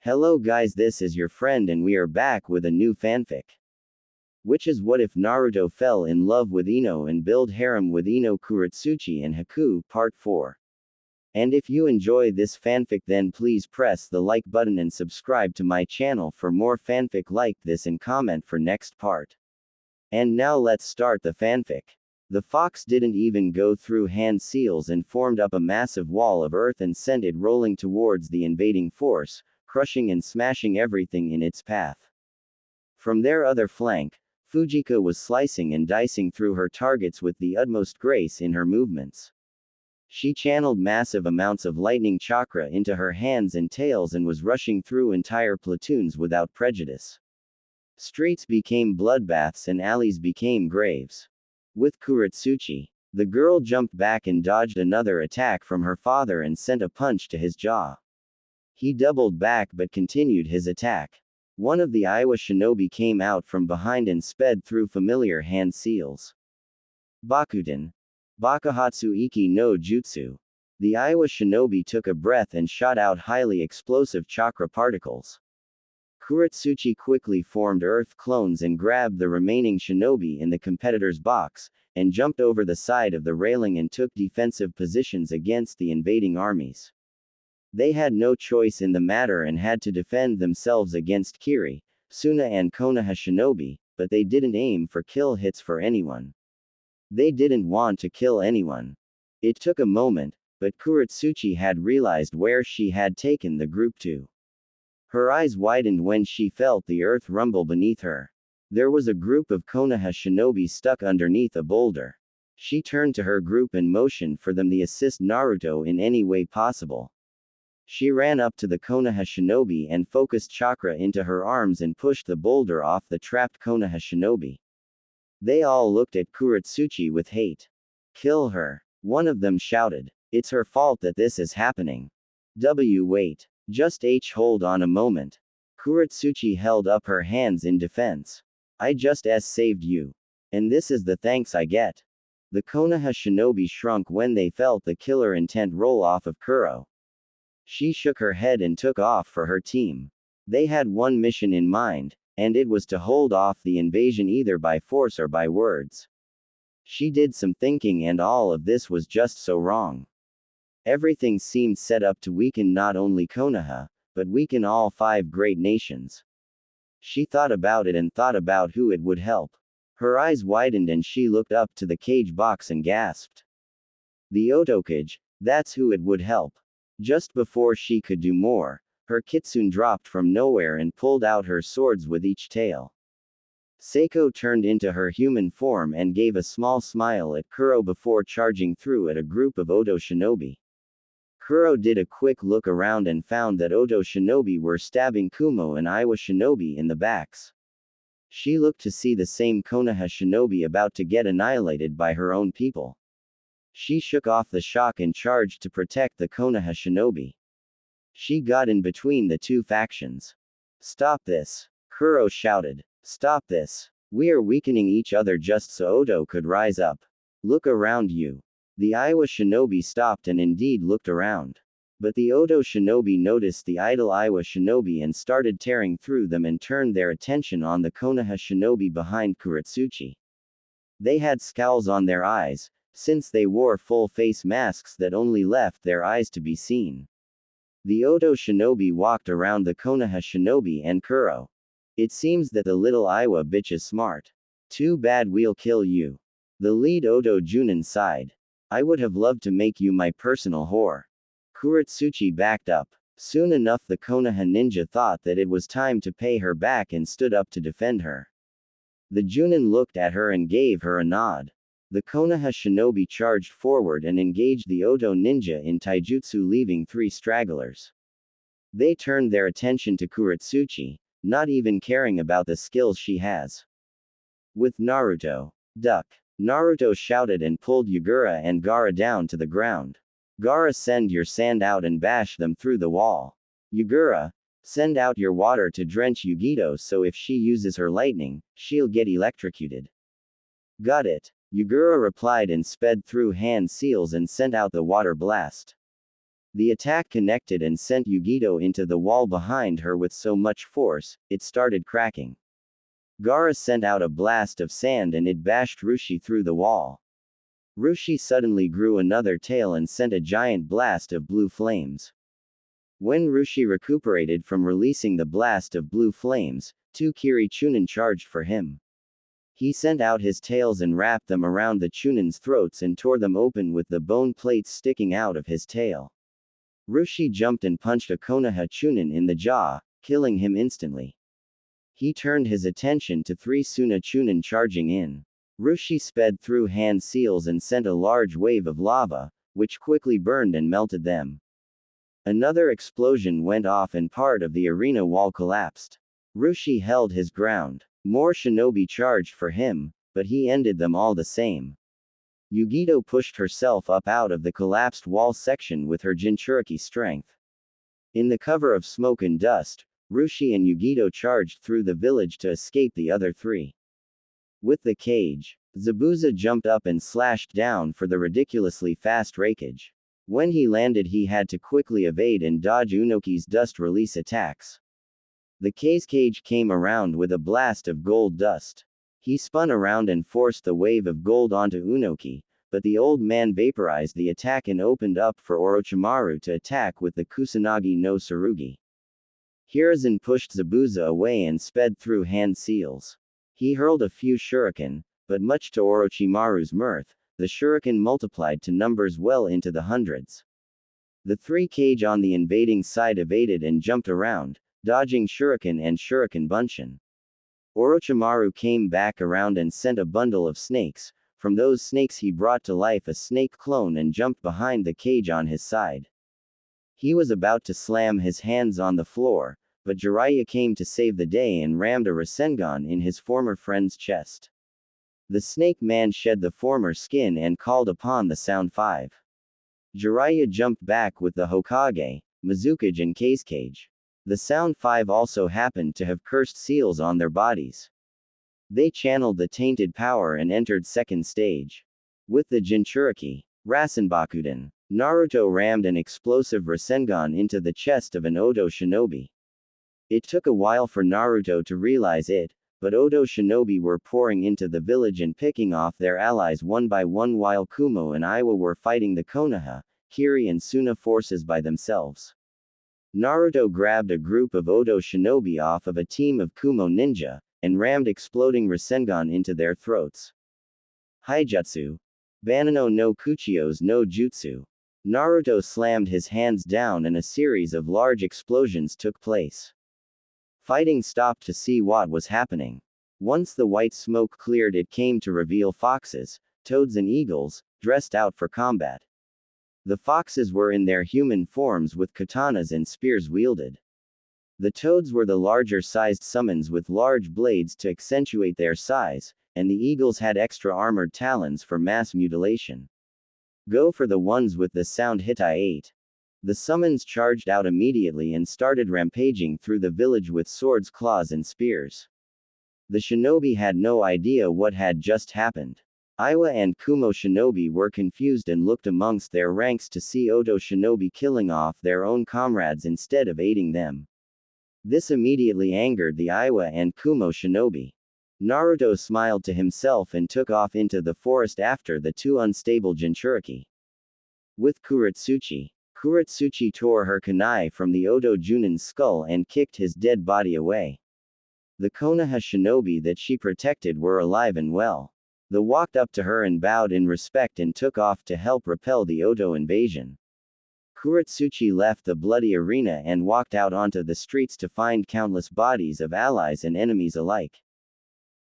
Hello guys, this is your friend and we are back with a new fanfic. Which is what if Naruto fell in love with Ino and build harem with Ino, Kurotsuchi and Haku, part 4. And if you enjoy this fanfic then please press the like button and subscribe to my channel for more fanfic like this and comment for next part. And now let's start the fanfic. The fox didn't even go through hand seals and formed up a massive wall of earth and sent it rolling towards the invading force, crushing and smashing everything in its path. From their other flank, Fujiko was slicing and dicing through her targets with the utmost grace in her movements. She channeled massive amounts of lightning chakra into her hands and tails and was rushing through entire platoons without prejudice. Streets became bloodbaths and alleys became graves. With Kurotsuchi, the girl jumped back and dodged another attack from her father and sent a punch to his jaw. He doubled back but continued his attack. One of the Iwa shinobi came out from behind and sped through familiar hand seals. Bakuten. Bakahatsu Iki no Jutsu. The Iwa shinobi took a breath and shot out highly explosive chakra particles. Kurotsuchi quickly formed earth clones and grabbed the remaining shinobi in the competitor's box, and jumped over the side of the railing and took defensive positions against the invading armies. They had no choice in the matter and had to defend themselves against Kiri, Suna and Konoha shinobi, but they didn't aim for kill hits for anyone. They didn't want to kill anyone. It took a moment, but Kurotsuchi had realized where she had taken the group to. Her eyes widened when she felt the earth rumble beneath her. There was a group of Konoha shinobi stuck underneath a boulder. She turned to her group and motioned for them to assist Naruto in any way possible. She ran up to the Konoha shinobi and focused chakra into her arms and pushed the boulder off the trapped Konoha shinobi. They all looked at Kurotsuchi with hate. Kill her. One of them shouted. It's her fault that this is happening. Wait. Just hold on a moment. Kurotsuchi held up her hands in defense. I just saved you. And this is the thanks I get. The Konoha shinobi shrunk when they felt the killer intent roll off of Kuro. She shook her head and took off for her team. They had one mission in mind, and it was to hold off the invasion either by force or by words. She did some thinking and all of this was just so wrong. Everything seemed set up to weaken not only Konoha, but weaken all 5 great nations. She thought about it and thought about who it would help. Her eyes widened and she looked up to the cage box and gasped. The Otokage, that's who it would help. Just before she could do more, her kitsune dropped from nowhere and pulled out her swords with each tail. Seiko turned into her human form and gave a small smile at Kuro before charging through at a group of Oto shinobi. Kuro did a quick look around and found that Oto shinobi were stabbing Kumo and Iwa shinobi in the backs. She looked to see the same Konoha shinobi about to get annihilated by her own people. She shook off the shock and charged to protect the Konoha shinobi. She got in between the 2 factions. Stop this! Kuro shouted. Stop this! We are weakening each other just so Oto could rise up. Look around you. The Iwa shinobi stopped and indeed looked around. But the Oto shinobi noticed the idle Iwa shinobi and started tearing through them and turned their attention on the Konoha shinobi behind Kurotsuchi. They had scowls on their eyes, since they wore full face masks that only left their eyes to be seen. The Oto shinobi walked around the Konoha shinobi and Kuro. It seems that the little Iwa bitch is smart. Too bad we'll kill you. The lead Oto Junin sighed. I would have loved to make you my personal whore. Kurotsuchi backed up. Soon enough the Konoha ninja thought that it was time to pay her back and stood up to defend her. The Junin looked at her and gave her a nod. The Konoha shinobi charged forward and engaged the Oto ninja in taijutsu, leaving 3 stragglers. They turned their attention to Kurotsuchi, not even caring about the skills she has. With Naruto. Duck. Naruto shouted and pulled Yagura and Gaara down to the ground. Gaara, send your sand out and bash them through the wall. Yagura, send out your water to drench Yugito so if she uses her lightning, she'll get electrocuted. Got it. Yagura replied and sped through hand seals and sent out the water blast. The attack connected and sent Yugito into the wall behind her with so much force, it started cracking. Gaara sent out a blast of sand and it bashed Rushi through the wall. Rushi suddenly grew another tail and sent a giant blast of blue flames. When Rushi recuperated from releasing the blast of blue flames, two Kiri Chunin charged for him. He sent out his tails and wrapped them around the Chunin's throats and tore them open with the bone plates sticking out of his tail. Rushi jumped and punched a Konoha Chunin in the jaw, killing him instantly. He turned his attention to three Suna Chunin charging in. Rushi sped through hand seals and sent a large wave of lava, which quickly burned and melted them. Another explosion went off and part of the arena wall collapsed. Rushi held his ground. More shinobi charged for him, but he ended them all the same. Yugito pushed herself up out of the collapsed wall section with her Jinchuriki strength. In the cover of smoke and dust, Rushi and Yugito charged through the village to escape the other three. With the cage, Zabuza jumped up and slashed down for the ridiculously fast rakeage. When he landed, he had to quickly evade and dodge Unoki's dust release attacks. The cage came around with a blast of gold dust. He spun around and forced the wave of gold onto Unoki, but the old man vaporized the attack and opened up for Orochimaru to attack with the Kusanagi no Tsurugi. Hiruzen pushed Zabuza away and sped through hand seals. He hurled a few shuriken, but much to Orochimaru's mirth, the shuriken multiplied to numbers well into the hundreds. The three kage on the invading side evaded and jumped around, dodging shuriken and shuriken bunshin. Orochimaru came back around and sent a bundle of snakes. From those snakes he brought to life a snake clone and jumped behind the cage on his side. He was about to slam his hands on the floor, but Jiraiya came to save the day and rammed a Rasengan in his former friend's chest. The snake man shed the former skin and called upon the Sound Five. Jiraiya jumped back with the Hokage, Mizukage and Kazekage. The Sound Five also happened to have cursed seals on their bodies. They channeled the tainted power and entered second stage. With the Jinchuriki, Rasenbakuden, Naruto rammed an explosive Rasengan into the chest of an Odo shinobi. It took a while for Naruto to realize it, but Odo shinobi were pouring into the village and picking off their allies one by one while Kumo and Iwa were fighting the Konoha, Kiri and Suna forces by themselves. Naruto grabbed a group of Odo shinobi off of a team of Kumo ninja, and rammed exploding Rasengan into their throats. Haijutsu. Banano no Kuchiyos no Jutsu. Naruto slammed his hands down and a series of large explosions took place. Fighting stopped to see what was happening. Once the white smoke cleared, it came to reveal foxes, toads and eagles, dressed out for combat. The foxes were in their human forms with katanas and spears wielded. The toads were the larger-sized summons with large blades to accentuate their size, and the eagles had extra armored talons for mass mutilation. Go for the ones with the sound Hitai 8. The summons charged out immediately and started rampaging through the village with swords, claws and spears. The shinobi had no idea what had just happened. Iwa and Kumo shinobi were confused and looked amongst their ranks to see Odo shinobi killing off their own comrades instead of aiding them. This immediately angered the Iwa and Kumo shinobi. Naruto smiled to himself and took off into the forest after the two unstable Jinchuriki. With kurotsuchi, Kurotsuchi tore her kunai from the Odo Junin's skull and kicked his dead body away. The Konoha shinobi that she protected were alive and well. They walked up to her and bowed in respect and took off to help repel the Odo invasion. Kurotsuchi left the bloody arena and walked out onto the streets to find countless bodies of allies and enemies alike.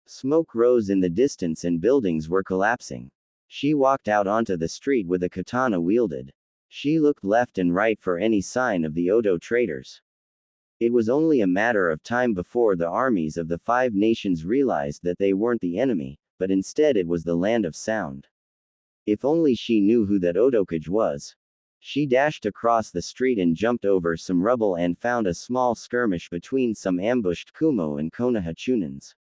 Smoke rose in the distance and buildings were collapsing. She walked out onto the street with a katana wielded. She looked left and right for any sign of the Odo traitors. It was only a matter of time before the armies of the five nations realized that they weren't the enemy, but instead it was the land of sound. If only she knew who that Odokage was. She dashed across the street and jumped over some rubble and found a small skirmish between some ambushed Kumo and Konoha Chunins.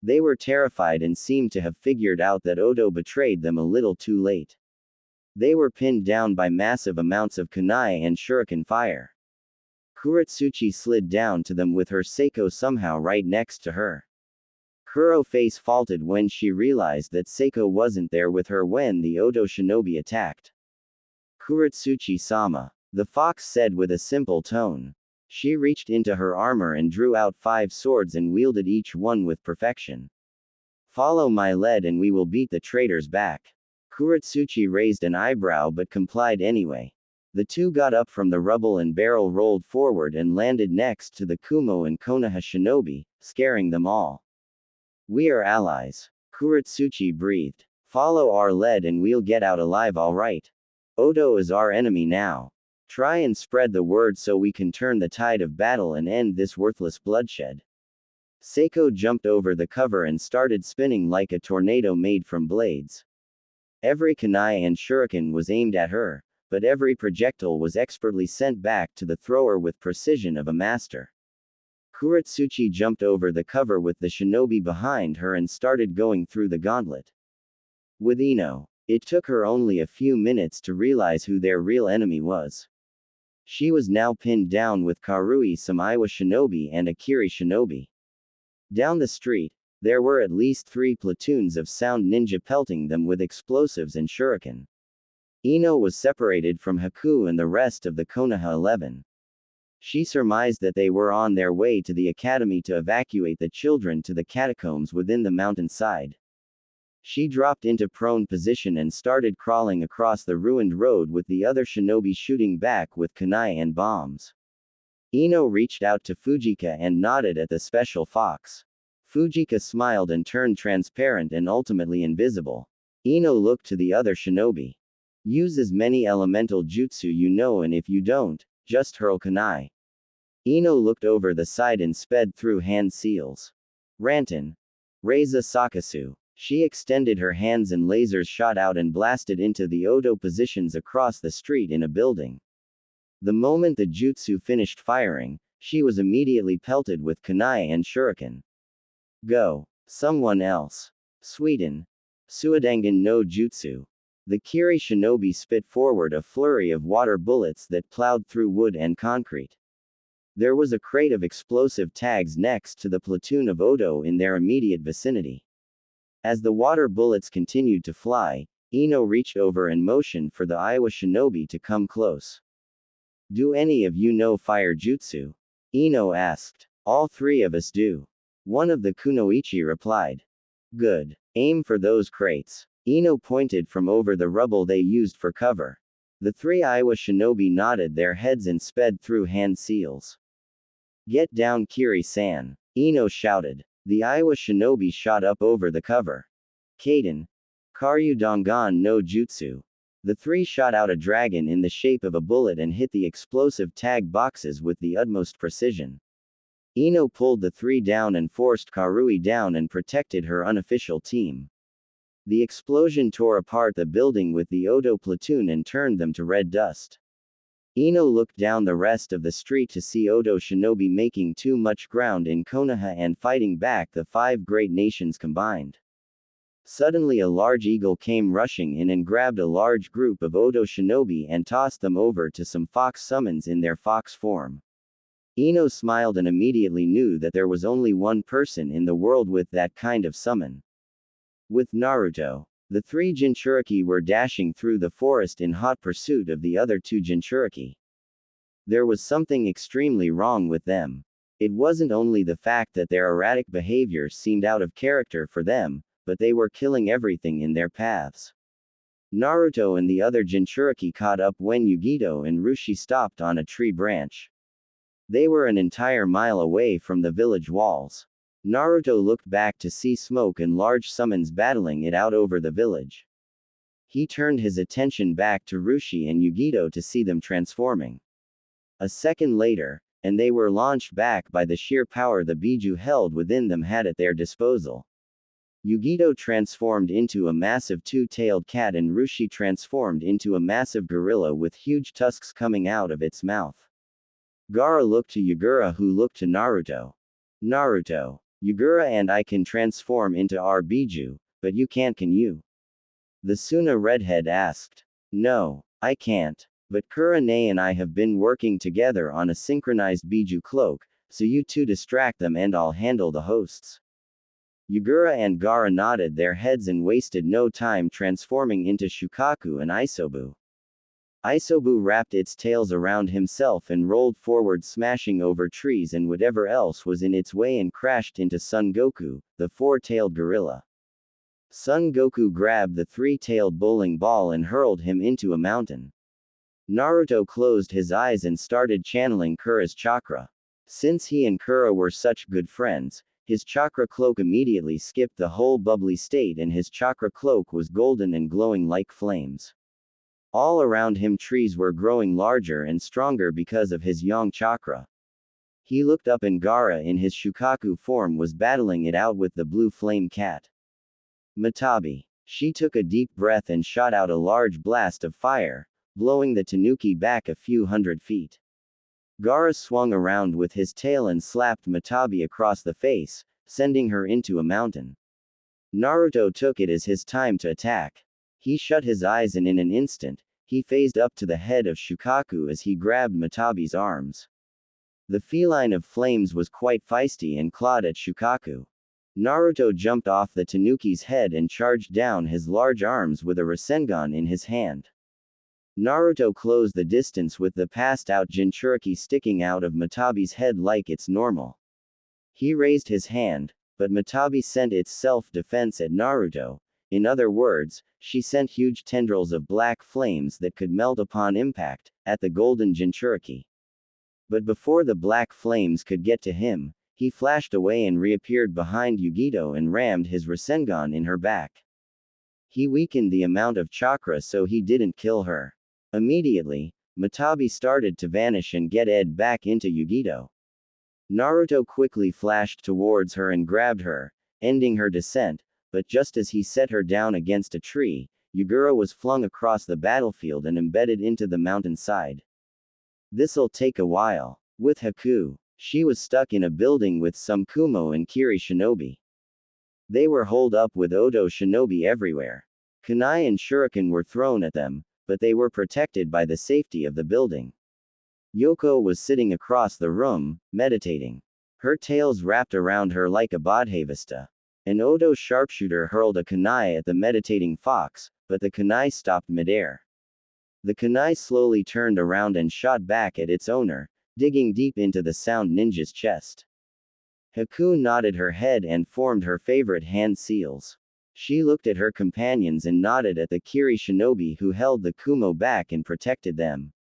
They were terrified and seemed to have figured out that Odo betrayed them a little too late. They were pinned down by massive amounts of kunai and shuriken fire. Kurotsuchi slid down to them with her Seiko somehow right next to her. Kuro's face faltered when she realized that Seiko wasn't there with her when the Odo shinobi attacked. Kurotsuchi-sama, the fox said with a simple tone. She reached into her armor and drew out 5 swords and wielded each one with perfection. Follow my lead and we will beat the traitors back. Kurotsuchi raised an eyebrow but complied anyway. The two got up from the rubble and barrel rolled forward and landed next to the Kumo and Konoha shinobi, scaring them all. We are allies. Kurotsuchi breathed. Follow our lead and we'll get out alive alright. Odo is our enemy now. Try and spread the word so we can turn the tide of battle and end this worthless bloodshed. Seiko jumped over the cover and started spinning like a tornado made from blades. Every kunai and shuriken was aimed at her, but every projectile was expertly sent back to the thrower with precision of a master. Kurotsuchi jumped over the cover with the shinobi behind her and started going through the gauntlet. With Ino, it took her only a few minutes to realize who their real enemy was. She was now pinned down with Karui-sama Iwa shinobi and Akiri shinobi. Down the street, there were at least 3 platoons of sound ninja pelting them with explosives and shuriken. Ino was separated from Haku and the rest of the Konoha 11. She surmised that they were on their way to the academy to evacuate the children to the catacombs within the mountainside. She dropped into prone position and started crawling across the ruined road with the other shinobi shooting back with kunai and bombs. Ino reached out to Fujika and nodded at the special fox. Fujika smiled and turned transparent and ultimately invisible. Ino looked to the other shinobi. Use as many elemental jutsu you know, and if you don't, just hurl kunai. Ino looked over the side and sped through hand seals. Rantan. Reiza Sakasu. She extended her hands and lasers shot out and blasted into the Odo positions across the street in a building. The moment the jutsu finished firing, she was immediately pelted with kunai and shuriken. Go. Someone else. Sweden. Suidangan no Jutsu. The Kiri shinobi spit forward a flurry of water bullets that plowed through wood and concrete. There was a crate of explosive tags next to the platoon of Odo in their immediate vicinity. As the water bullets continued to fly, Ino reached over and motioned for the Iwa shinobi to come close. Do any of you know fire jutsu? Ino asked. All 3 of us do. One of the kunoichi replied. Good. Aim for those crates. Ino pointed from over the rubble they used for cover. The 3 Iwa shinobi nodded their heads and sped through hand seals. Get down, Kiri-san. Ino shouted. The Iwa shinobi shot up over the cover. Kaden. Karyu Dangan no Jutsu. The 3 shot out a dragon in the shape of a bullet and hit the explosive tag boxes with the utmost precision. Ino pulled the 3 down and forced Karui down and protected her unofficial team. The explosion tore apart the building with the Odo platoon and turned them to red dust. Ino looked down the rest of the street to see Odo shinobi making too much ground in Konoha and fighting back the 5 great nations combined. Suddenly a large eagle came rushing in and grabbed a large group of Odo shinobi and tossed them over to some fox summons in their fox form. Ino smiled and immediately knew that there was only one person in the world with that kind of summon. With Naruto, the 3 Jinchuriki were dashing through the forest in hot pursuit of the other 2 Jinchuriki. There was something extremely wrong with them. It wasn't only the fact that their erratic behavior seemed out of character for them, but they were killing everything in their paths. Naruto and the other Jinchuriki caught up when Yugito and Rushi stopped on a tree branch. They were an entire mile away from the village walls. Naruto looked back to see smoke and large summons battling it out over the village. He turned his attention back to Rushi and Yugito to see them transforming. A second later, and they were launched back by the sheer power the Biju held within them had at their disposal. Yugito transformed into a massive 2-tailed cat and Rushi transformed into a massive gorilla with huge tusks coming out of its mouth. Gaara looked to Yagura, who looked to Naruto. Naruto, Yagura and I can transform into our Biju, but you can't, can you? The Suna redhead asked. No, I can't. But Kurane and I have been working together on a synchronized Biju cloak, so you two distract them and I'll handle the hosts. Yugura and Gaara nodded their heads and wasted no time transforming into Shukaku and Isobu. Isobu wrapped its tails around himself and rolled forward, smashing over trees and whatever else was in its way, and crashed into Son Goku, the four-tailed gorilla. Son Goku grabbed the three-tailed bowling ball and hurled him into a mountain. Naruto closed his eyes and started channeling Kura's chakra. Since he and Kura were such good friends, his chakra cloak immediately skipped the whole bubbly state and his chakra cloak was golden and glowing like flames. All around him trees were growing larger and stronger because of his yang chakra. He looked up and Gaara in his Shukaku form was battling it out with the blue flame cat. Matabi. She took a deep breath and shot out a large blast of fire, blowing the tanuki back a few hundred feet. Gaara swung around with his tail and slapped Matabi across the face, sending her into a mountain. Naruto took it as his time to attack. He shut his eyes and in an instant, he phased up to the head of Shukaku as he grabbed Matabi's arms. The feline of flames was quite feisty and clawed at Shukaku. Naruto jumped off the tanuki's head and charged down his large arms with a Rasengan in his hand. Naruto closed the distance with the passed-out Jinchuriki sticking out of Matabi's head like it's normal. He raised his hand, but Matabi sent its self-defense at Naruto. In other words, she sent huge tendrils of black flames that could melt upon impact, at the golden Jinchuriki. But before the black flames could get to him, he flashed away and reappeared behind Yugito and rammed his Rasengan in her back. He weakened the amount of chakra so he didn't kill her. Immediately, Matabi started to vanish and get Ed back into Yugito. Naruto quickly flashed towards her and grabbed her, ending her descent, but just as he set her down against a tree, Yugura was flung across the battlefield and embedded into the mountainside. This'll take a while. With Haku, she was stuck in a building with some Kumo and Kiri shinobi. They were holed up with Odo shinobi everywhere. Kunai and shuriken were thrown at them, but they were protected by the safety of the building. Yoko was sitting across the room, meditating. Her tails wrapped around her like a Bodhavista. An Odo sharpshooter hurled a kunai at the meditating fox, but the kunai stopped midair. The kunai slowly turned around and shot back at its owner, digging deep into the sound ninja's chest. Haku nodded her head and formed her favorite hand seals. She looked at her companions and nodded at the Kiri shinobi who held the Kumo back and protected them.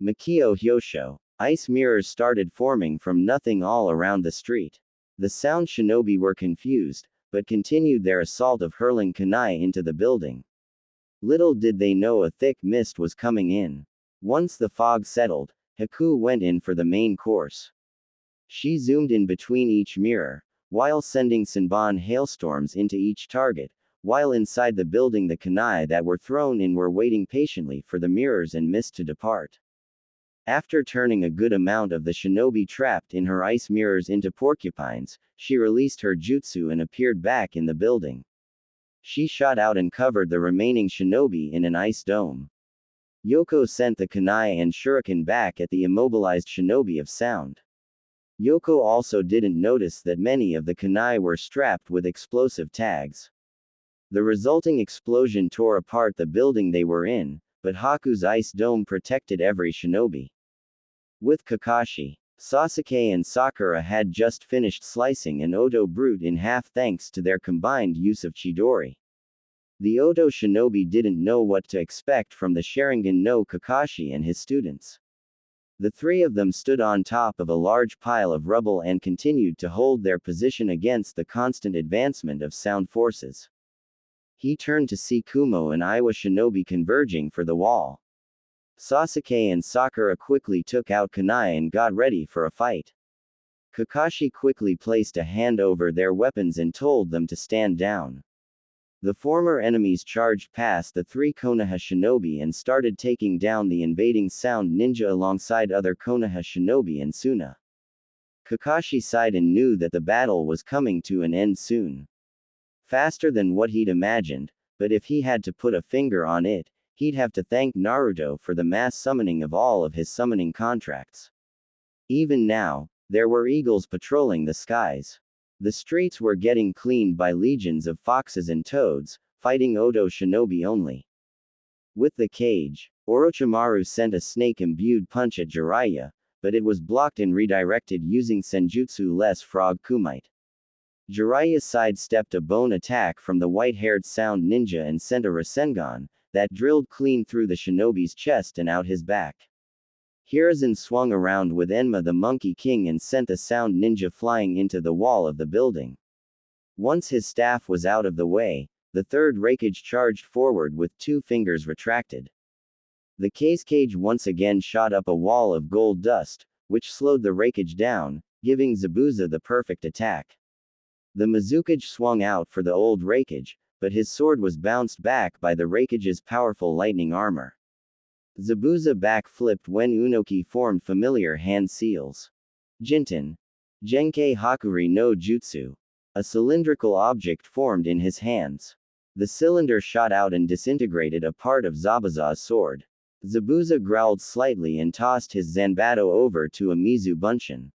Makio Hyosho. Ice mirrors started forming from nothing all around the street. The sound shinobi were confused, but continued their assault of hurling kunai into the building. Little did they know a thick mist was coming in. Once the fog settled, Haku went in for the main course. She zoomed in between each mirror, while sending Senbon hailstorms into each target, while inside the building the kunai that were thrown in were waiting patiently for the mirrors and mist to depart. After turning a good amount of the shinobi trapped in her ice mirrors into porcupines, she released her jutsu and appeared back in the building. She shot out and covered the remaining shinobi in an ice dome. Yoko sent the kunai and shuriken back at the immobilized shinobi of sound. Yoko also didn't notice that many of the kunai were strapped with explosive tags. The resulting explosion tore apart the building they were in, but Haku's ice dome protected every shinobi. With Kakashi, Sasuke and Sakura had just finished slicing an Odo brute in half thanks to their combined use of Chidori. The Odo shinobi didn't know what to expect from the Sharingan no Kakashi and his students. The three of them stood on top of a large pile of rubble and continued to hold their position against the constant advancement of sound forces. He turned to see Kumo and Iwa shinobi converging for the wall. Sasuke and Sakura quickly took out kunai and got ready for a fight. Kakashi quickly placed a hand over their weapons and told them to stand down. The former enemies charged past the three Konoha shinobi and started taking down the invading sound ninja alongside other Konoha shinobi and Suna. Kakashi sighed and knew that the battle was coming to an end soon. Faster than what he'd imagined, but if he had to put a finger on it, he'd have to thank Naruto for the mass summoning of all of his summoning contracts. Even now, there were eagles patrolling the skies. The streets were getting cleaned by legions of foxes and toads, fighting Odo shinobi only. With the cage, Orochimaru sent a snake-imbued punch at Jiraiya, but it was blocked and redirected using Senjutsu-less frog kumite. Jiraiya sidestepped a bone attack from the white-haired sound ninja and sent a Rasengan that drilled clean through the shinobi's chest and out his back. Hiruzen swung around with Enma the Monkey King and sent the sound ninja flying into the wall of the building. Once his staff was out of the way, the third Raikage charged forward with 2 fingers retracted. The cage once again shot up a wall of gold dust, which slowed the Raikage down, giving Zabuza the perfect attack. The Mizukage swung out for the old Raikage, but his sword was bounced back by the Raikage's powerful lightning armor. Zabuza backflipped when Unoki formed familiar hand seals. Jinten. Genkei Hakuri no Jutsu. A cylindrical object formed in his hands. The cylinder shot out and disintegrated a part of Zabuza's sword. Zabuza growled slightly and tossed his Zanbato over to a Mizu Bunshin.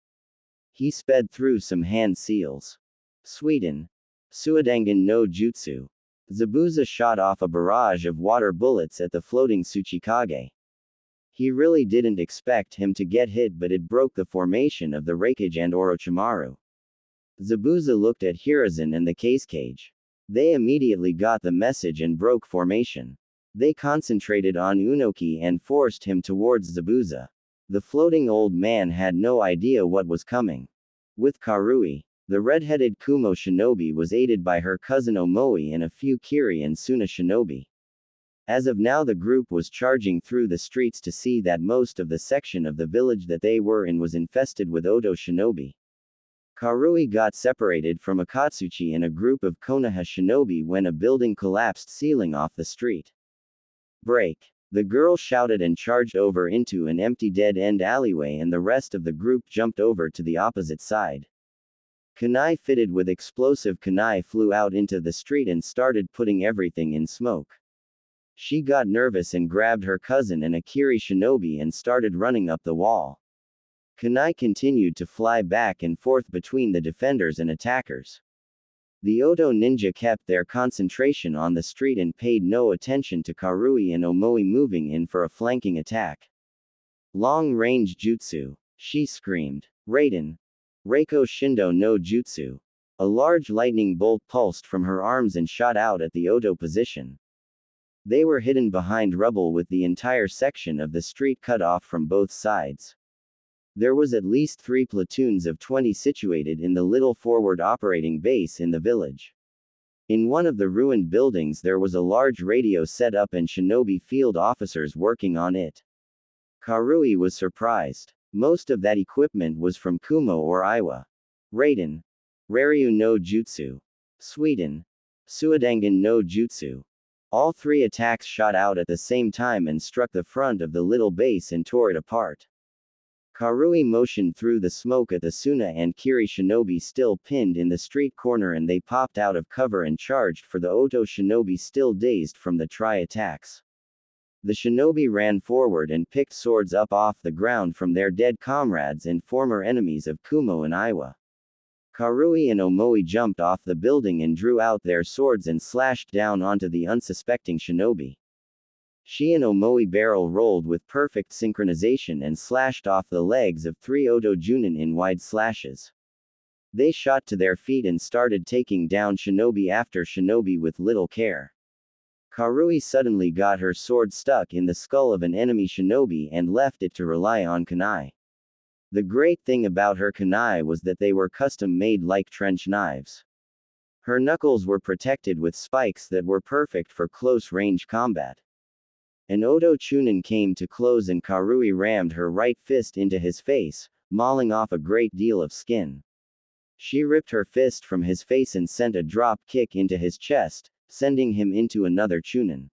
He sped through some hand seals. Sweden. Suidangan no Jutsu. Zabuza shot off a barrage of water bullets at the floating Tsuchikage. He really didn't expect him to get hit, but it broke the formation of the Raikage and Orochimaru. Zabuza looked at Hiruzen and the cage. They immediately got the message and broke formation. They concentrated on Unoki and forced him towards Zabuza. The floating old man had no idea what was coming. With Karui, the red-headed Kumo shinobi was aided by her cousin Omoi and a few Kiri and Suna shinobi. As of now, the group was charging through the streets to see that most of the section of the village that they were in was infested with Odo shinobi. Karui got separated from Akatsuchi and a group of Konoha shinobi when a building collapsed, sealing off the street. Break! The girl shouted and charged over into an empty dead-end alleyway, and the rest of the group jumped over to the opposite side. Kunai fitted with explosive kunai flew out into the street and started putting everything in smoke. She got nervous and grabbed her cousin and a Kiri shinobi and started running up the wall. Kunai continued to fly back and forth between the defenders and attackers. The Odo ninja kept their concentration on the street and paid no attention to Karui and Omoi moving in for a flanking attack. Long-range jutsu, she screamed. Raiden. Reiko Shindo no Jutsu. A large lightning bolt pulsed from her arms and shot out at the Odo position. They were hidden behind rubble with the entire section of the street cut off from both sides. There was at least 3 platoons of 20 situated in the little forward operating base in the village. In one of the ruined buildings there was a large radio set up and shinobi field officers working on it. Karui was surprised. Most of that equipment was from Kumo or Iwa. Raiden. Raryu no Jutsu. Sweden. Suidangan no Jutsu. All 3 attacks shot out at the same time and struck the front of the little base and tore it apart. Karui motioned through the smoke at the Suna and Kiri shinobi still pinned in the street corner, and they popped out of cover and charged for the Oto shinobi still dazed from the tri-attacks. The shinobi ran forward and picked swords up off the ground from their dead comrades and former enemies of Kumo and Iwa. Karui and Omoi jumped off the building and drew out their swords and slashed down onto the unsuspecting shinobi. She and Omoi barrel rolled with perfect synchronization and slashed off the legs of 3 Odo Junin in wide slashes. They shot to their feet and started taking down shinobi after shinobi with little care. Karui suddenly got her sword stuck in the skull of an enemy shinobi and left it to rely on kunai. The great thing about her kunai was that they were custom-made like trench knives. Her knuckles were protected with spikes that were perfect for close-range combat. An Odo Chunin came to close and Karui rammed her right fist into his face, mauling off a great deal of skin. She ripped her fist from his face and sent a drop kick into his chest, sending him into another Chunin.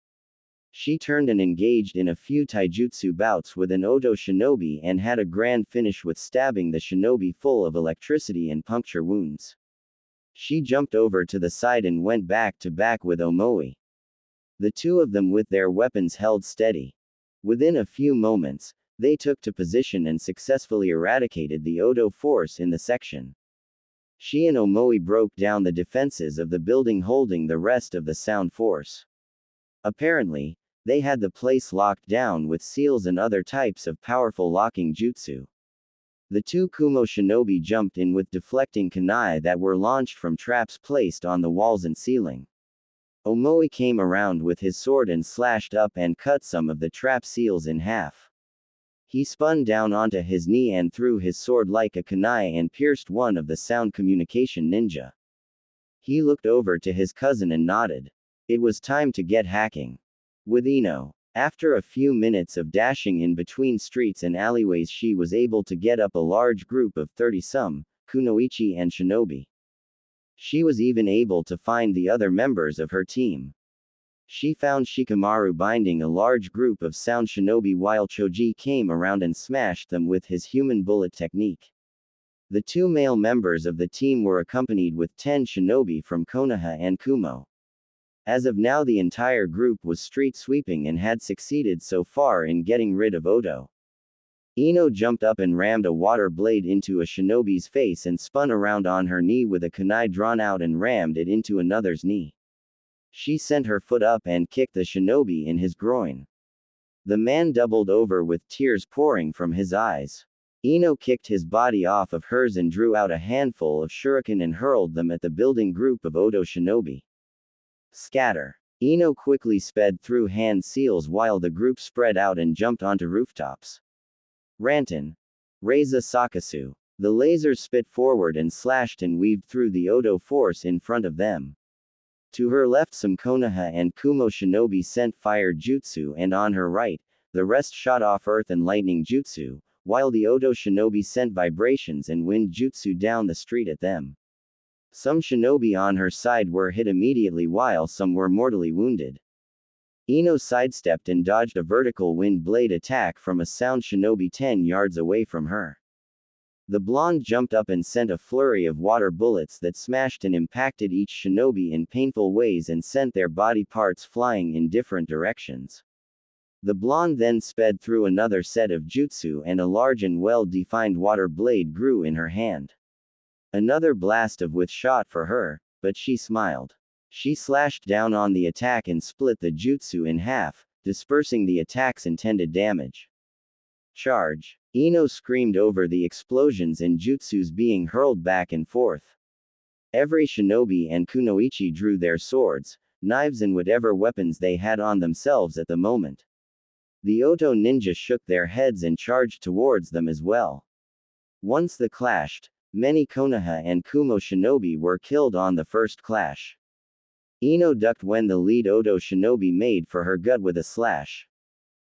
She turned and engaged in a few taijutsu bouts with an Odo shinobi and had a grand finish with stabbing the shinobi full of electricity and puncture wounds. She jumped over to the side and went back to back with Omoi. The two of them with their weapons held steady. Within a few moments, they took to position and successfully eradicated the Odo force in the section. She and Omoi broke down the defenses of the building holding the rest of the sound force. Apparently, they had the place locked down with seals and other types of powerful locking jutsu. The two Kumo shinobi jumped in with deflecting kunai that were launched from traps placed on the walls and ceiling. Omoi came around with his sword and slashed up and cut some of the trap seals in half. He spun down onto his knee and threw his sword like a kunai and pierced one of the sound communication ninja. He looked over to his cousin and nodded. It was time to get hacking. With Ino. After a few minutes of dashing in between streets and alleyways, she was able to get up a large group of 30-some, kunoichi and shinobi. She was even able to find the other members of her team. She found Shikamaru binding a large group of sound shinobi while Choji came around and smashed them with his human bullet technique. The two male members of the team were accompanied with 10 shinobi from Konoha and Kumo. As of now, the entire group was street sweeping and had succeeded so far in getting rid of Odo. Ino jumped up and rammed a water blade into a shinobi's face and spun around on her knee with a kunai drawn out and rammed it into another's knee. She sent her foot up and kicked the shinobi in his groin. The man doubled over with tears pouring from his eyes. Ino kicked his body off of hers and drew out a handful of shuriken and hurled them at the building group of Odo shinobi. Scatter. Ino quickly sped through hand seals while the group spread out and jumped onto rooftops. Rantan. Reiza Sakasu. The lasers spit forward and slashed and weaved through the Odo force in front of them. To her left, some Konoha and Kumo shinobi sent fire jutsu, and on her right, the rest shot off earth and lightning jutsu, while the Odo shinobi sent vibrations and wind jutsu down the street at them. Some shinobi on her side were hit immediately while some were mortally wounded. Ino sidestepped and dodged a vertical wind blade attack from a sound shinobi 10 yards away from her. The blonde jumped up and sent a flurry of water bullets that smashed and impacted each shinobi in painful ways and sent their body parts flying in different directions. The blonde then sped through another set of jutsu and a large and well-defined water blade grew in her hand. Another blast of with shot for her, but she smiled. She slashed down on the attack and split the jutsu in half, dispersing the attack's intended damage. Charge. Ino screamed over the explosions and jutsus being hurled back and forth. Every shinobi and kunoichi drew their swords, knives and whatever weapons they had on themselves at the moment. The Oto ninja shook their heads and charged towards them as well. Once they clashed, many Konoha and Kumo shinobi were killed on the first clash. Ino ducked when the lead Odo shinobi made for her gut with a slash.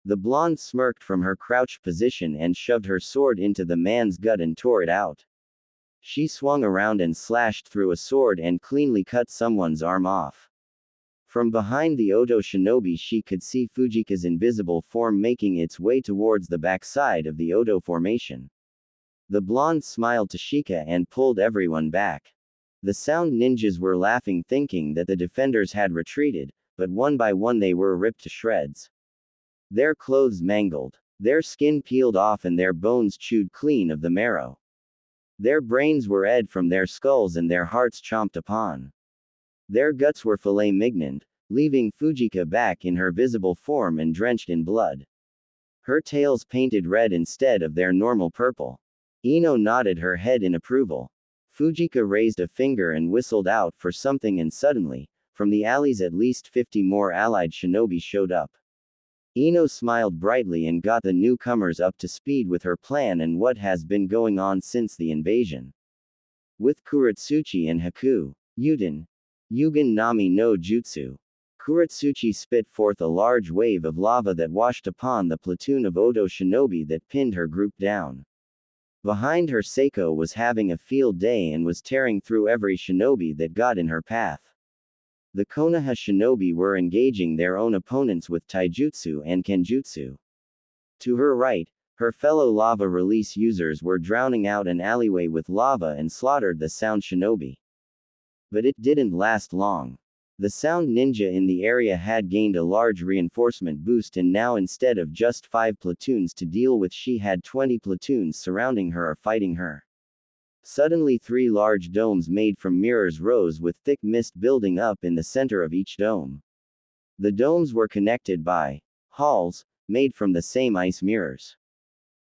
The blonde smirked from her crouched position and shoved her sword into the man's gut and tore it out. She swung around and slashed through a sword and cleanly cut someone's arm off. From behind the Odo shinobi, she could see Fujika's invisible form making its way towards the backside of the Odo formation. The blonde smiled to Shika and pulled everyone back. The sound ninjas were laughing, thinking that the defenders had retreated, but one by one they were ripped to shreds. Their clothes mangled, their skin peeled off and their bones chewed clean of the marrow. Their brains were ed from their skulls and their hearts chomped upon. Their guts were filet mignoned, leaving Fujika back in her visible form and drenched in blood. Her tails painted red instead of their normal purple. Ino nodded her head in approval. Fujika raised a finger and whistled out for something, and suddenly, from the alleys at least 50 more allied shinobi showed up. Ino smiled brightly and got the newcomers up to speed with her plan and what has been going on since the invasion. With Kurotsuchi and Haku, Yugen Nami no Jutsu. Kurotsuchi spit forth a large wave of lava that washed upon the platoon of Odo shinobi that pinned her group down. Behind her, Seiko was having a field day and was tearing through every shinobi that got in her path. The Konoha shinobi were engaging their own opponents with taijutsu and kenjutsu. To her right, her fellow lava release users were drowning out an alleyway with lava and slaughtered the sound shinobi. But it didn't last long. The sound ninja in the area had gained a large reinforcement boost, and now instead of just 5 platoons to deal with, she had 20 platoons surrounding her or fighting her. Suddenly 3 large domes made from mirrors rose with thick mist building up in the center of each dome. The domes were connected by halls, made from the same ice mirrors.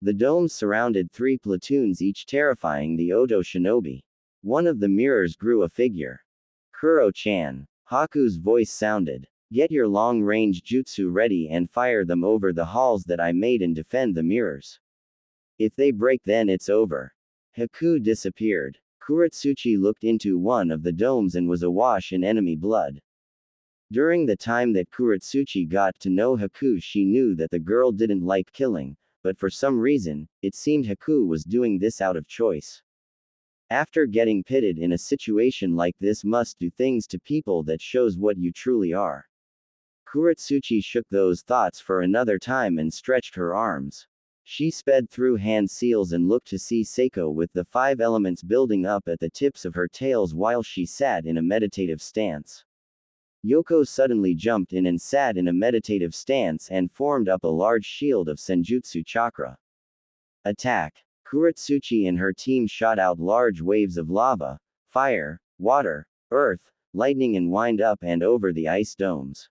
The domes surrounded 3 platoons each, terrifying the Oto shinobi. One of the mirrors grew a figure. Kuro-chan. Haku's voice sounded. Get your long-range jutsu ready and fire them over the halls that I made and defend the mirrors. If they break, then it's over. Haku disappeared. Kurotsuchi looked into one of the domes and was awash in enemy blood. During the time that Kurotsuchi got to know Haku, she knew that the girl didn't like killing, but for some reason, it seemed Haku was doing this out of choice. After getting pitted in a situation like this, must do things to people that shows what you truly are. Kurotsuchi shook those thoughts for another time and stretched her arms. She sped through hand seals and looked to see Seiko with the 5 elements building up at the tips of her tails while she sat in a meditative stance. Yoko suddenly jumped in and sat in a meditative stance and formed up a large shield of Senjutsu chakra. Attack! Kurotsuchi and her team shot out large waves of lava, fire, water, earth, lightning and wind up and over the ice domes.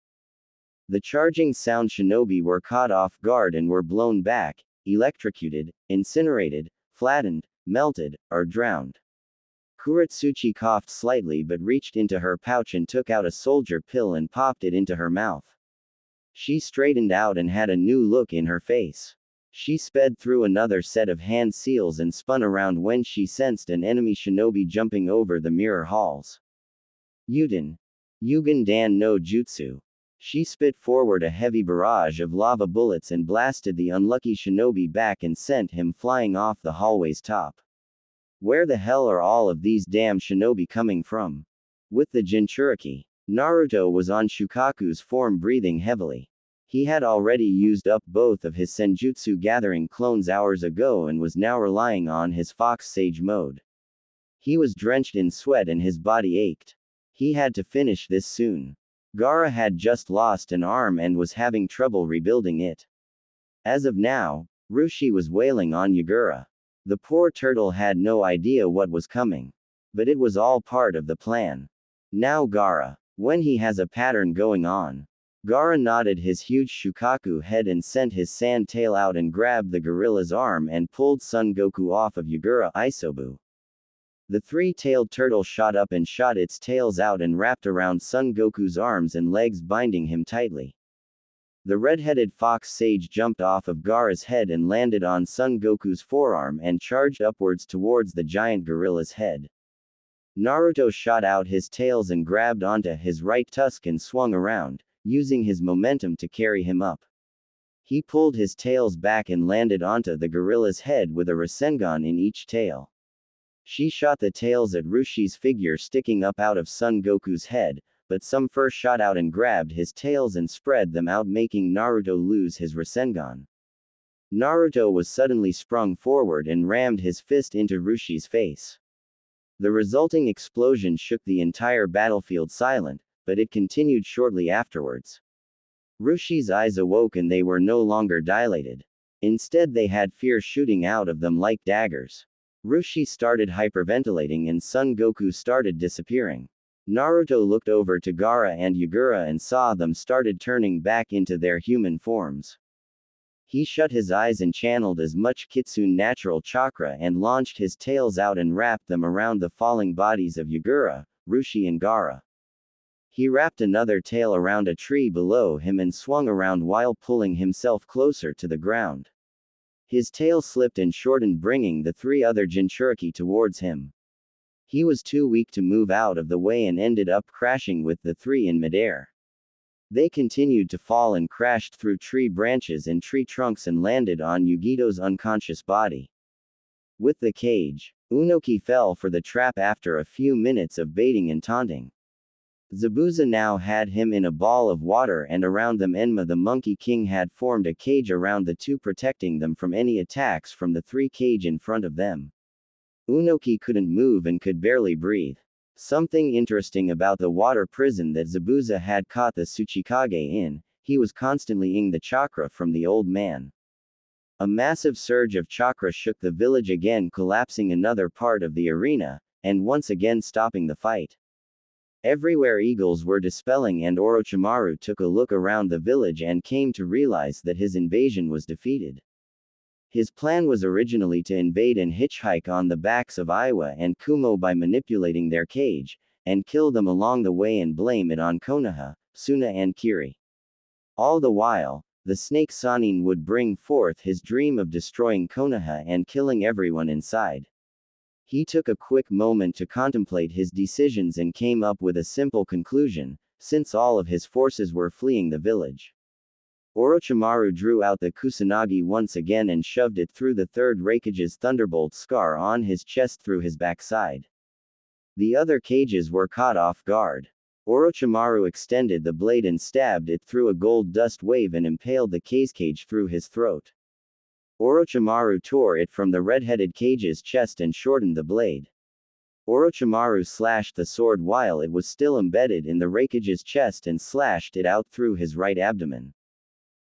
The charging sound shinobi were caught off guard and were blown back, electrocuted, incinerated, flattened, melted, or drowned. Kurotsuchi coughed slightly but reached into her pouch and took out a soldier pill and popped it into her mouth. She straightened out and had a new look in her face. She sped through another set of hand seals and spun around when she sensed an enemy shinobi jumping over the mirror halls. Yugen Dan no Jutsu. She spit forward a heavy barrage of lava bullets and blasted the unlucky shinobi back and sent him flying off the hallway's top. Where the hell are all of these damn shinobi coming from? With the Jinchuriki, Naruto was on Shukaku's form, breathing heavily. He had already used up both of his Senjutsu gathering clones hours ago and was now relying on his Fox Sage mode. He was drenched in sweat and his body ached. He had to finish this soon. Gaara had just lost an arm and was having trouble rebuilding it. As of now, Rushi was wailing on Yagura. The poor turtle had no idea what was coming. But it was all part of the plan. Now Gaara, when he has a pattern going on. Gaara nodded his huge Shukaku head and sent his sand tail out and grabbed the gorilla's arm and pulled Son Goku off of Yagura Isobu. The 3-tailed turtle shot up and shot its tails out and wrapped around Son Goku's arms and legs, binding him tightly. The red-headed fox sage jumped off of Gaara's head and landed on Son Goku's forearm and charged upwards towards the giant gorilla's head. Naruto shot out his tails and grabbed onto his right tusk and swung around, using his momentum to carry him up. He pulled his tails back and landed onto the gorilla's head with a Rasengan in each tail. She shot the tails at Rushi's figure sticking up out of Son Goku's head, but some first shot out and grabbed his tails and spread them out, making Naruto lose his Rasengan. Naruto was suddenly sprung forward and rammed his fist into Rushi's face. The resulting explosion shook the entire battlefield silent, but it continued shortly afterwards. Rushi's eyes awoke and they were no longer dilated. Instead, they had fear shooting out of them like daggers. Rushi started hyperventilating and Son Goku started disappearing. Naruto looked over to Gaara and Yagura and saw them started turning back into their human forms. He shut his eyes and channeled as much Kitsune natural chakra and launched his tails out and wrapped them around the falling bodies of Yagura, Rushi and Gaara. He wrapped another tail around a tree below him and swung around while pulling himself closer to the ground. His tail slipped and shortened, bringing the 3 other Jinchuriki towards him. He was too weak to move out of the way and ended up crashing with the 3 in midair. They continued to fall and crashed through tree branches and tree trunks and landed on Yugito's unconscious body. With the cage, Unoki fell for the trap after a few minutes of baiting and taunting. Zabuza now had him in a ball of water, and around them Enma the Monkey King had formed a cage around the 2, protecting them from any attacks from the 3 cage in front of them. Unoki couldn't move and could barely breathe. Something interesting about the water prison that Zabuza had caught the Tsuchikage in, he was constantly ing the chakra from the old man. A massive surge of chakra shook the village again, collapsing another part of the arena, and once again stopping the fight. Everywhere eagles were dispelling, and Orochimaru took a look around the village and came to realize that his invasion was defeated. His plan was originally to invade and hitchhike on the backs of Iwa and Kumo by manipulating their cage, and kill them along the way and blame it on Konoha, Suna and Kiri. All the while, the snake Sanin would bring forth his dream of destroying Konoha and killing everyone inside. He took a quick moment to contemplate his decisions and came up with a simple conclusion, since all of his forces were fleeing the village. Orochimaru drew out the Kusanagi once again and shoved it through the third Raikage's thunderbolt scar on his chest through his backside. The other cages were caught off guard. Orochimaru extended the blade and stabbed it through a gold dust wave and impaled the cage through his throat. Orochimaru tore it from the red-headed cage's chest and shortened the blade. Orochimaru slashed the sword while it was still embedded in the Raikage's chest and slashed it out through his right abdomen.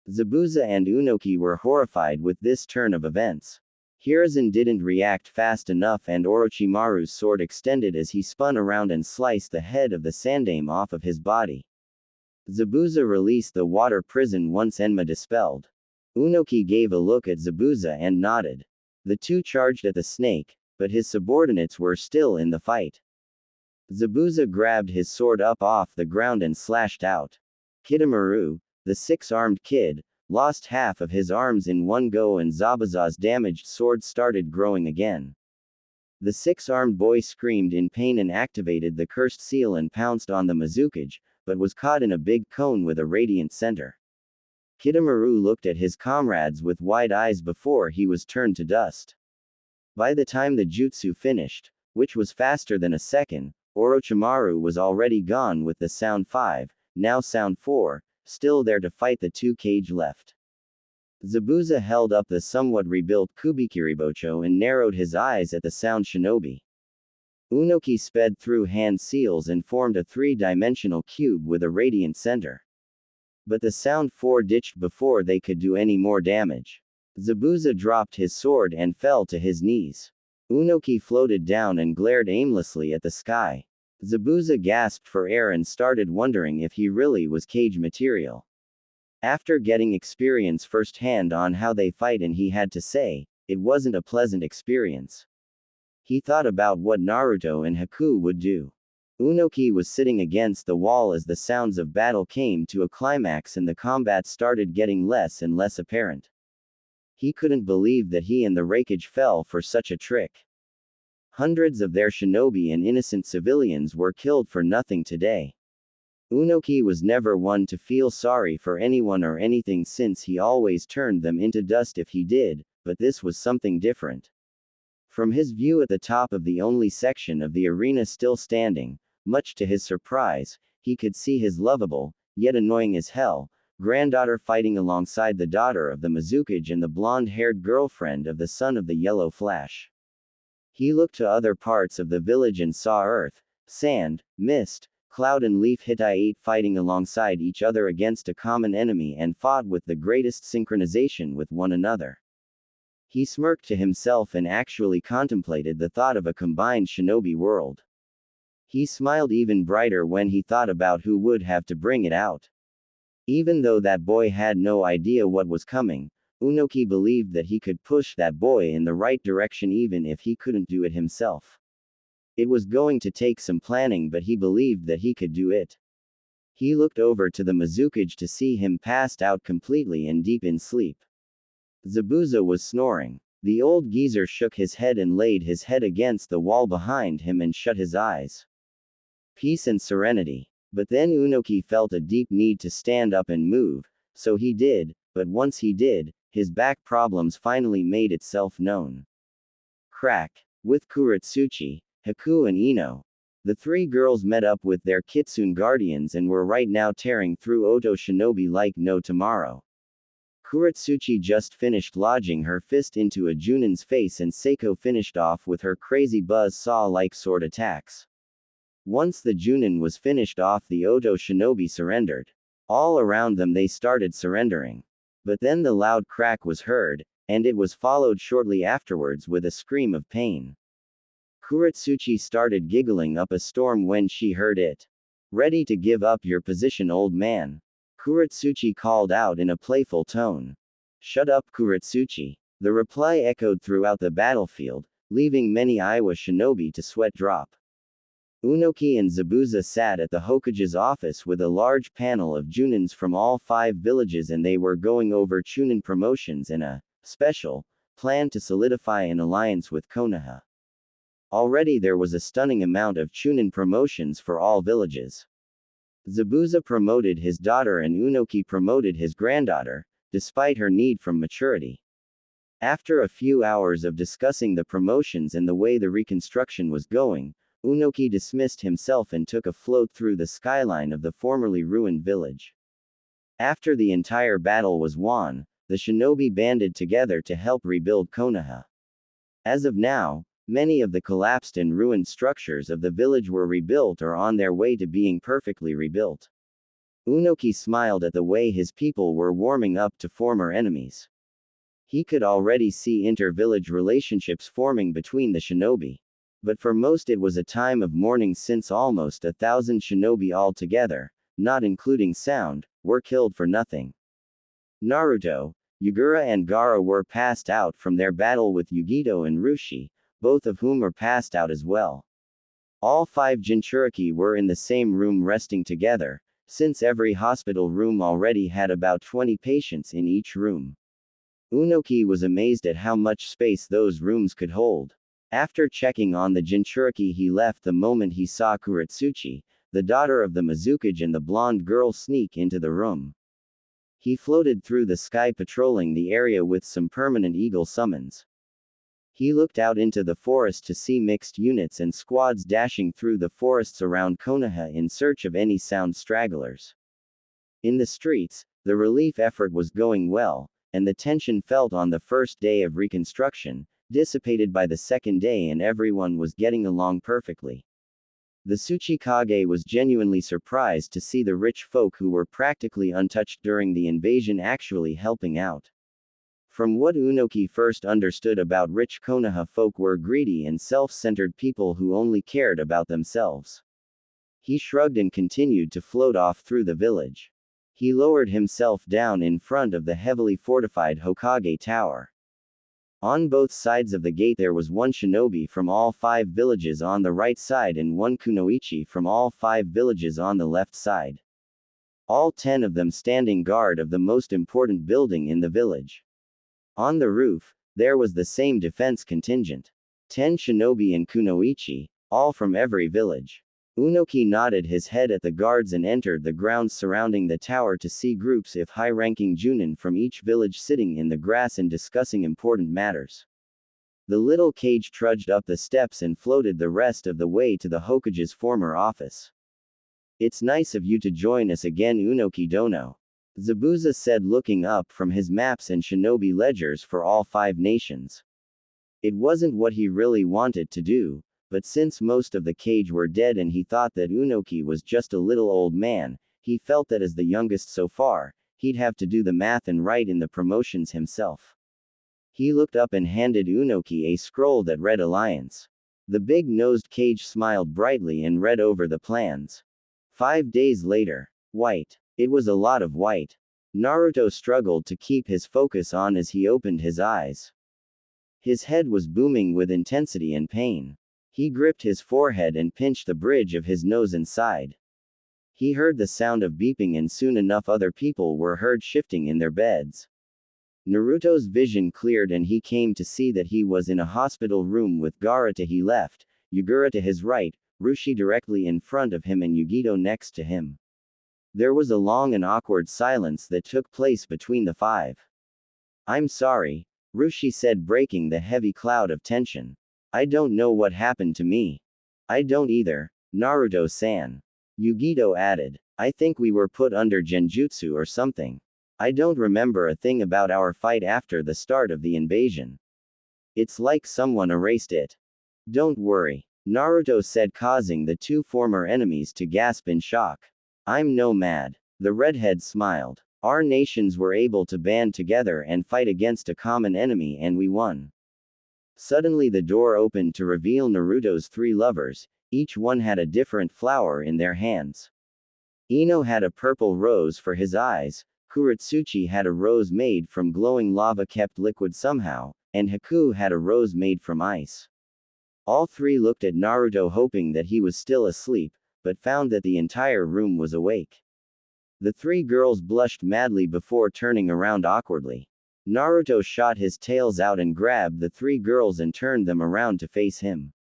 Zabuza and Unoki were horrified with this turn of events. Hiruzen didn't react fast enough and Orochimaru's sword extended as he spun around and sliced the head of the Sandaime off of his body. Zabuza released the water prison once Enma dispelled. Unoki gave a look at Zabuza and nodded. The two charged at the snake, but his subordinates were still in the fight. Zabuza grabbed his sword up off the ground and slashed out. Kidomaru, the six-armed kid, lost half of his arms in one go and Zabuza's damaged sword started growing again. The six-armed boy screamed in pain and activated the cursed seal and pounced on the Mizukage, but was caught in a big cone with a radiant center. Kidomaru looked at his comrades with wide eyes before he was turned to dust. By the time the jutsu finished, which was faster than a second, Orochimaru was already gone with the Sound 5, now Sound 4, still there to fight the two cage left. Zabuza held up the somewhat rebuilt Kubikiribocho and narrowed his eyes at the Sound Shinobi. Unoki sped through hand seals and formed a three-dimensional cube with a radiant center. But the Sound 4 ditched before they could do any more damage. Zabuza dropped his sword and fell to his knees. Unoki floated down and glared aimlessly at the sky. Zabuza gasped for air and started wondering if he really was cage material. After getting experience firsthand on how they fight, and he had to say, it wasn't a pleasant experience. He thought about what Naruto and Haku would do. Unoki was sitting against the wall as the sounds of battle came to a climax and the combat started getting less and less apparent. He couldn't believe that he and the Raikage fell for such a trick. Hundreds of their shinobi and innocent civilians were killed for nothing today. Unoki was never one to feel sorry for anyone or anything since he always turned them into dust if he did, but this was something different. From his view at the top of the only section of the arena still standing, much to his surprise, he could see his lovable, yet annoying as hell, granddaughter fighting alongside the daughter of the Mizukage and the blonde-haired girlfriend of the son of the Yellow Flash. He looked to other parts of the village and saw earth, sand, mist, cloud and leaf Hittite fighting alongside each other against a common enemy and fought with the greatest synchronization with one another. He smirked to himself and actually contemplated the thought of a combined shinobi world. He smiled even brighter when he thought about who would have to bring it out. Even though that boy had no idea what was coming, Unoki believed that he could push that boy in the right direction even if he couldn't do it himself. It was going to take some planning, but he believed that he could do it. He looked over to the Mizukage to see him passed out completely and deep in sleep. Zabuza was snoring. The old geezer shook his head and laid his head against the wall behind him and shut his eyes. Peace and serenity. But then Unoki felt a deep need to stand up and move, so he did, but once he did, his back problems finally made itself known. Crack. With Kurotsuchi, Haku and Ino, the three girls met up with their Kitsune guardians and were right now tearing through Oto Shinobi like no tomorrow. Kurotsuchi just finished lodging her fist into a Junin's face and Seiko finished off with her crazy buzz saw-like sword attacks. Once the Junin was finished off, the Oto shinobi surrendered. All around them they started surrendering. But then the loud crack was heard, and it was followed shortly afterwards with a scream of pain. Kurotsuchi started giggling up a storm when she heard it. Ready to give up your position, old man? Kurotsuchi called out in a playful tone. Shut up, Kurotsuchi. The reply echoed throughout the battlefield, leaving many Iowa shinobi to sweat drop. Unoki and Zabuza sat at the Hokage's office with a large panel of Junins from all 5 villages, and they were going over Chunin promotions and a special plan to solidify an alliance with Konoha. Already there was a stunning amount of Chunin promotions for all villages. Zabuza promoted his daughter and Unoki promoted his granddaughter, despite her need from maturity. After a few hours of discussing the promotions and the way the reconstruction was going, Unoki dismissed himself and took a float through the skyline of the formerly ruined village. After the entire battle was won, the shinobi banded together to help rebuild Konoha. As of now, many of the collapsed and ruined structures of the village were rebuilt or on their way to being perfectly rebuilt. Unoki smiled at the way his people were warming up to former enemies. He could already see inter-village relationships forming between the shinobi. But for most it was a time of mourning, since almost 1,000 shinobi altogether, not including sound, were killed for nothing. Naruto, Yugura and Gaara were passed out from their battle with Yugito and Rushi, both of whom are passed out as well. All 5 Jinchuriki were in the same room resting together, since every hospital room already had about 20 patients in each room. Unoki was amazed at how much space those rooms could hold. After checking on the Jinchuriki, he left the moment he saw Kurotsuchi, the daughter of the Mizukage, and the blonde girl sneak into the room. He floated through the sky patrolling the area with some permanent eagle summons. He looked out into the forest to see mixed units and squads dashing through the forests around Konoha in search of any sound stragglers. In the streets, the relief effort was going well, and the tension felt on the first day of reconstruction dissipated by the second day, and everyone was getting along perfectly. The Tsuchikage was genuinely surprised to see the rich folk who were practically untouched during the invasion actually helping out. From what Unoki first understood about rich Konoha folk were greedy and self-centered people who only cared about themselves. He shrugged and continued to float off through the village. He lowered himself down in front of the heavily fortified Hokage Tower. On both sides of the gate there was 1 shinobi from all 5 villages on the right side and 1 kunoichi from all 5 villages on the left side. All 10 of them standing guard of the most important building in the village. On the roof, there was the same defense contingent. 10 shinobi and kunoichi, all from every village. Unoki nodded his head at the guards and entered the grounds surrounding the tower to see groups of high-ranking Junin from each village sitting in the grass and discussing important matters. The little cage trudged up the steps and floated the rest of the way to the Hokage's former office. It's nice of you to join us again, Unoki Dono. Zabuza said, looking up from his maps and shinobi ledgers for all 5 nations. It wasn't what he really wanted to do, but since most of the cage were dead and he thought that Unoki was just a little old man, he felt that as the youngest so far, he'd have to do the math and write in the promotions himself. He looked up and handed Unoki a scroll that read Alliance. The big-nosed cage smiled brightly and read over the plans. 5 days later. White. It was a lot of white. Naruto struggled to keep his focus on as he opened his eyes. His head was booming with intensity and pain. He gripped his forehead and pinched the bridge of his nose and sighed. He heard the sound of beeping, and soon enough other people were heard shifting in their beds. Naruto's vision cleared and he came to see that he was in a hospital room with Gaara to his left, Yugura to his right, Rushi directly in front of him and Yugito next to him. There was a long and awkward silence that took place between the 5. I'm sorry, Rushi said, breaking the heavy cloud of tension. I don't know what happened to me. I don't either, Naruto-san. Yugito added. I think we were put under genjutsu or something. I don't remember a thing about our fight after the start of the invasion. It's like someone erased it. Don't worry. Naruto said, causing the two former enemies to gasp in shock. I'm no mad. The redhead smiled. Our nations were able to band together and fight against a common enemy, and we won. Suddenly the door opened to reveal Naruto's three lovers. Each one had a different flower in their hands. Ino had a purple rose for his eyes, Kurotsuchi had a rose made from glowing lava kept liquid somehow, and Haku had a rose made from ice. All three looked at Naruto hoping that he was still asleep, but found that the entire room was awake. The three girls blushed madly before turning around awkwardly. Naruto shot his tails out and grabbed the three girls and turned them around to face him.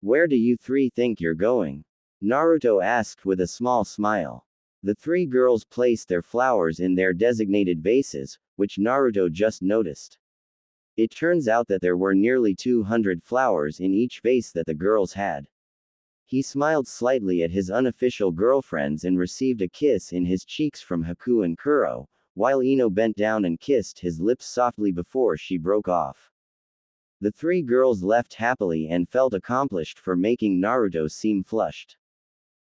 Where do you three think you're going? Naruto asked with a small smile. The three girls placed their flowers in their designated vases, which Naruto just noticed. It turns out that there were nearly 200 flowers in each vase that the girls had. He smiled slightly at his unofficial girlfriends and received a kiss in his cheeks from Haku and Kuro, while Ino bent down and kissed his lips softly before she broke off. The three girls left happily and felt accomplished for making Naruto seem flushed.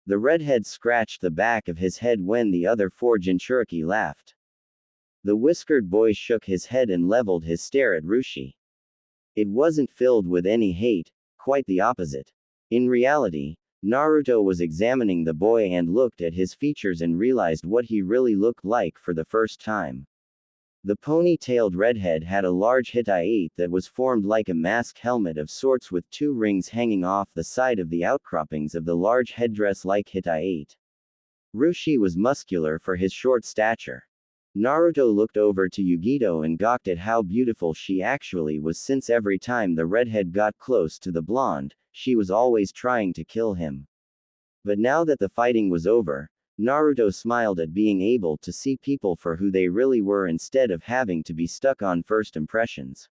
The redhead scratched the back of his head when the other four Jinchuriki laughed. The whiskered boy shook his head and leveled his stare at Rushi. It wasn't filled with any hate, quite the opposite. In reality, Naruto was examining the boy and looked at his features and realized what he really looked like for the first time. The pony-tailed redhead had a large Hittite that was formed like a mask helmet of sorts with two rings hanging off the side of the outcroppings of the large headdress like Hittite. Rushi was muscular for his short stature. Naruto looked over to Yugito and gawked at how beautiful she actually was, since every time the redhead got close to the blonde, she was always trying to kill him. But now that the fighting was over, Naruto smiled at being able to see people for who they really were instead of having to be stuck on first impressions.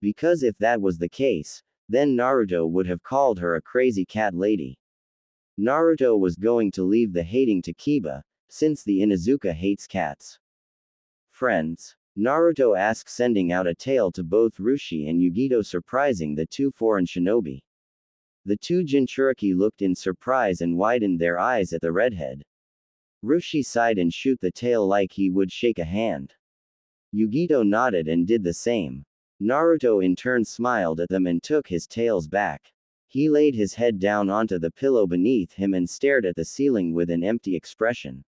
Because if that was the case, then Naruto would have called her a crazy cat lady. Naruto was going to leave the hating to Kiba, since the Inuzuka hates cats. Friends? Naruto asked, sending out a tail to both Rushi and Yugito, surprising the two foreign shinobi. The two Jinchuriki looked in surprise and widened their eyes at the redhead. Rushi sighed and shook the tail like he would shake a hand. Yugito nodded and did the same. Naruto in turn smiled at them and took his tails back. He laid his head down onto the pillow beneath him and stared at the ceiling with an empty expression.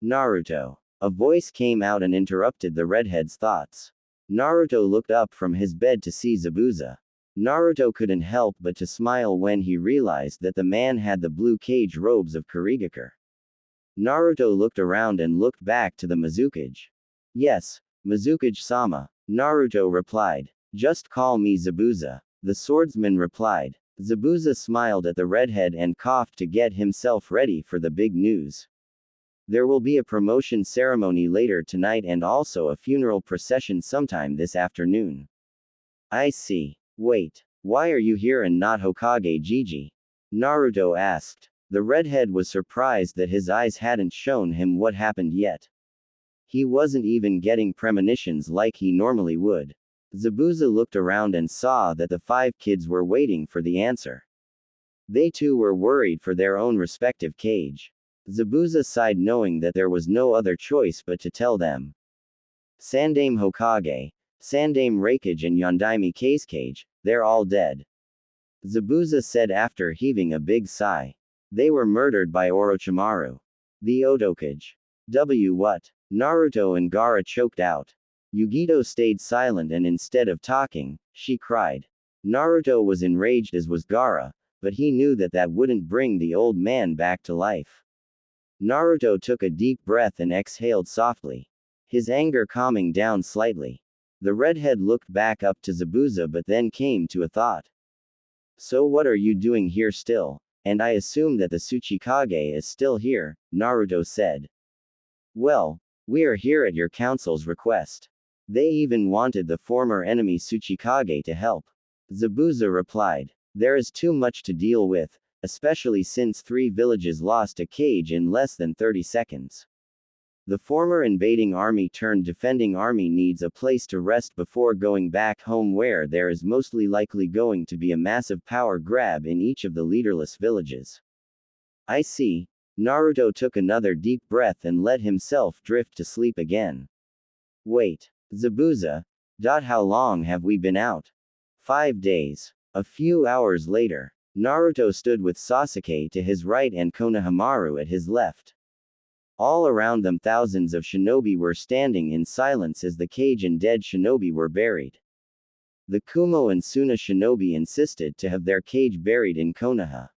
Naruto. A voice came out and interrupted the redhead's thoughts. Naruto looked up from his bed to see Zabuza. Naruto couldn't help but to smile when he realized that the man had the blue cage robes of Kurigakure. Naruto looked around and looked back to the Mizukage. Yes, Mizukage-sama, Naruto replied. Just call me Zabuza, the swordsman replied. Zabuza smiled at the redhead and coughed to get himself ready for the big news. There will be a promotion ceremony later tonight and also a funeral procession sometime this afternoon. I see. Wait, why are you here and not Hokage Gigi? Naruto asked. The redhead was surprised that his eyes hadn't shown him what happened yet. He wasn't even getting premonitions like he normally would. Zabuza looked around and saw that the five kids were waiting for the answer. They too were worried for their own respective cage. Zabuza sighed, knowing that there was no other choice but to tell them. Sandaime Hokage, Sandaime Raikage and Yondaime Kazekage, they're all dead. Zabuza said after heaving a big sigh. They were murdered by Orochimaru. The Otokage. What? Naruto and Gaara choked out. Yugito stayed silent and instead of talking, she cried. Naruto was enraged as was Gaara, but he knew that that wouldn't bring the old man back to life. Naruto took a deep breath and exhaled softly. His anger calming down slightly. The redhead looked back up to Zabuza but then came to a thought. So what are you doing here still? And I assume that the Tsuchikage is still here, Naruto said. Well, we are here at your council's request. They even wanted the former enemy Tsuchikage to help. Zabuza replied. There is too much to deal with, especially since 3 villages lost a cage in less than 30 seconds. The former invading army turned defending army needs a place to rest before going back home, where there is mostly likely going to be a massive power grab in each of the leaderless villages. I see. Naruto took another deep breath and let himself drift to sleep again. Wait. Zabuza. How long have we been out? 5 days. A few hours later, Naruto stood with Sasuke to his right and Konohamaru at his left. All around them thousands of shinobi were standing in silence as the cage and dead shinobi were buried. The Kumo and Suna shinobi insisted to have their cage buried in Konoha.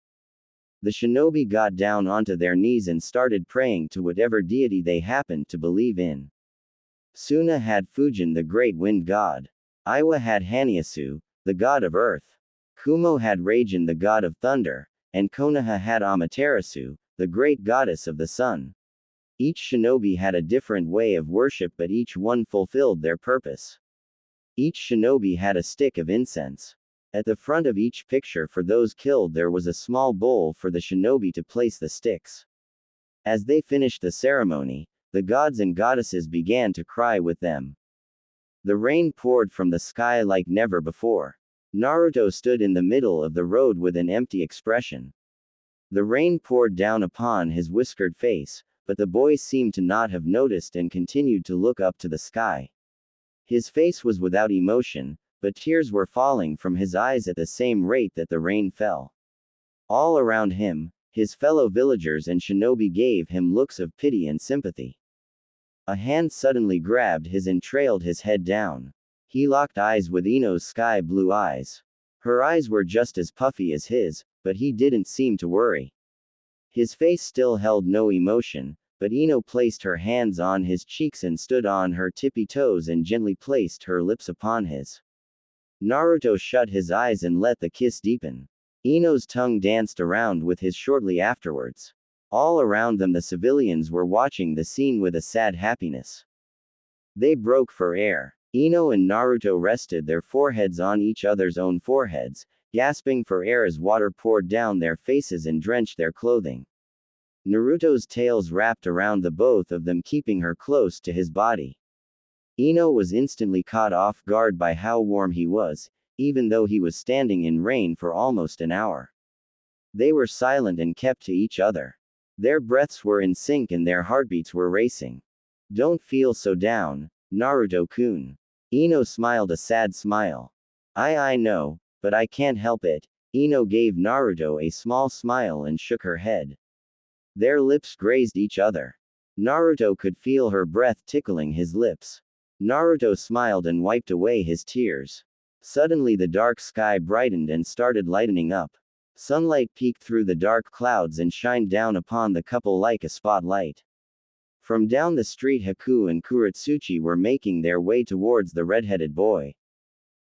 The shinobi got down onto their knees and started praying to whatever deity they happened to believe in. Suna had Fujin, the great wind god. Iwa had Haniasu, the god of earth. Kumo had Raijin, the god of thunder, and Konoha had Amaterasu, the great goddess of the sun. Each shinobi had a different way of worship, but each one fulfilled their purpose. Each shinobi had a stick of incense. At the front of each picture for those killed there was a small bowl for the shinobi to place the sticks. As they finished the ceremony, the gods and goddesses began to cry with them. The rain poured from the sky like never before. Naruto stood in the middle of the road with an empty expression. The rain poured down upon his whiskered face, but the boy seemed to not have noticed and continued to look up to the sky. His face was without emotion, but tears were falling from his eyes at the same rate that the rain fell. All around him, his fellow villagers and shinobi gave him looks of pity and sympathy. A hand suddenly grabbed his and trailed his head down. He locked eyes with Ino's sky blue eyes. Her eyes were just as puffy as his, but he didn't seem to worry. His face still held no emotion, but Ino placed her hands on his cheeks and stood on her tippy toes and gently placed her lips upon his. Naruto shut his eyes and let the kiss deepen. Ino's tongue danced around with his shortly afterwards. All around them the civilians were watching the scene with a sad happiness. They broke for air. Ino and Naruto rested their foreheads on each other's own foreheads, gasping for air as water poured down their faces and drenched their clothing. Naruto's tails wrapped around the both of them, keeping her close to his body. Ino was instantly caught off guard by how warm he was, even though he was standing in rain for almost an hour. They were silent and kept to each other. Their breaths were in sync and their heartbeats were racing. Don't feel so down, Naruto-kun. Ino smiled a sad smile. I know, but I can't help it. Ino gave Naruto a small smile and shook her head. Their lips grazed each other. Naruto could feel her breath tickling his lips. Naruto smiled and wiped away his tears. Suddenly the dark sky brightened and started lightening up. Sunlight peeked through the dark clouds and shined down upon the couple like a spotlight. From down the street Haku and Kurotsuchi were making their way towards the red-headed boy.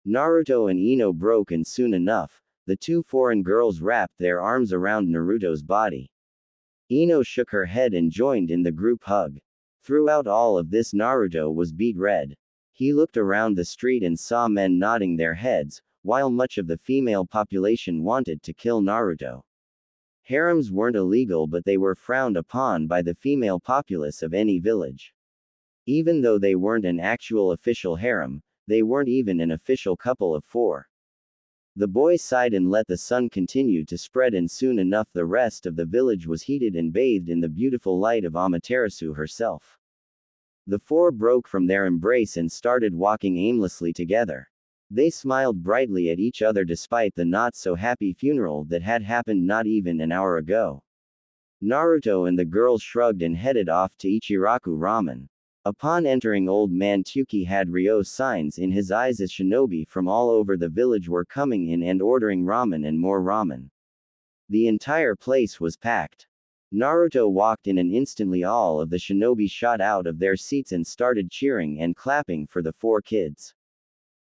Naruto and Ino broke, and soon enough, the two foreign girls wrapped their arms around Naruto's body. Ino shook her head and joined in the group hug. Throughout all of this Naruto was beet red. He looked around the street and saw men nodding their heads, while much of the female population wanted to kill Naruto. Harems weren't illegal, but they were frowned upon by the female populace of any village. Even though they weren't an actual official harem, they weren't even an official couple of four. The boy sighed and let the sun continue to spread, and soon enough the rest of the village was heated and bathed in the beautiful light of Amaterasu herself. The four broke from their embrace and started walking aimlessly together. They smiled brightly at each other despite the not-so-happy funeral that had happened not even an hour ago. Naruto and the girls shrugged and headed off to Ichiraku Ramen. Upon entering, Old Man Tuki had Ryo signs in his eyes as shinobi from all over the village were coming in and ordering ramen and more ramen. The entire place was packed. Naruto walked in and instantly all of the shinobi shot out of their seats and started cheering and clapping for the four kids.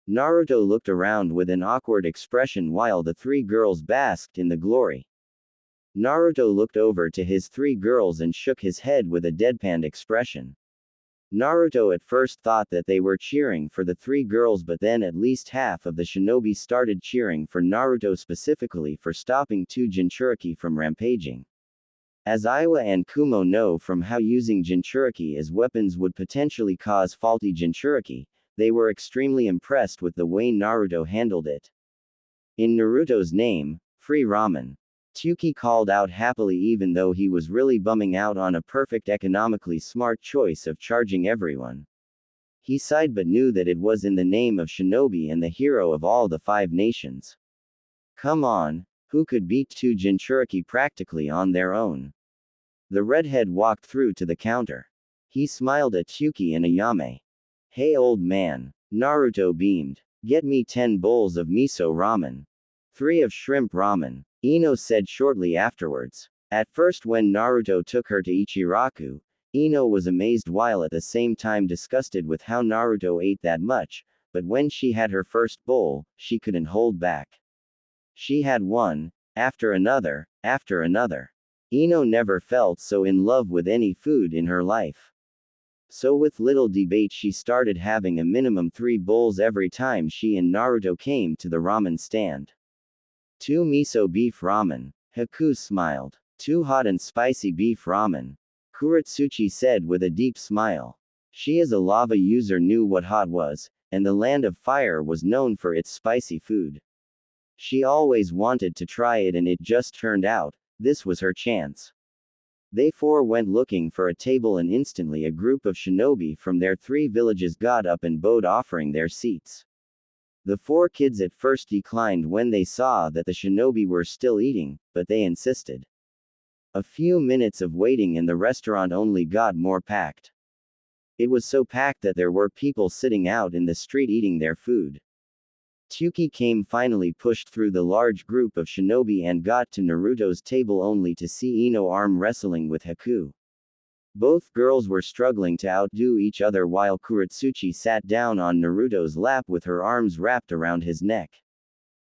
Naruto looked around with an awkward expression while the three girls basked in the glory. Naruto looked over to his three girls and shook his head with a deadpan expression. Naruto at first thought that they were cheering for the three girls, but then at least half of the shinobi started cheering for Naruto, specifically for stopping two Jinchuriki from rampaging. As Iwa and Kumo know from how using Jinchuriki as weapons would potentially cause faulty Jinchuriki, they were extremely impressed with the way Naruto handled it. In Naruto's name, free ramen. Tsuki called out happily even though he was really bumming out on a perfect economically smart choice of charging everyone. He sighed but knew that it was in the name of Shinobi and the hero of all the 5 nations. Come on, who could beat 2 Jinchuriki practically on their own? The redhead walked through to the counter. He smiled at Tsuki and Ayame. Hey old man. Naruto beamed. Get me 10 bowls of miso ramen. 3 of shrimp ramen, Ino said shortly afterwards. At first when Naruto took her to Ichiraku, Ino was amazed while at the same time disgusted with how Naruto ate that much, but when she had her first bowl, she couldn't hold back. She had one, after another, after another. Ino never felt so in love with any food in her life. So with little debate she started having a minimum 3 bowls every time she and Naruto came to the ramen stand. 2 miso beef ramen. Haku smiled. 2 hot and spicy beef ramen. Kurotsuchi said with a deep smile. She as a lava user knew what hot was, and the land of fire was known for its spicy food. She always wanted to try it and it just turned out, this was her chance. They 4 went looking for a table and instantly a group of shinobi from their 3 villages got up and bowed offering their seats. The 4 kids at first declined when they saw that the shinobi were still eating, but they insisted. A few minutes of waiting and the restaurant only got more packed. It was so packed that there were people sitting out in the street eating their food. Tsuki came finally pushed through the large group of shinobi and got to Naruto's table only to see Ino arm wrestling with Haku. Both girls were struggling to outdo each other while Kurotsuchi sat down on Naruto's lap with her arms wrapped around his neck.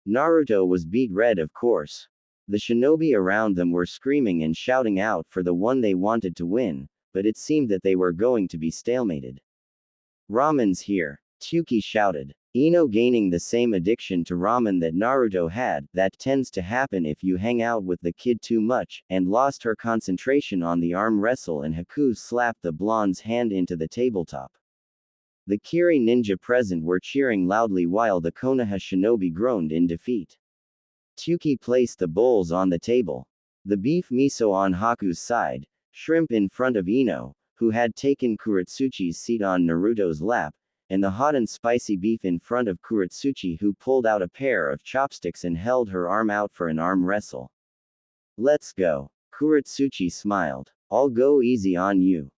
Naruto was beet red of course. The shinobi around them were screaming and shouting out for the one they wanted to win, but it seemed that they were going to be stalemated. Ramen's here, Tsuki shouted. Ino gaining the same addiction to ramen that Naruto had, that tends to happen if you hang out with the kid too much, and lost her concentration on the arm wrestle and Haku slapped the blonde's hand into the tabletop. The Kiri ninja present were cheering loudly while the Konoha shinobi groaned in defeat. Tsuki placed the bowls on the table. The beef miso on Haku's side, shrimp in front of Ino, who had taken Kurotsuchi's seat on Naruto's lap, and the hot and spicy beef in front of Kurotsuchi who pulled out a pair of chopsticks and held her arm out for an arm wrestle. Let's go. Kurotsuchi smiled. I'll go easy on you.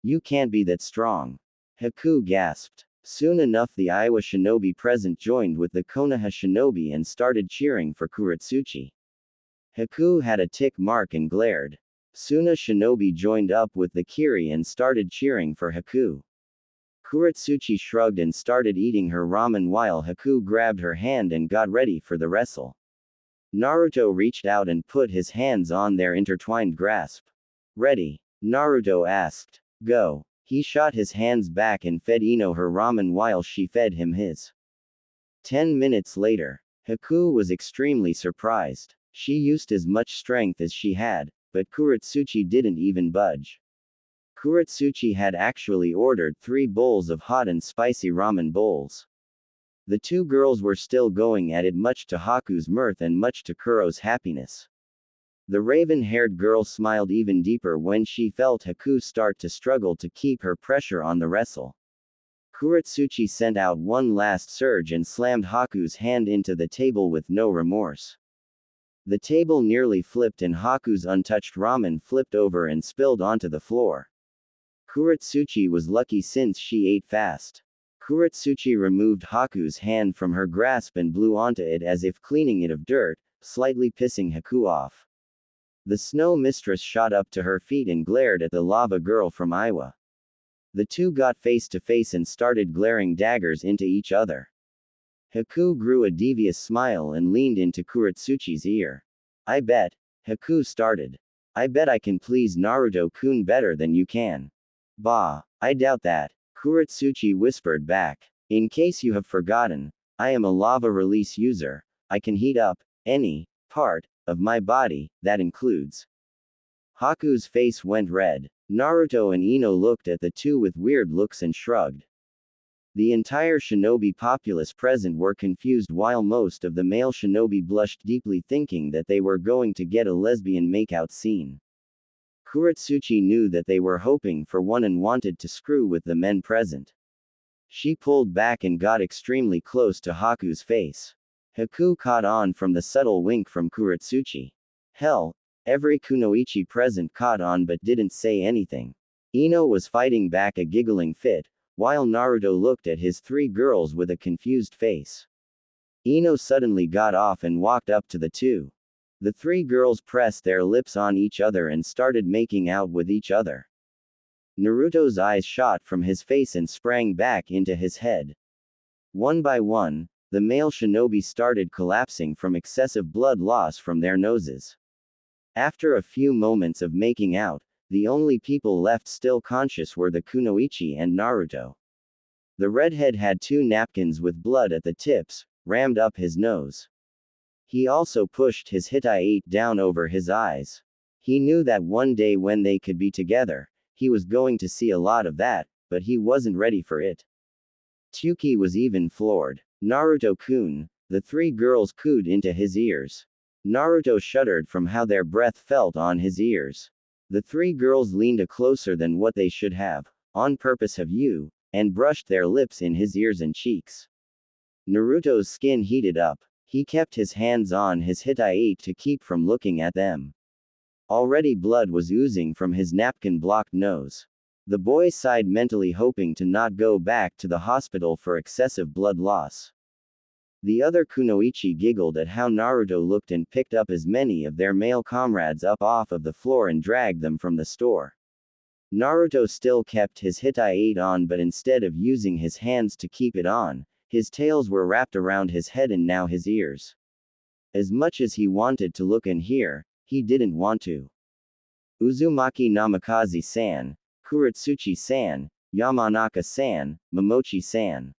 You can't be that strong. Haku gasped. Soon enough the Iowa shinobi present joined with the Konoha shinobi and started cheering for Kurotsuchi. Haku had a tick mark and glared. Soon a shinobi joined up with the Kiri and started cheering for Haku. Kurotsuchi shrugged and started eating her ramen while Haku grabbed her hand and got ready for the wrestle. Naruto reached out and put his hands on their intertwined grasp. Ready? Naruto asked. Go. He shot his hands back and fed Ino her ramen while she fed him his. 10 minutes later, Haku was extremely surprised. She used as much strength as she had, but Kurotsuchi didn't even budge. Kurotsuchi had actually ordered 3 bowls of hot and spicy ramen bowls. The 2 girls were still going at it much to Haku's mirth and much to Kuro's happiness. The raven-haired girl smiled even deeper when she felt Haku start to struggle to keep her pressure on the wrestle. Kurotsuchi sent out one last surge and slammed Haku's hand into the table with no remorse. The table nearly flipped and Haku's untouched ramen flipped over and spilled onto the floor. Kurotsuchi was lucky since she ate fast. Kurotsuchi removed Haku's hand from her grasp and blew onto it as if cleaning it of dirt, slightly pissing Haku off. The snow mistress shot up to her feet and glared at the lava girl from Iowa. The 2 got face to face and started glaring daggers into each other. Haku grew a devious smile and leaned into Kurotsuchi's ear. I bet. Haku started. I bet I can please Naruto-kun better than you can. Bah, I doubt that, Kurotsuchi whispered back. In case you have forgotten, I am a lava release user. I can heat up any part of my body, that includes Haku's face went red. Naruto and Ino looked at the two with weird looks and shrugged. The entire shinobi populace present were confused while most of the male shinobi blushed deeply thinking that they were going to get a lesbian makeout scene. Kurotsuchi knew that they were hoping for one and wanted to screw with the men present. She pulled back and got extremely close to Haku's face. Haku caught on from the subtle wink from Kurotsuchi. Hell, every kunoichi present caught on but didn't say anything. Ino was fighting back a giggling fit, while Naruto looked at his three girls with a confused face. Ino suddenly got off and walked up to the two. The three girls pressed their lips on each other and started making out with each other. Naruto's eyes shot from his face and sprang back into his head. One by one, the male shinobi started collapsing from excessive blood loss from their noses. After a few moments of making out, the only people left still conscious were the kunoichi and Naruto. The redhead had two napkins with blood at the tips, rammed up his nose. He also pushed his hitai down over his eyes. He knew that one day when they could be together, he was going to see a lot of that, but he wasn't ready for it. Tsuki was even floored. Naruto-kun, the three girls cooed into his ears. Naruto shuddered from how their breath felt on his ears. The three girls leaned closer than what they should have, on purpose have you, and brushed their lips in his ears and cheeks. Naruto's skin heated up. He kept his hands on his hitai to keep from looking at them. Already blood was oozing from his napkin-blocked nose. The boy sighed mentally hoping to not go back to the hospital for excessive blood loss. The other kunoichi giggled at how Naruto looked and picked up as many of their male comrades up off of the floor and dragged them from the store. Naruto still kept his hitai on, but instead of using his hands to keep it on, his tails were wrapped around his head and now his ears. As much as he wanted to look and hear, he didn't want to. Uzumaki Namikaze-san, Kurotsuchi-san, Yamanaka-san, Momochi-san.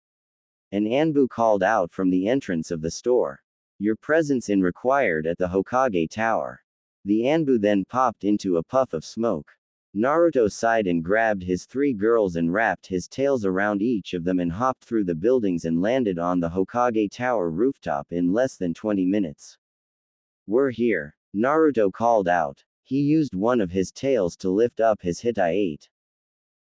An Anbu called out from the entrance of the store. Your presence is required at the Hokage Tower. The Anbu then popped into a puff of smoke. Naruto sighed and grabbed his three girls and wrapped his tails around each of them and hopped through the buildings and landed on the Hokage Tower rooftop in less than 20 minutes. We're here, Naruto called out. He used one of his tails to lift up his hitai.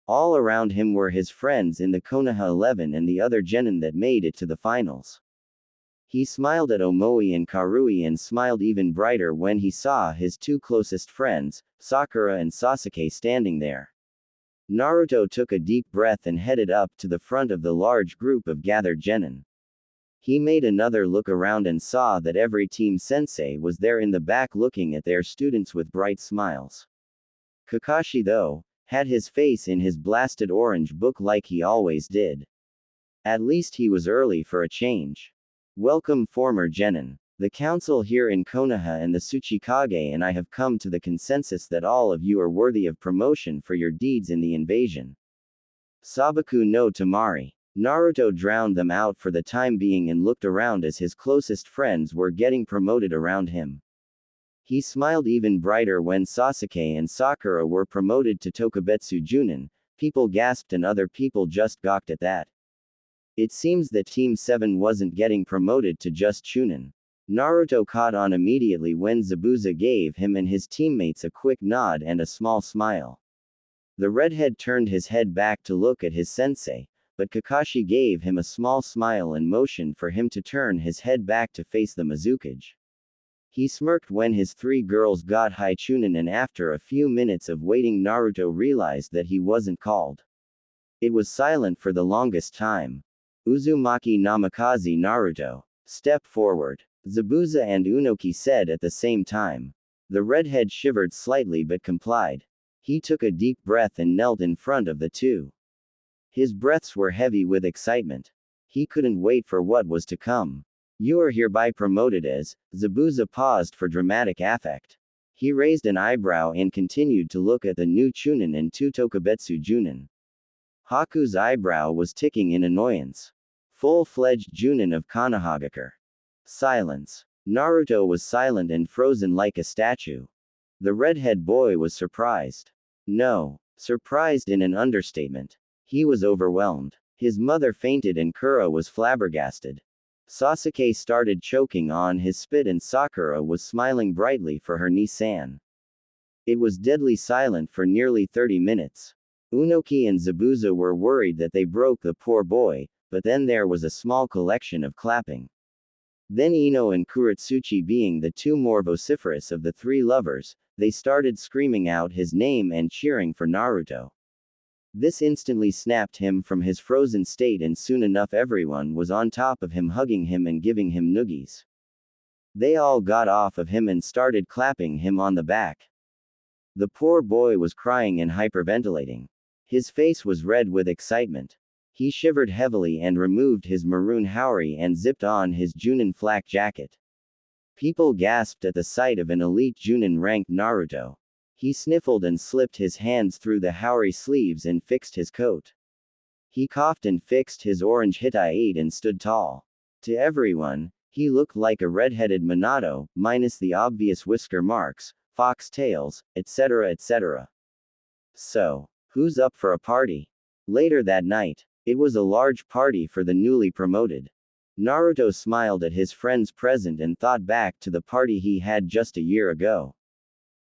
All around him were his friends in the Konoha 11 and the other genin that made it to the finals. He smiled at Omoi and Karui and smiled even brighter when he saw his two closest friends, Sakura and Sasuke, standing there. Naruto took a deep breath and headed up to the front of the large group of gathered genin. He made another look around and saw that every team sensei was there in the back looking at their students with bright smiles. Kakashi, though, had his face in his blasted orange book like he always did. At least he was early for a change. Welcome, former genin. The council here in Konoha and the Tsuchikage and I have come to the consensus that all of you are worthy of promotion for your deeds in the invasion. Sabaku no Tamari. Naruto drowned them out for the time being and looked around as his closest friends were getting promoted around him. He smiled even brighter when Sasuke and Sakura were promoted to Tokubetsu Junin. People gasped and other people just gawked at that. It seems that Team 7 wasn't getting promoted to just Chunin. Naruto caught on immediately when Zabuza gave him and his teammates a quick nod and a small smile. The redhead turned his head back to look at his sensei, but Kakashi gave him a small smile and motioned for him to turn his head back to face the Mizukage. He smirked when his three girls got high Chunin, and after a few minutes of waiting Naruto realized that he wasn't called. It was silent for the longest time. Uzumaki Namikaze Naruto. Step forward. Zabuza and Unoki said at the same time. The redhead shivered slightly but complied. He took a deep breath and knelt in front of the two. His breaths were heavy with excitement. He couldn't wait for what was to come. You are hereby promoted as. Zabuza paused for dramatic effect. He raised an eyebrow and continued to look at the new Chunin and two Tokubetsu Junin. Haku's eyebrow was ticking in annoyance. Full-fledged Junin of Konohagakure. Silence. Naruto was silent and frozen like a statue. The redhead boy was surprised. No, surprised in an understatement. He was overwhelmed. His mother fainted and Kura was flabbergasted. Sasuke started choking on his spit and Sakura was smiling brightly for her Nisan. It was deadly silent for nearly 30 minutes. Unoki and Zabuza were worried that they broke the poor boy, but then there was a small collection of clapping. Then Ino and Kurotsuchi, being the two more vociferous of the three lovers, they started screaming out his name and cheering for Naruto. This instantly snapped him from his frozen state and soon enough everyone was on top of him, hugging him and giving him noogies. They all got off of him and started clapping him on the back. The poor boy was crying and hyperventilating. His face was red with excitement. He shivered heavily and removed his maroon haori and zipped on his Junin flak jacket. People gasped at the sight of an elite Junin-ranked Naruto. He sniffled and slipped his hands through the haori sleeves and fixed his coat. He coughed and fixed his orange hitai and stood tall. To everyone, he looked like a red-headed Minato, minus the obvious whisker marks, fox tails, etc. etc. So, who's up for a party? Later that night, it was a large party for the newly promoted. Naruto smiled at his friends present and thought back to the party he had just a year ago.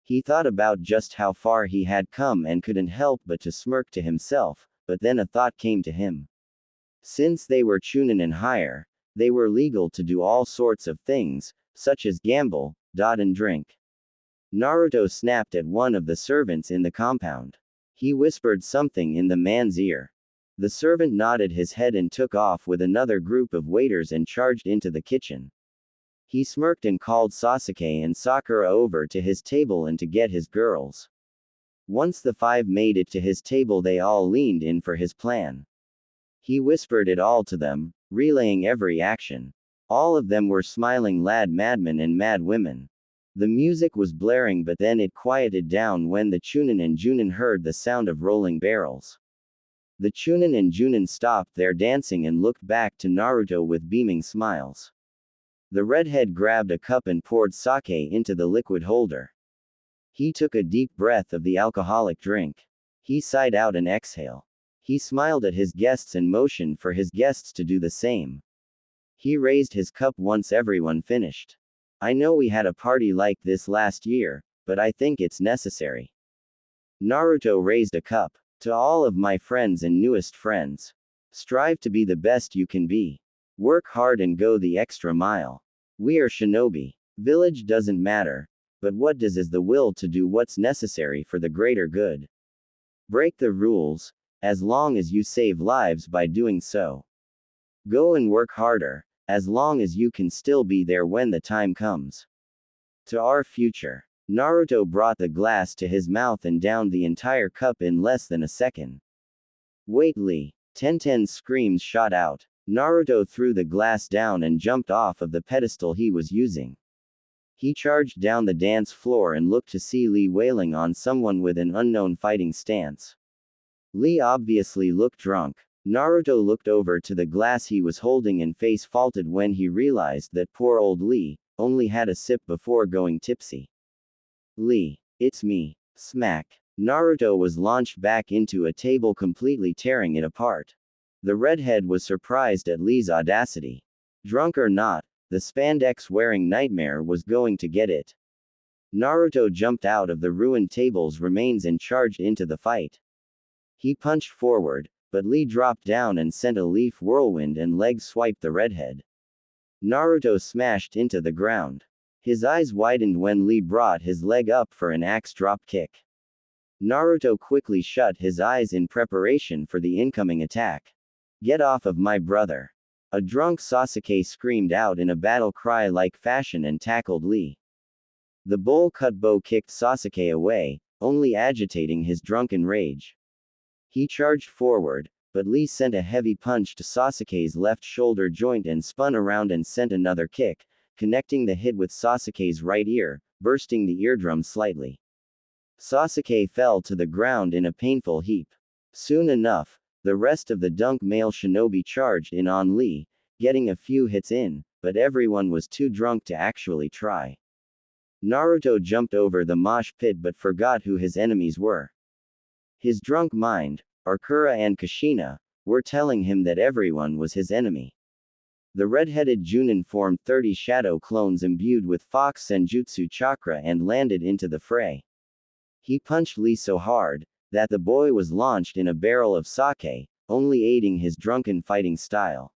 He thought about just how far he had come and couldn't help but to smirk to himself, but then a thought came to him. Since they were Chunin and higher, they were legal to do all sorts of things, such as gamble, and drink. Naruto snapped at one of the servants in the compound. He whispered something in the man's ear. The servant nodded his head and took off with another group of waiters and charged into the kitchen. He smirked and called Sasuke and Sakura over to his table and to get his girls. Once the five made it to his table, they all leaned in for his plan. He whispered it all to them, relaying every action. All of them were smiling lad madmen and mad women. The music was blaring, but then it quieted down when the Chunin and Junin heard the sound of rolling barrels. The Chunin and Junin stopped their dancing and looked back to Naruto with beaming smiles. The redhead grabbed a cup and poured sake into the liquid holder. He took a deep breath of the alcoholic drink. He sighed out an exhale. He smiled at his guests and motioned for his guests to do the same. He raised his cup once everyone finished. I know we had a party like this last year, but I think it's necessary. Naruto raised a cup. To all of my friends and newest friends. Strive to be the best you can be. Work hard and go the extra mile. We are shinobi. Village doesn't matter. But what does is the will to do what's necessary for the greater good. Break the rules, as long as you save lives by doing so. Go and work harder, as long as you can still be there when the time comes. To our future. Naruto brought the glass to his mouth and downed the entire cup in less than a second. Wait, Lee! Tenten's screams shot out. Naruto threw the glass down and jumped off of the pedestal he was using. He charged down the dance floor and looked to see Lee wailing on someone with an unknown fighting stance. Lee obviously looked drunk. Naruto looked over to the glass he was holding and face faulted when he realized that poor old Lee only had a sip before going tipsy. Lee, it's me. Smack. Naruto was launched back into a table, completely tearing it apart. The redhead was surprised at Lee's audacity. Drunk or not, the spandex-wearing nightmare was going to get it. Naruto jumped out of the ruined table's remains and charged into the fight. He punched forward, but Lee dropped down and sent a leaf whirlwind and leg swiped the redhead. Naruto smashed into the ground. His eyes widened when Lee brought his leg up for an axe drop kick. Naruto quickly shut his eyes in preparation for the incoming attack. Get off of my brother! A drunk Sasuke screamed out in a battle cry-like fashion and tackled Lee. The bowl-cut bow kicked Sasuke away, only agitating his drunken rage. He charged forward, but Lee sent a heavy punch to Sasuke's left shoulder joint and spun around and sent another kick, connecting the hit with Sasuke's right ear, bursting the eardrum slightly. Sasuke fell to the ground in a painful heap. Soon enough, the rest of the dunk male shinobi charged in on Lee, getting a few hits in, but everyone was too drunk to actually try. Naruto jumped over the mosh pit but forgot who his enemies were. His drunk mind, Arkura and Kushina, were telling him that everyone was his enemy. The red-headed Junin formed 30 shadow clones imbued with Fox Senjutsu chakra and landed into the fray. He punched Lee so hard that the boy was launched in a barrel of sake, only aiding his drunken fighting style.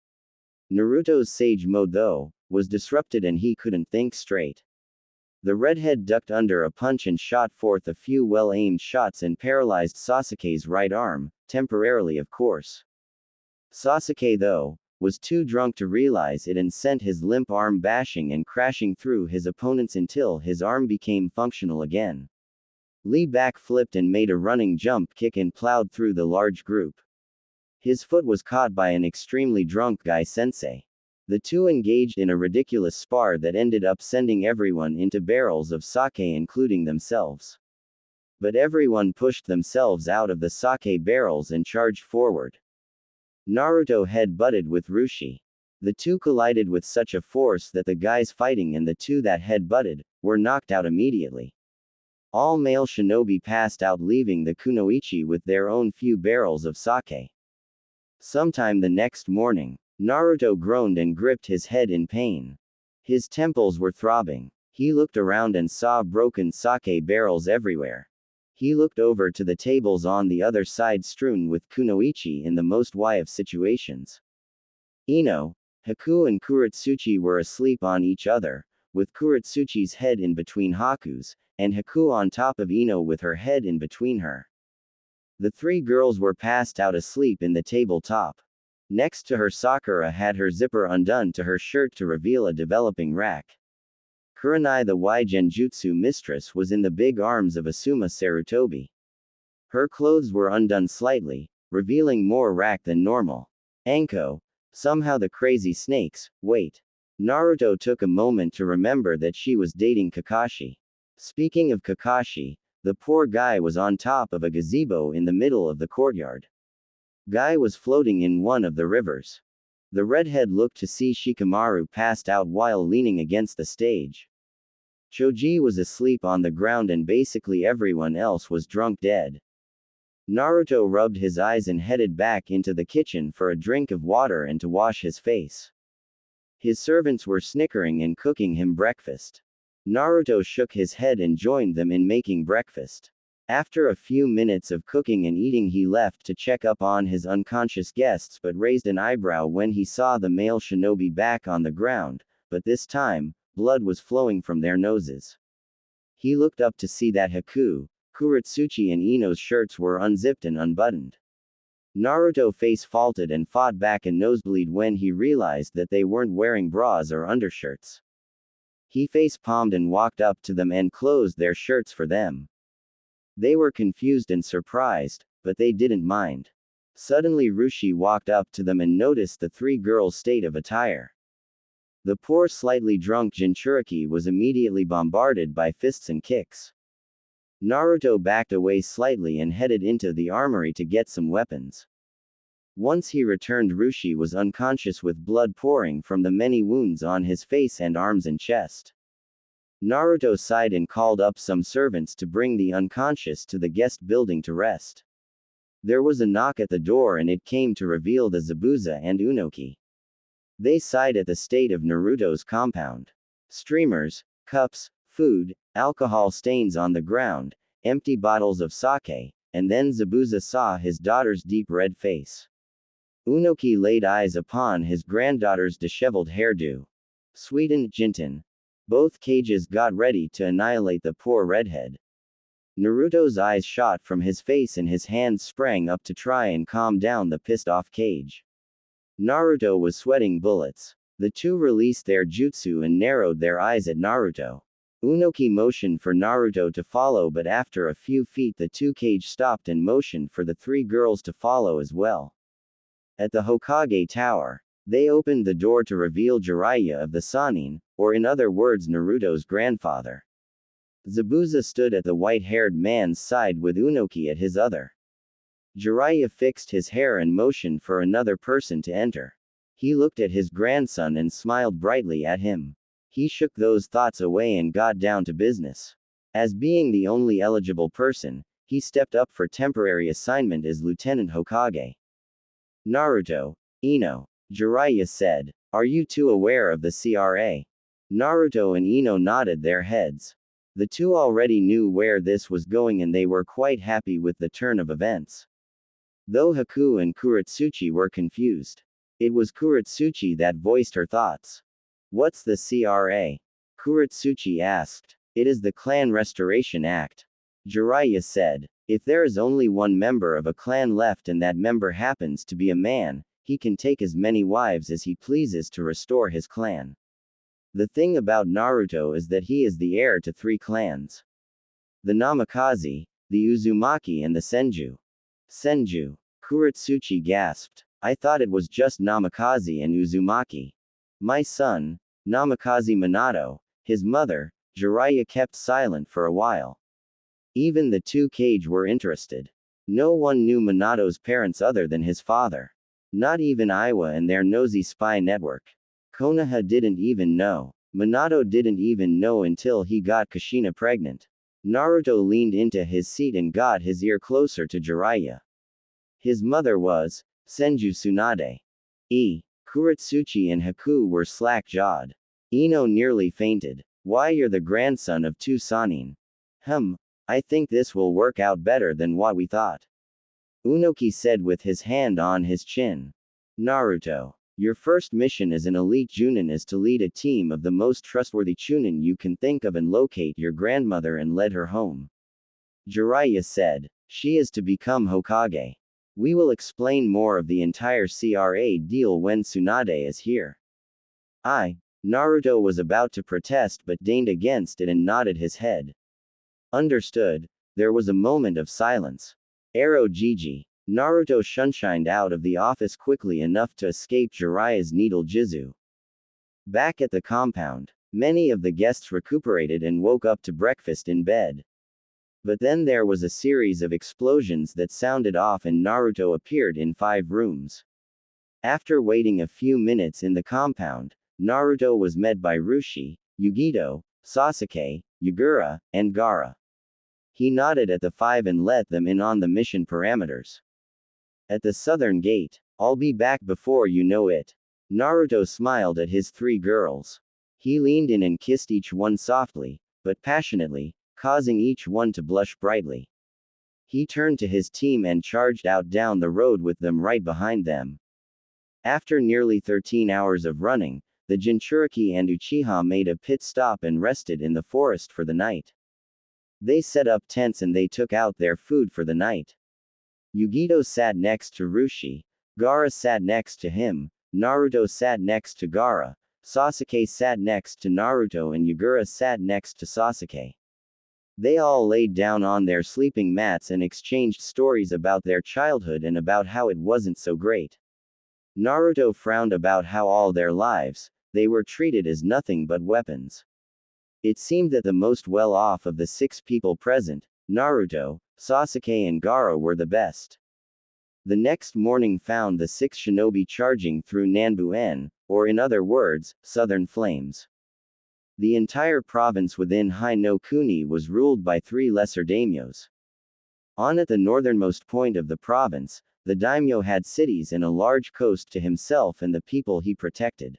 Naruto's sage mode, though, was disrupted and he couldn't think straight. The redhead ducked under a punch and shot forth a few well-aimed shots and paralyzed Sasuke's right arm, temporarily of course. Sasuke, though, was too drunk to realize it and sent his limp arm bashing and crashing through his opponents until his arm became functional again. Lee backflipped and made a running jump kick and plowed through the large group. His foot was caught by an extremely drunk Guy Sensei. The two engaged in a ridiculous spar that ended up sending everyone into barrels of sake including themselves. But everyone pushed themselves out of the sake barrels and charged forward. Naruto head-butted with Rushi. The two collided with such a force that the guys fighting and the two that head-butted were knocked out immediately. All male shinobi passed out, leaving the kunoichi with their own few barrels of sake. Sometime the next morning, Naruto groaned and gripped his head in pain. His temples were throbbing. He looked around and saw broken sake barrels everywhere. He looked over to the tables on the other side strewn with kunoichi in the most of situations. Ino, Haku and Kurotsuchi were asleep on each other, with Kurotsuchi's head in between Haku's, and Haku on top of Ino with her head in between her. The three girls were passed out asleep in the tabletop. Next to her, Sakura had her zipper undone to her shirt to reveal a developing rack. Kurenai, the Genjutsu mistress, was in the big arms of Asuma Sarutobi. Her clothes were undone slightly, revealing more rack than normal. Anko, somehow the crazy snakes, wait. Naruto took a moment to remember that she was dating Kakashi. Speaking of Kakashi, the poor guy was on top of a gazebo in the middle of the courtyard. Guy was floating in one of the rivers. The redhead looked to see Shikamaru passed out while leaning against the stage. Choji was asleep on the ground and basically everyone else was drunk dead. Naruto rubbed his eyes and headed back into the kitchen for a drink of water and to wash his face. His servants were snickering and cooking him breakfast. Naruto shook his head and joined them in making breakfast. After a few minutes of cooking and eating, he left to check up on his unconscious guests but raised an eyebrow when he saw the male shinobi back on the ground, but this time, blood was flowing from their noses. He looked up to see that Haku, Kurotsuchi and Ino's shirts were unzipped and unbuttoned. Naruto face faulted and fought back a nosebleed when he realized that they weren't wearing bras or undershirts. He face palmed and walked up to them and closed their shirts for them. They were confused and surprised, but they didn't mind. Suddenly Rushi walked up to them and noticed the three girls' state of attire. The poor slightly drunk Jinchuriki was immediately bombarded by fists and kicks. Naruto backed away slightly and headed into the armory to get some weapons. Once he returned, Rushi was unconscious with blood pouring from the many wounds on his face and arms and chest. Naruto sighed and called up some servants to bring the unconscious to the guest building to rest. There was a knock at the door and it came to reveal the Zabuza and Unoki. They sighed at the state of Naruto's compound. Streamers, cups, food, alcohol stains on the ground, empty bottles of sake, and then Zabuza saw his daughter's deep red face. Unoki laid eyes upon his granddaughter's disheveled hairdo. Sweeten, Jinten. Both cages got ready to annihilate the poor redhead. Naruto's eyes shot from his face and his hands sprang up to try and calm down the pissed-off cage. Naruto was sweating bullets. The two released their jutsu and narrowed their eyes at Naruto. Unoki motioned for Naruto to follow, but after a few feet the two cage stopped and motioned for the three girls to follow as well. At the Hokage Tower, they opened the door to reveal Jiraiya of the Sannin, or in other words Naruto's grandfather. Zabuza stood at the white-haired man's side with Unoki at his other. Jiraiya fixed his hair and motioned for another person to enter. He looked at his grandson and smiled brightly at him. He shook those thoughts away and got down to business. As being the only eligible person, he stepped up for temporary assignment as Lieutenant Hokage. Naruto, Ino, Jiraiya said, "Are you two aware of the CRA?" Naruto and Ino nodded their heads. The two already knew where this was going and they were quite happy with the turn of events. Though Haku and Kurotsuchi were confused. It was Kurotsuchi that voiced her thoughts. "What's the CRA?" Kurotsuchi asked. "It is the Clan Restoration Act." Jiraiya said. "If there is only one member of a clan left and that member happens to be a man, he can take as many wives as he pleases to restore his clan. The thing about Naruto is that he is the heir to 3 clans. The Namikaze, the Uzumaki and the Senju." Senju. Kurotsuchi gasped. "I thought it was just Namikaze and Uzumaki." "My son, Namikaze Minato, his mother." Jiraiya kept silent for a while. Even the two Kage were interested. No one knew Minato's parents other than his father. Not even Iwa and their nosy spy network. Konoha didn't even know. Minato didn't even know until he got Kushina pregnant. Naruto leaned into his seat and got his ear closer to Jiraiya. His mother was Senju Tsunade. Kurotsuchi and Haku were slack-jawed. Ino nearly fainted. "Why, you're the grandson of 2 Sanin." I think this will work out better than what we thought." Unoki said with his hand on his chin. "Naruto, your first mission as an elite Chunin is to lead a team of the most trustworthy Chunin you can think of and locate your grandmother and lead her home." Jiraiya said. "She is to become Hokage. We will explain more of the entire CRA deal when Tsunade is here." Naruto was about to protest but deigned against it and nodded his head. "Understood." There was a moment of silence. "Arrow Gigi." Naruto shunshined out of the office quickly enough to escape Jiraiya's needle Jizu. Back at the compound, many of the guests recuperated and woke up to breakfast in bed. But then there was a series of explosions that sounded off and Naruto appeared in 5 rooms. After waiting a few minutes in the compound, Naruto was met by Rushi, Yugito, Sasuke, Yagura, and Gaara. He nodded at the 5 and let them in on the mission parameters. At the southern gate, "I'll be back before you know it." Naruto smiled at his 3 girls. He leaned in and kissed each one softly, but passionately, causing each one to blush brightly. He turned to his team and charged out down the road with them right behind them. After nearly 13 hours of running, the Jinchuriki and Uchiha made a pit stop and rested in the forest for the night. They set up tents and they took out their food for the night. Yugito sat next to Rushi, Gaara sat next to him, Naruto sat next to Gaara, Sasuke sat next to Naruto and Yagura sat next to Sasuke. They all laid down on their sleeping mats and exchanged stories about their childhood and about how it wasn't so great. Naruto frowned about how all their lives, they were treated as nothing but weapons. It seemed that the most well-off of the 6 people present, Naruto, Sasuke and Gaara were the best. The next morning found the 6 shinobi charging through Nanbu-en, or in other words, southern flames. The entire province within Hai no Kuni was ruled by 3 lesser daimyos. On at the northernmost point of the province, the daimyo had cities and a large coast to himself and the people he protected.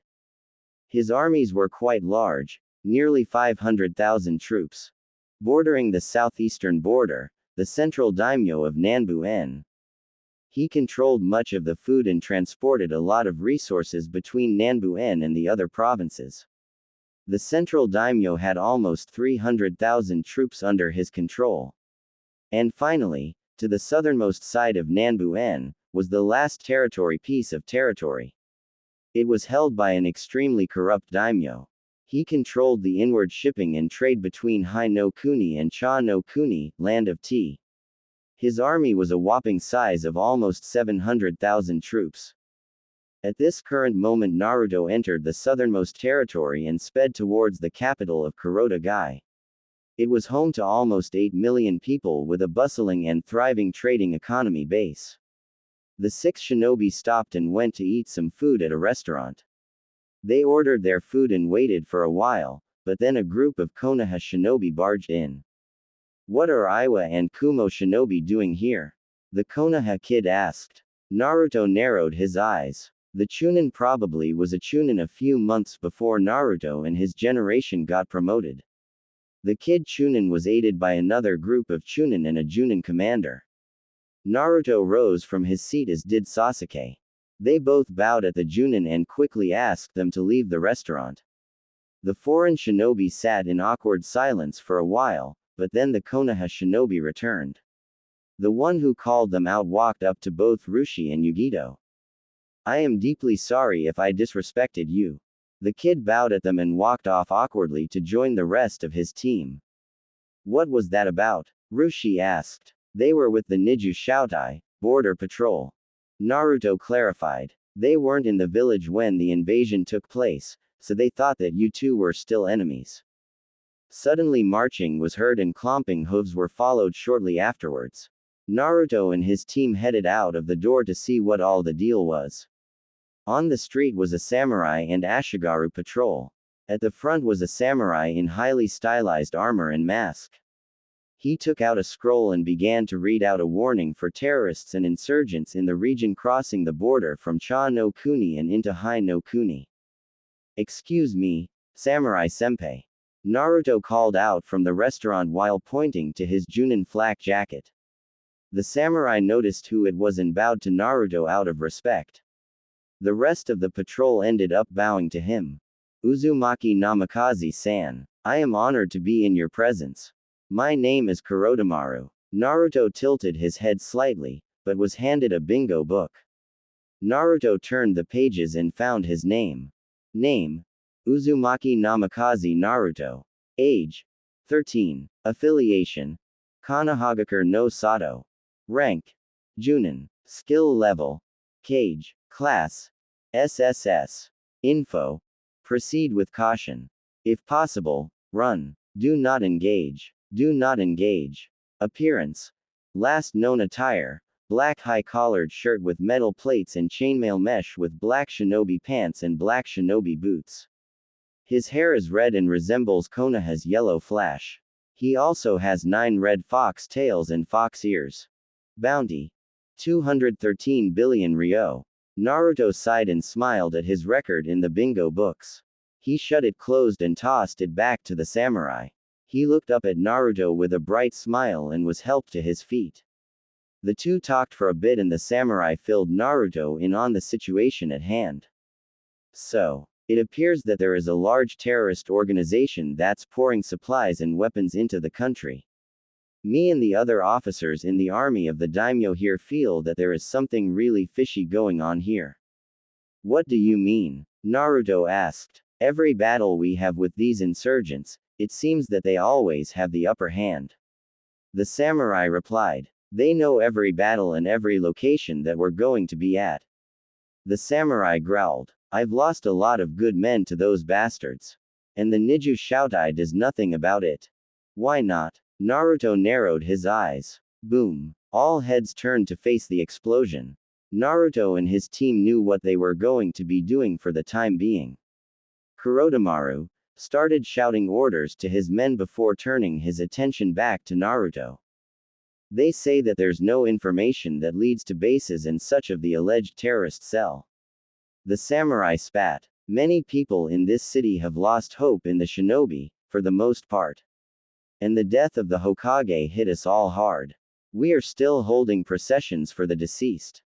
His armies were quite large, nearly 500,000 troops. Bordering the southeastern border, the central daimyo of Nanbu-en. He controlled much of the food and transported a lot of resources between Nanbu-en and the other provinces. The central daimyo had almost 300,000 troops under his control. And finally, to the southernmost side of Nanbu-en, was the last piece of territory. It was held by an extremely corrupt daimyo. He controlled the inward shipping and trade between Hai no Kuni and Cha no Kuni, land of tea. His army was a whopping size of almost 700,000 troops. At this current moment Naruto entered the southernmost territory and sped towards the capital of Kuroda-gai. It was home to almost 8 million people with a bustling and thriving trading economy base. The 6 shinobi stopped and went to eat some food at a restaurant. They ordered their food and waited for a while, but then a group of Konoha shinobi barged in. What are Iwa and Kumo shinobi doing here? The Konoha kid asked. Naruto narrowed his eyes. The Chunin probably was a Chunin a few months before Naruto and his generation got promoted. The kid Chunin was aided by another group of Chunin and a Junin commander. Naruto rose from his seat as did Sasuke. They both bowed at the Junin and quickly asked them to leave the restaurant. The foreign shinobi sat in awkward silence for a while, but then the Konoha shinobi returned. The one who called them out walked up to both Rushi and Yugito. I am deeply sorry if I disrespected you. The kid bowed at them and walked off awkwardly to join the rest of his team. What was that about? Rushi asked. They were with the Niju Shoutai, border patrol. Naruto clarified. They weren't in the village when the invasion took place, so they thought that you two were still enemies. Suddenly marching was heard and clomping hooves were followed shortly afterwards. Naruto and his team headed out of the door to see what all the deal was. On the street was a samurai and Ashigaru patrol. At the front was a samurai in highly stylized armor and mask. He took out a scroll and began to read out a warning for terrorists and insurgents in the region crossing the border from Cha no Kuni and into Hai no Kuni. Excuse me, Samurai Senpai. Naruto called out from the restaurant while pointing to his Junin flak jacket. The samurai noticed who it was and bowed to Naruto out of respect. The rest of the patrol ended up bowing to him. Uzumaki Namikaze-san. I am honored to be in your presence. My name is Kurotomaru. Naruto tilted his head slightly, but was handed a bingo book. Naruto turned the pages and found his name. Name: Uzumaki Namikaze Naruto. Age: 13. Affiliation: Konohagakure no Sato. Rank: Junin. Skill level: Kage. Class: SSS. Info: proceed with caution. If possible, run. Do not engage. Do not engage. Appearance: last known attire: black high-collared shirt with metal plates and chainmail mesh with black shinobi pants and black shinobi boots. His hair is red and resembles Konoha's yellow flash. He also has 9 red fox tails and fox ears. Bounty: 213 billion ryo. Naruto sighed and smiled at his record in the bingo books. He shut it closed and tossed it back to the samurai. He looked up at Naruto with a bright smile and was helped to his feet. The two talked for a bit and the samurai filled Naruto in on the situation at hand. So, it appears that there is a large terrorist organization that's pouring supplies and weapons into the country. Me and the other officers in the army of the daimyo here feel that there is something really fishy going on here. What do you mean? Naruto asked. Every battle we have with these insurgents, it seems that they always have the upper hand. The samurai replied. They know every battle and every location that we're going to be at. The samurai growled. I've lost a lot of good men to those bastards. And the Niju Shoutai does nothing about it. Why not? Naruto narrowed his eyes. Boom. All heads turned to face the explosion. Naruto and his team knew what they were going to be doing for the time being. Kurotomaru started shouting orders to his men before turning his attention back to Naruto. They say that there's no information that leads to bases and such of the alleged terrorist cell. The samurai spat. Many people in this city have lost hope in the shinobi, for the most part. And the death of the Hokage hit us all hard. We are still holding processions for the deceased.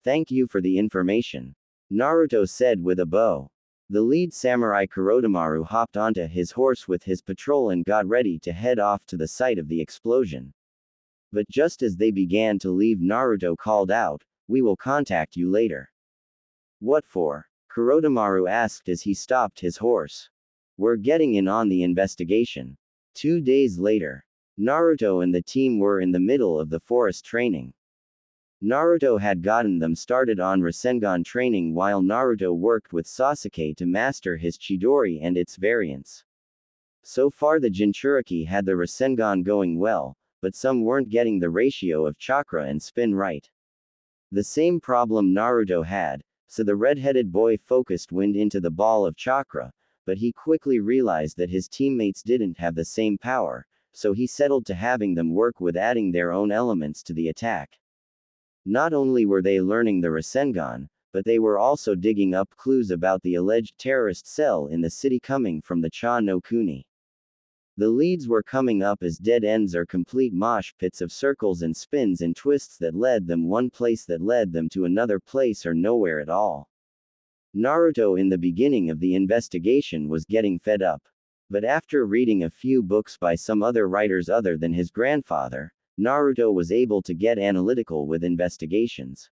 Thank you for the information. Naruto said with a bow. The lead samurai Kurotomaru hopped onto his horse with his patrol and got ready to head off to the site of the explosion. But just as they began to leave, Naruto called out, "We will contact you later." What for? Kurotomaru asked as he stopped his horse. We're getting in on the investigation. 2 days later, Naruto and the team were in the middle of the forest training. Naruto had gotten them started on Rasengan training while Naruto worked with Sasuke to master his Chidori and its variants. So far the Jinchuriki had the Rasengan going well, but some weren't getting the ratio of chakra and spin right. The same problem Naruto had, So the red-headed boy focused wind into the ball of chakra, but he quickly realized that his teammates didn't have the same power, so he settled to having them work with adding their own elements to the attack. Not only were they learning the Rasengan, but they were also digging up clues about the alleged terrorist cell in the city coming from the Cha no Kuni. The leads were coming up as dead ends or complete mosh pits of circles and spins and twists that led them one place that led them to another place or nowhere at all. Naruto in the beginning of the investigation was getting fed up. But after reading a few books by some other writers other than his grandfather, Naruto was able to get analytical with investigations.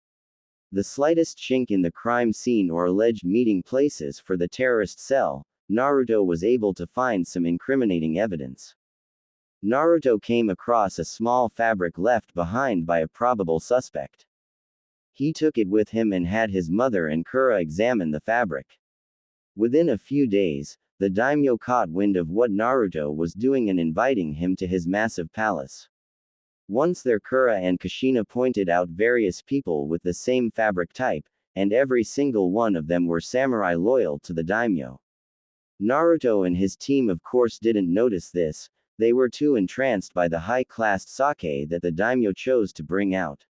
The slightest chink in the crime scene or alleged meeting places for the terrorist cell, Naruto was able to find some incriminating evidence. Naruto came across a small fabric left behind by a probable suspect. He took it with him and had his mother and Kura examine the fabric. Within a few days, the daimyo caught wind of what Naruto was doing and inviting him to his massive palace. Once there, Kura and Kushina pointed out various people with the same fabric type, and every single one of them were samurai loyal to the daimyo. Naruto and his team of course didn't notice this, they were too entranced by the high-classed sake that the daimyo chose to bring out.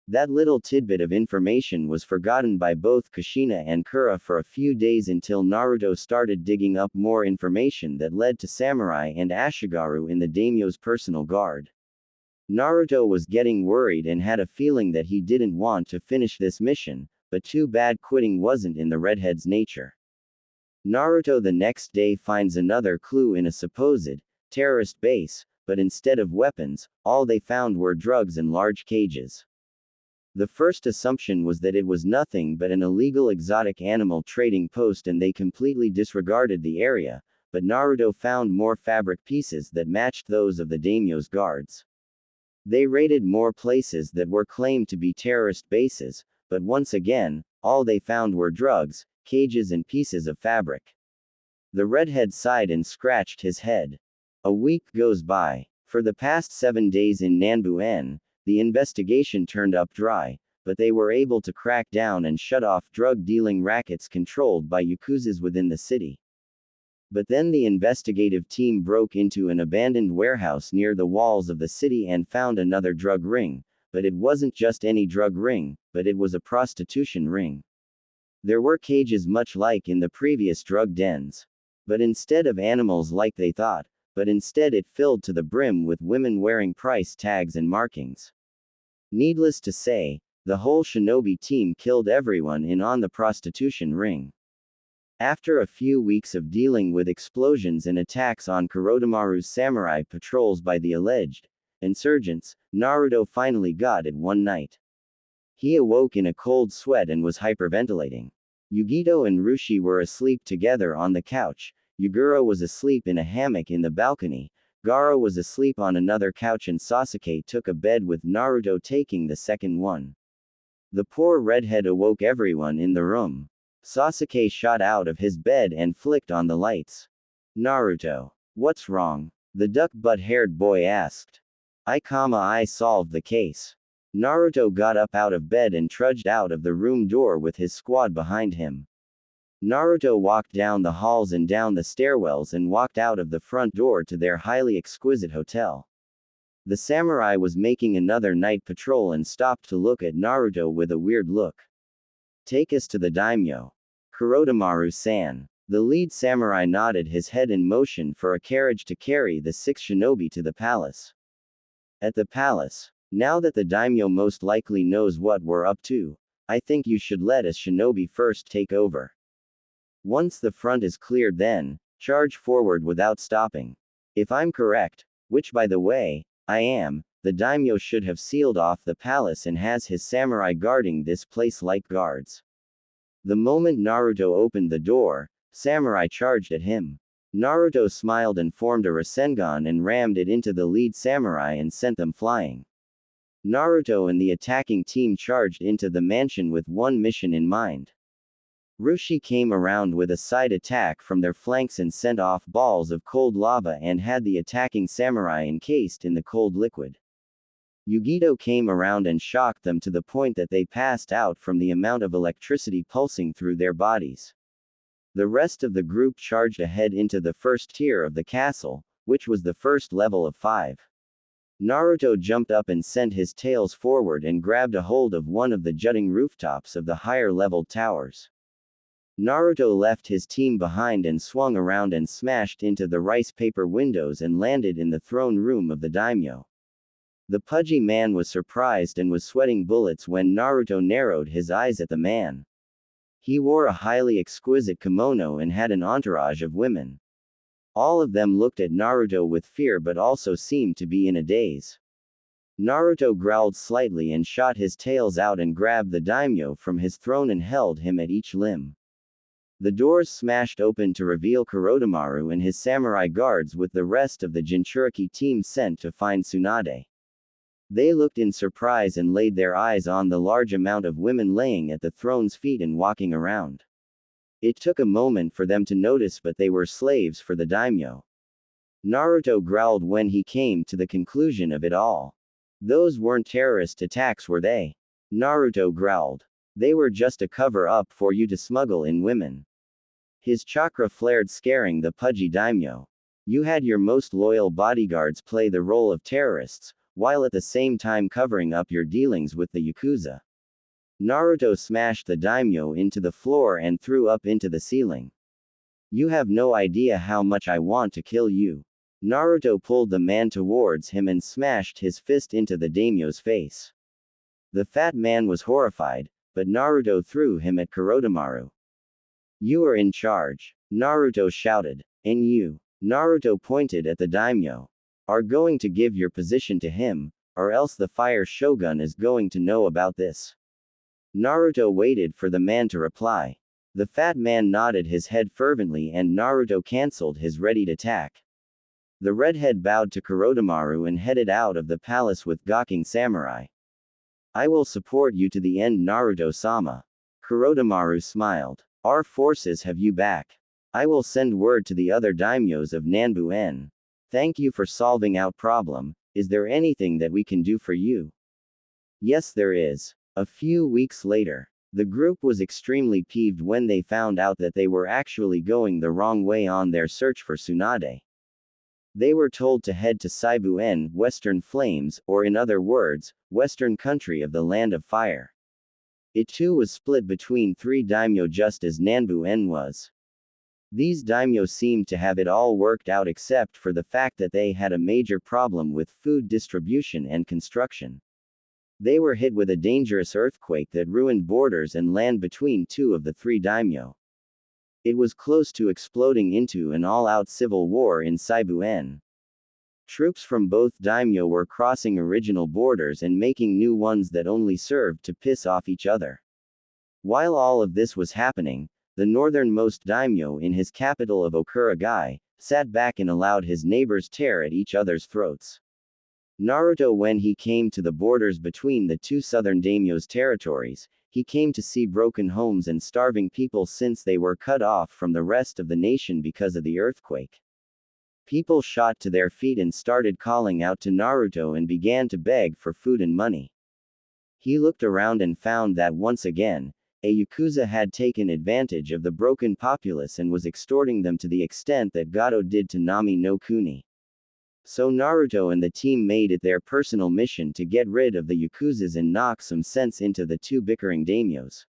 That little tidbit of information was forgotten by both Kushina and Kura for a few days until Naruto started digging up more information that led to samurai and Ashigaru in the daimyo's personal guard. Naruto was getting worried and had a feeling that he didn't want to finish this mission, but too bad quitting wasn't in the redhead's nature. Naruto the next day finds another clue in a supposed terrorist base, but instead of weapons, all they found were drugs in large cages. The first assumption was that it was nothing but an illegal exotic animal trading post and they completely disregarded the area, but Naruto found more fabric pieces that matched those of the daimyo's guards. They raided more places that were claimed to be terrorist bases, but once again, all they found were drugs, cages and pieces of fabric. The redhead sighed and scratched his head. A week goes by. For the past 7 days in Nanbu-en, the investigation turned up dry, but they were able to crack down and shut off drug-dealing rackets controlled by yakuzas within the city. But then the investigative team broke into an abandoned warehouse near the walls of the city and found another drug ring, but it wasn't just any drug ring, but it was a prostitution ring. There were cages much like in the previous drug dens. But instead of animals like they thought, but instead it filled to the brim with women wearing price tags and markings. Needless to say, the whole shinobi team killed everyone in on the prostitution ring. After a few weeks of dealing with explosions and attacks on Kurotomaru's samurai patrols by the alleged insurgents, Naruto finally got it one night. He awoke in a cold sweat and was hyperventilating. Yugito and Rushi were asleep together on the couch, Yugura was asleep in a hammock in the balcony, Gaara was asleep on another couch and Sasuke took a bed with Naruto taking the second one. The poor redhead awoke everyone in the room. Sasuke shot out of his bed and flicked on the lights. Naruto. What's wrong? The duck-butt-haired boy asked. I solved the case. Naruto got up out of bed and trudged out of the room door with his squad behind him. Naruto walked down the halls and down the stairwells and walked out of the front door to their highly exquisite hotel. The samurai was making another night patrol and stopped to look at Naruto with a weird look. Take us to the daimyo. Kurotomaru-san. The lead samurai nodded his head in motion for a carriage to carry the 6 shinobi to the palace. At the palace. Now that the daimyo most likely knows what we're up to, I think you should let us shinobi first take over. Once the front is cleared then, charge forward without stopping. If I'm correct, which by the way, I am, the daimyo should have sealed off the palace and has his samurai guarding this place like guards. The moment Naruto opened the door, samurai charged at him. Naruto smiled and formed a Rasengan and rammed it into the lead samurai and sent them flying. Naruto and the attacking team charged into the mansion with one mission in mind. Rushi came around with a side attack from their flanks and sent off balls of cold lava and had the attacking samurai encased in the cold liquid. Yugito came around and shocked them to the point that they passed out from the amount of electricity pulsing through their bodies. The rest of the group charged ahead into the first tier of the castle, which was the first level of 5. Naruto jumped up and sent his tails forward and grabbed a hold of one of the jutting rooftops of the higher-leveled towers. Naruto left his team behind and swung around and smashed into the rice paper windows and landed in the throne room of the daimyo. The pudgy man was surprised and was sweating bullets when Naruto narrowed his eyes at the man. He wore a highly exquisite kimono and had an entourage of women. All of them looked at Naruto with fear but also seemed to be in a daze. Naruto growled slightly and shot his tails out and grabbed the daimyo from his throne and held him at each limb. The doors smashed open to reveal Kurotamaru and his samurai guards with the rest of the Jinchuriki team sent to find Tsunade. They looked in surprise and laid their eyes on the large amount of women laying at the throne's feet and walking around. It took a moment for them to notice, but they were slaves for the daimyo. Naruto growled when he came to the conclusion of it all. Those weren't terrorist attacks, were they? Naruto growled. They were just a cover-up for you to smuggle in women. His chakra flared, scaring the pudgy daimyo. You had your most loyal bodyguards play the role of terrorists, while at the same time covering up your dealings with the Yakuza. Naruto smashed the daimyo into the floor and threw up into the ceiling. You have no idea how much I want to kill you. Naruto pulled the man towards him and smashed his fist into the daimyo's face. The fat man was horrified, but Naruto threw him at Kurotamaru. You are in charge, Naruto shouted. And you, Naruto pointed at the daimyo, are going to give your position to him, or else the fire shogun is going to know about this. Naruto waited for the man to reply. The fat man nodded his head fervently and Naruto cancelled his readied attack. The redhead bowed to Kurotamaru and headed out of the palace with gawking samurai. I will support you to the end, Naruto-sama. Kurotamaru smiled. Our forces have you back. I will send word to the other daimyos of Nanbu-en. Thank you for solving out problem. Is there anything that we can do for you? Yes, there is. A few weeks later, the group was extremely peeved when they found out that they were actually going the wrong way on their search for Tsunade. They were told to head to Saibu-en, Western Flames, or in other words, Western Country of the Land of Fire. It too was split between 3 daimyo just as Nanbu-en was. These daimyo seemed to have it all worked out except for the fact that they had a major problem with food distribution and construction. They were hit with a dangerous earthquake that ruined borders and land between 2 of the 3 daimyo. It was close to exploding into an all-out civil war in Saibu-en. Troops from both daimyo were crossing original borders and making new ones that only served to piss off each other. While all of this was happening, the northernmost daimyo in his capital of Okuragai sat back and allowed his neighbors tear at each other's throats. Naruto, when he came to the borders between the 2 southern daimyo's territories, he came to see broken homes and starving people since they were cut off from the rest of the nation because of the earthquake. People shot to their feet and started calling out to Naruto and began to beg for food and money. He looked around and found that once again, a Yakuza had taken advantage of the broken populace and was extorting them to the extent that Gato did to Nami no Kuni. So Naruto and the team made it their personal mission to get rid of the Yakuzas and knock some sense into the 2 bickering daimyos.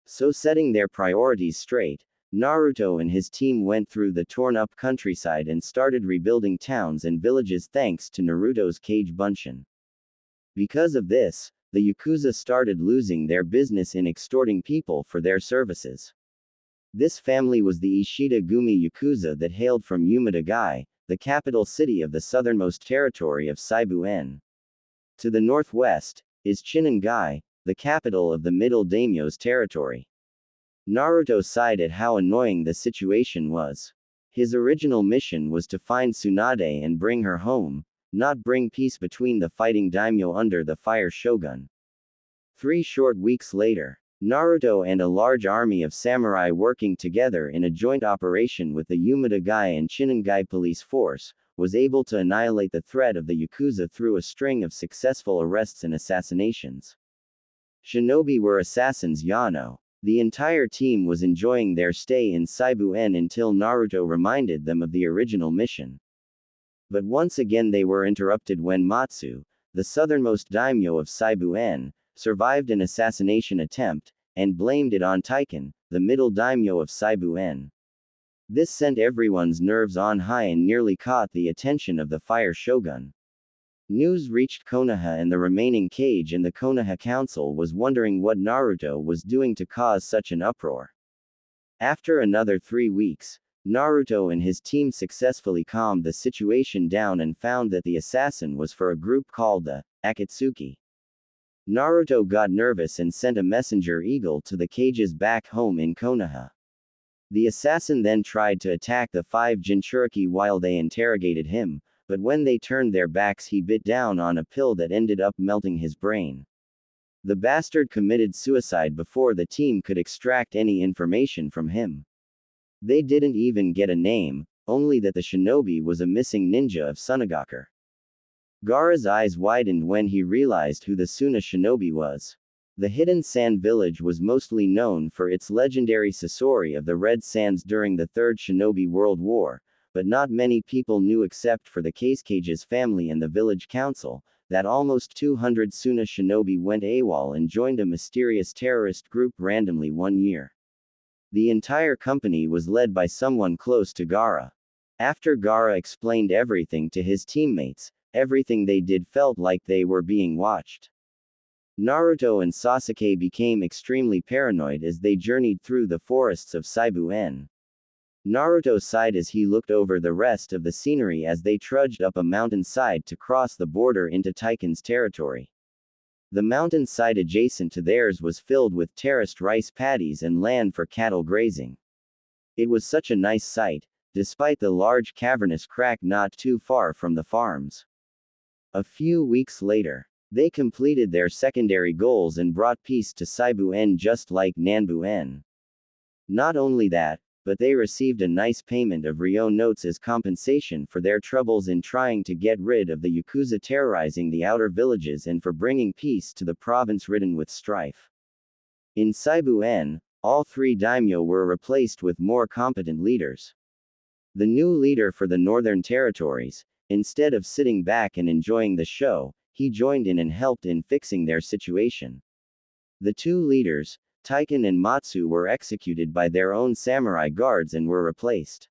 So setting their priorities straight, Naruto and his team went through the torn-up countryside and started rebuilding towns and villages thanks to Naruto's Kage Bunshin. Because of this, the Yakuza started losing their business in extorting people for their services. This family was the Ishida Gumi Yakuza that hailed from Umeda-gai, the capital city of the southernmost territory of Saibu-en. To the northwest is Chinan-gai, the capital of the middle daimyo's territory. Naruto sighed at how annoying the situation was. His original mission was to find Tsunade and bring her home, not bring peace between the fighting daimyo under the fire shogun. 3 short weeks later, Naruto and a large army of samurai working together in a joint operation with the Umeda-gai and Chinan-gai police force, was able to annihilate the threat of the Yakuza through a string of successful arrests and assassinations. Shinobi were assassins Yano. The entire team was enjoying their stay in Saibu-en until Naruto reminded them of the original mission. But once again they were interrupted when Matsu, the southernmost daimyo of Saibu-en, survived an assassination attempt, and blamed it on Taiken, the middle daimyo of Saibu-en. This sent everyone's nerves on high and nearly caught the attention of the fire shogun. News reached Konoha and the remaining Kage, and the Konoha Council was wondering what Naruto was doing to cause such an uproar. After another 3 weeks, Naruto and his team successfully calmed the situation down and found that the assassin was for a group called the Akatsuki. Naruto got nervous and sent a messenger eagle to the Kage's back home in Konoha. The assassin then tried to attack the 5 Jinchuriki while they interrogated him, but when they turned their backs he bit down on a pill that ended up melting his brain. The bastard committed suicide before the team could extract any information from him. They didn't even get a name, only that the shinobi was a missing ninja of Sunagakur. Gaara's eyes widened when he realized who the Suna shinobi was. The hidden sand village was mostly known for its legendary Sasori of the Red Sands during the Third Shinobi World War, but not many people knew except for the Kage's family and the village council, that almost 200 Suna shinobi went AWOL and joined a mysterious terrorist group randomly one year. The entire company was led by someone close to Gaara. After Gaara explained everything to his teammates, everything they did felt like they were being watched. Naruto and Sasuke became extremely paranoid as they journeyed through the forests of Saibu-en. Naruto sighed as he looked over the rest of the scenery as they trudged up a mountainside to cross the border into Taiken's territory. The mountainside adjacent to theirs was filled with terraced rice paddies and land for cattle grazing. It was such a nice sight, despite the large cavernous crack not too far from the farms. A few weeks later, they completed their secondary goals and brought peace to Saibu-en just like Nanbu-en. Not only that, but they received a nice payment of Ryo notes as compensation for their troubles in trying to get rid of the Yakuza terrorizing the outer villages and for bringing peace to the province ridden with strife. In Saibu-en, all 3 daimyo were replaced with more competent leaders. The new leader for the northern territories, instead of sitting back and enjoying the show, he joined in and helped in fixing their situation. The 2 leaders, Taiken and Matsu, were executed by their own samurai guards and were replaced.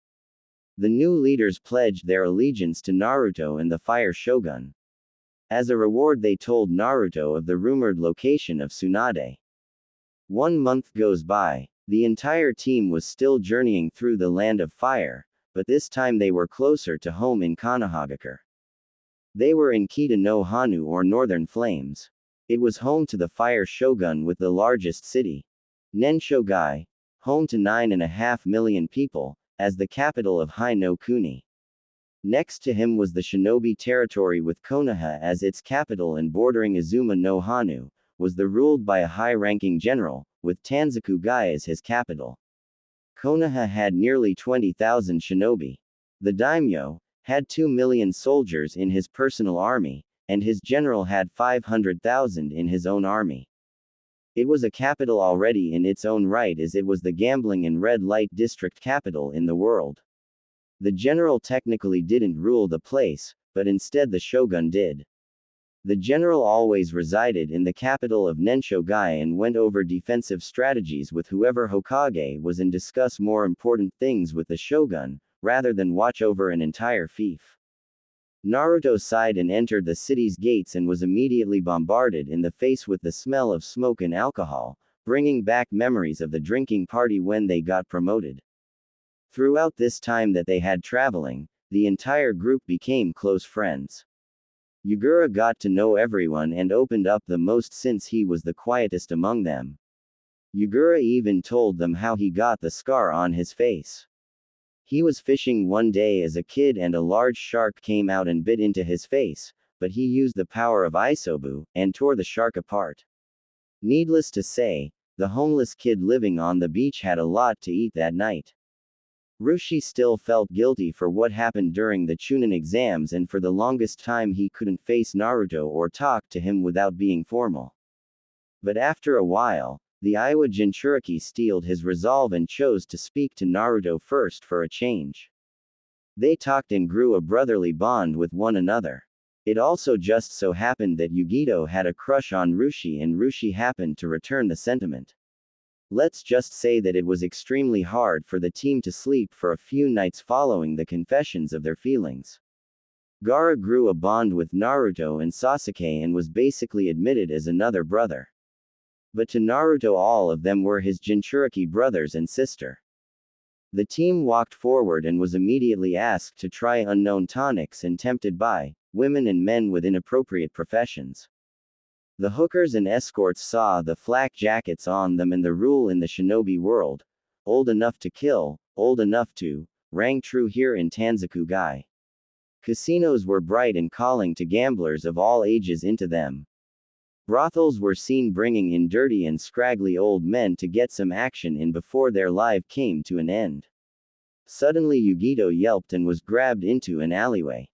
The new leaders pledged their allegiance to Naruto and the Fire Shogun. As a reward they told Naruto of the rumored location of Tsunade. 1 month goes by. The entire team was still journeying through the land of fire, but this time they were closer to home in Konohagakure. They were in Kita no Hanu or Northern Flames. It was home to the Fire Shogun with the largest city, Nenshogai, home to 9.5 million people, as the capital of Hai no Kuni. Next to him was the Shinobi territory with Konoha as its capital, and bordering Izuma no Hanu, was the ruled by a high-ranking general, with Tanzaku-gai as his capital. Konoha had nearly 20,000 shinobi. The daimyo had 2 million soldiers in his personal army, and his general had 500,000 in his own army. It was a capital already in its own right, as it was the gambling and red light district capital in the world. The general technically didn't rule the place, but instead the shogun did. The general always resided in the capital of Nenshogai and went over defensive strategies with whoever Hokage was and discuss more important things with the shogun, rather than watch over an entire fief. Naruto sighed and entered the city's gates and was immediately bombarded in the face with the smell of smoke and alcohol, bringing back memories of the drinking party when they got promoted. Throughout this time that they had traveling, the entire group became close friends. Yugura got to know everyone and opened up the most since he was the quietest among them. Yugura even told them how he got the scar on his face. He was fishing one day as a kid and a large shark came out and bit into his face, but he used the power of Isobu, and tore the shark apart. Needless to say, the homeless kid living on the beach had a lot to eat that night. Rushi still felt guilty for what happened during the Chunin exams, and for the longest time he couldn't face Naruto or talk to him without being formal. But after a while, the Iowa Jinchuriki steeled his resolve and chose to speak to Naruto first for a change. They talked and grew a brotherly bond with one another. It also just so happened that Yugito had a crush on Rushi, and Rushi happened to return the sentiment. Let's just say that it was extremely hard for the team to sleep for a few nights following the confessions of their feelings. Gaara grew a bond with Naruto and Sasuke and was basically admitted as another brother. But to Naruto, all of them were his Jinchuriki brothers and sister. The team walked forward and was immediately asked to try unknown tonics and tempted by women and men with inappropriate professions. The hookers and escorts saw the flak jackets on them and the rule in the shinobi world: old enough to kill, old enough to, rang true here in Tanzaku-gai. Casinos were bright and calling to gamblers of all ages into them. Brothels were seen bringing in dirty and scraggly old men to get some action in before their life came to an end. Suddenly Yugito yelped and was grabbed into an alleyway.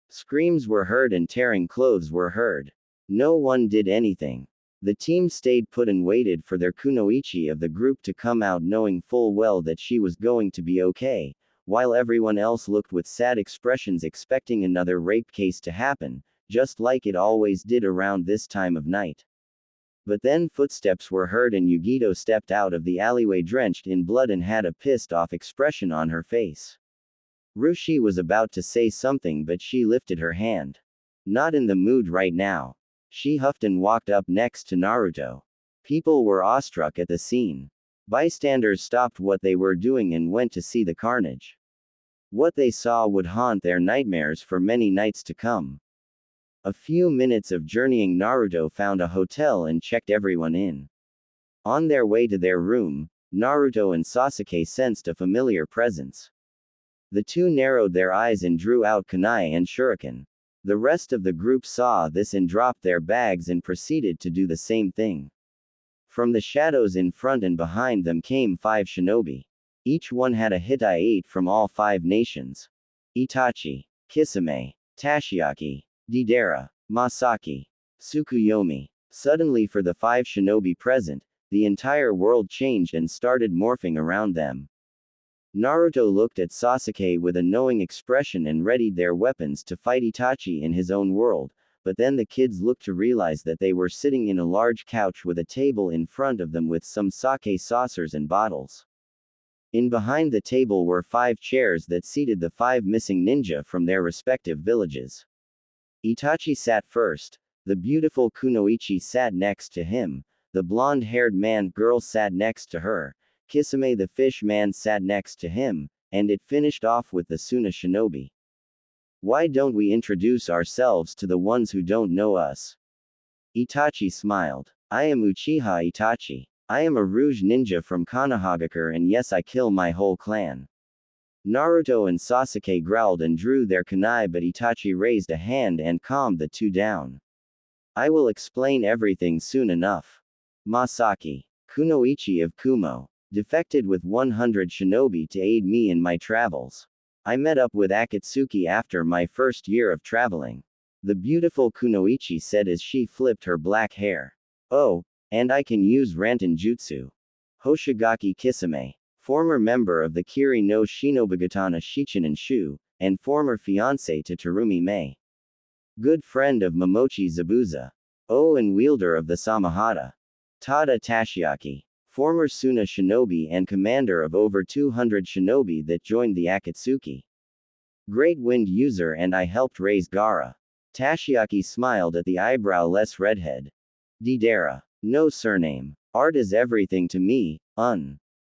Screams were heard and tearing clothes were heard. No one did anything. The team stayed put and waited for their kunoichi of the group to come out, knowing full well that she was going to be okay, while everyone else looked with sad expressions expecting another rape case to happen, just like it always did around this time of night. But then footsteps were heard and Yugito stepped out of the alleyway drenched in blood and had a pissed off expression on her face. Rushi was about to say something, but she lifted her hand. Not in the mood right now. She huffed and walked up next to Naruto. People were awestruck at the scene. Bystanders stopped what they were doing and went to see the carnage. What they saw would haunt their nightmares for many nights to come. A few minutes of journeying, Naruto found a hotel and checked everyone in. On their way to their room, Naruto and Sasuke sensed a familiar presence. The two narrowed their eyes and drew out kunai and shuriken. The rest of the group saw this and dropped their bags and proceeded to do the same thing. From the shadows in front and behind them came 5 shinobi. Each one had a Hittite from all 5 nations. Itachi, Kisame, Tashiaki, Deidara, Masaki, Tsukuyomi. Suddenly, for the 5 shinobi present, the entire world changed and started morphing around them. Naruto looked at Sasuke with a knowing expression and readied their weapons to fight Itachi in his own world, but then the kids looked to realize that they were sitting in a large couch with a table in front of them with some sake saucers and bottles. In behind the table were 5 chairs that seated the 5 missing ninja from their respective villages. Itachi sat first, the beautiful kunoichi sat next to him, the blonde-haired man-girl sat next to her, Kisame the fish man sat next to him, and it finished off with the Suna shinobi. Why don't we introduce ourselves to the ones who don't know us? Itachi smiled. I am Uchiha Itachi. I am a Rouge ninja from Konohagakure, and yes, I kill my whole clan. Naruto and Sasuke growled and drew their kunai, but Itachi raised a hand and calmed the two down. I will explain everything soon enough. Masaki, kunoichi of Kumo, defected with 100 shinobi to aid me in my travels. I met up with Akatsuki after my first year of traveling. The beautiful kunoichi said as she flipped her black hair. Oh, and I can use Ranten Jutsu. Hoshigaki Kisame, former member of the Kiri no Shinobugatana Shichinen Shu, and former fiancé to Terumi Mei. Good friend of Momochi Zabuza. Oh, and wielder of the Samahata. Tada Tashiaki, former Suna shinobi and commander of over 200 shinobi that joined the Akatsuki. Great wind user, and I helped raise Gaara. Tashiaki smiled at the eyebrow-less redhead. Deidara, no surname. Art is everything to me,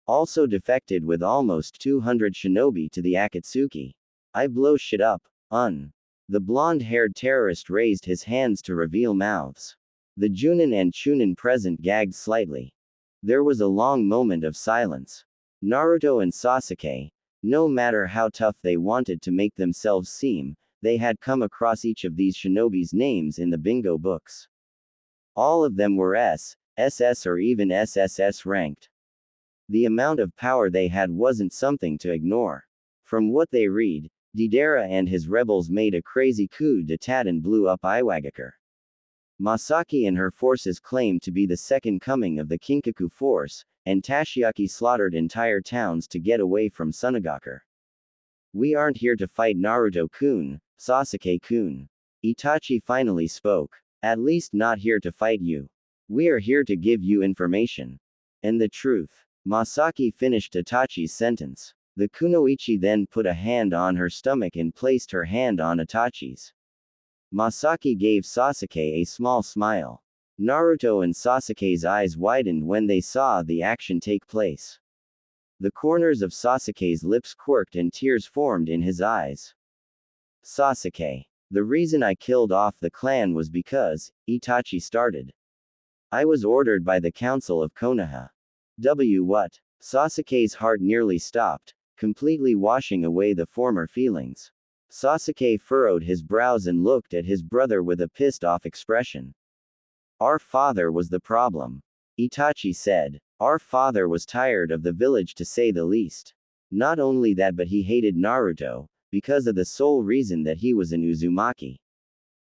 Also defected with almost 200 shinobi to the Akatsuki. I blow shit up, The blonde-haired terrorist raised his hands to reveal mouths. The Junin and Chunin present gagged slightly. There was a long moment of silence. Naruto and Sasuke, no matter how tough they wanted to make themselves seem, they had come across each of these shinobi's names in the bingo books. All of them were SS or even SSS ranked. The amount of power they had wasn't something to ignore. From what they read, Deidara and his rebels made a crazy coup d'etat and blew up Iwagakure. Masaki and her forces claimed to be the second coming of the Kinkaku force, and Tashiaki slaughtered entire towns to get away from Sunagakure. We aren't here to fight Naruto-kun, Sasuke-kun. Itachi finally spoke. At least not here to fight you. We are here to give you information. And the truth. Masaki finished Itachi's sentence. The kunoichi then put a hand on her stomach and placed her hand on Itachi's. Masaki gave Sasuke a small smile. Naruto and Sasuke's eyes widened when they saw the action take place. The corners of Sasuke's lips quirked and tears formed in his eyes. Sasuke. The reason I killed off the clan was because, Itachi started. I was ordered by the Council of Konoha. What? Sasuke's heart nearly stopped, completely washing away the former feelings. Sasuke furrowed his brows and looked at his brother with a pissed-off expression. Our father was the problem. Itachi said. Our father was tired of the village to say the least. Not only that, but he hated Naruto, because of the sole reason that he was an Uzumaki.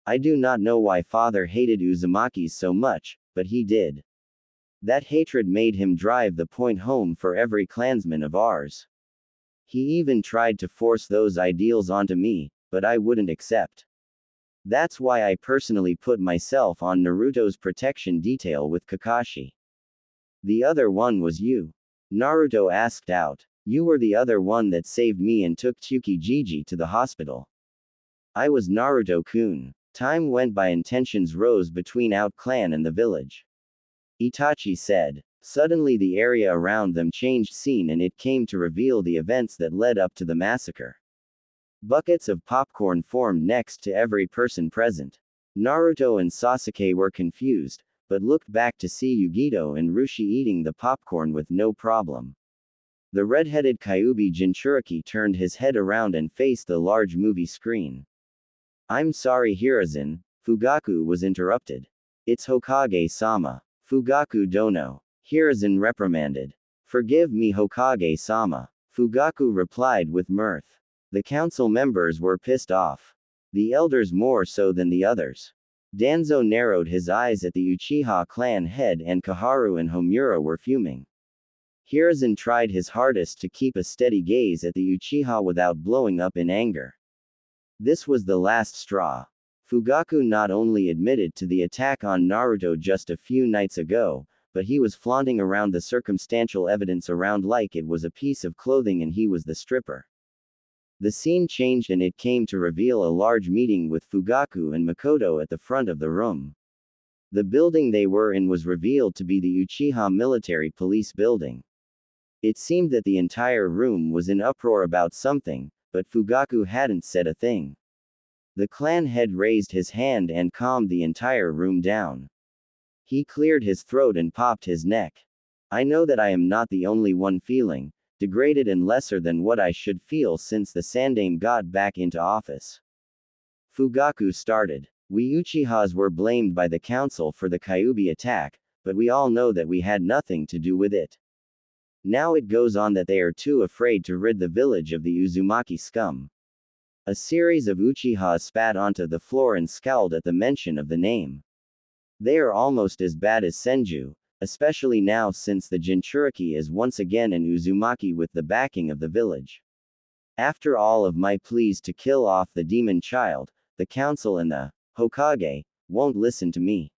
I do not know why father hated Uzumakis so much, but he did. That hatred made him drive the point home for every clansman of ours. He even tried to force those ideals onto me, but I wouldn't accept. That's why I personally put myself on Naruto's protection detail with Kakashi. The other one was you. Naruto asked out. You were the other one that saved me and took Tsukijiji to the hospital. I was Naruto-kun. Time went by and tensions rose between Out Clan and the village. Itachi said. Suddenly the area around them changed scene and it came to reveal the events that led up to the massacre. Buckets of popcorn formed next to every person present. Naruto and Sasuke were confused, but looked back to see Yugito and Rushi eating the popcorn with no problem. The red-headed Kyuubi Jinchuriki turned his head around and faced the large movie screen. I'm sorry Hiruzen, Fugaku was interrupted. It's Hokage-sama. Fugaku dono. Hiruzen reprimanded. Forgive me Hokage-sama. Fugaku replied with mirth. The council members were pissed off. The elders more so than the others. Danzo narrowed his eyes at the Uchiha clan head and Kaharu and Homura were fuming. Hiruzen tried his hardest to keep a steady gaze at the Uchiha without blowing up in anger. This was the last straw. Fugaku not only admitted to the attack on Naruto just a few nights ago, but he was flaunting around the circumstantial evidence around like it was a piece of clothing and he was the stripper. The scene changed and it came to reveal a large meeting with Fugaku and Makoto at the front of the room. The building they were in was revealed to be the Uchiha Military Police Building. It seemed that the entire room was in uproar about something, but Fugaku hadn't said a thing. The clan head raised his hand and calmed the entire room down. He cleared his throat and popped his neck. I know that I am not the only one feeling degraded and lesser than what I should feel since the Sandaime got back into office. Fugaku started. We Uchihas were blamed by the council for the Kyuubi attack, but we all know that we had nothing to do with it. Now it goes on that they are too afraid to rid the village of the Uzumaki scum. A series of Uchihas spat onto the floor and scowled at the mention of the name. They are almost as bad as Senju, especially now since the Jinchuriki is once again an Uzumaki with the backing of the village. After all of my pleas to kill off the demon child, the council and the Hokage won't listen to me.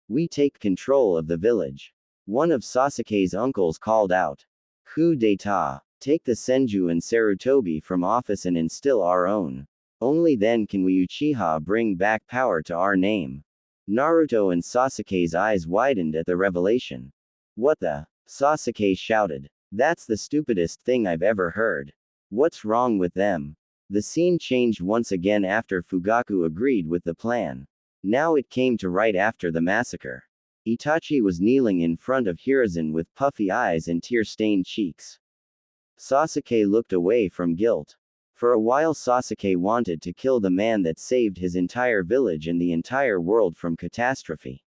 We take control of the village. One of Sasuke's uncles called out. Coup d'etat. Take the Senju and Sarutobi from office and instill our own. Only then can we Uchiha bring back power to our name. Naruto and Sasuke's eyes widened at the revelation. What the? Sasuke shouted. That's the stupidest thing I've ever heard. What's wrong with them? The scene changed once again after Fugaku agreed with the plan. Now it came to right after the massacre. Itachi was kneeling in front of Hiruzen with puffy eyes and tear-stained cheeks. Sasuke looked away from guilt. For a while Sasuke wanted to kill the man that saved his entire village and the entire world from catastrophe.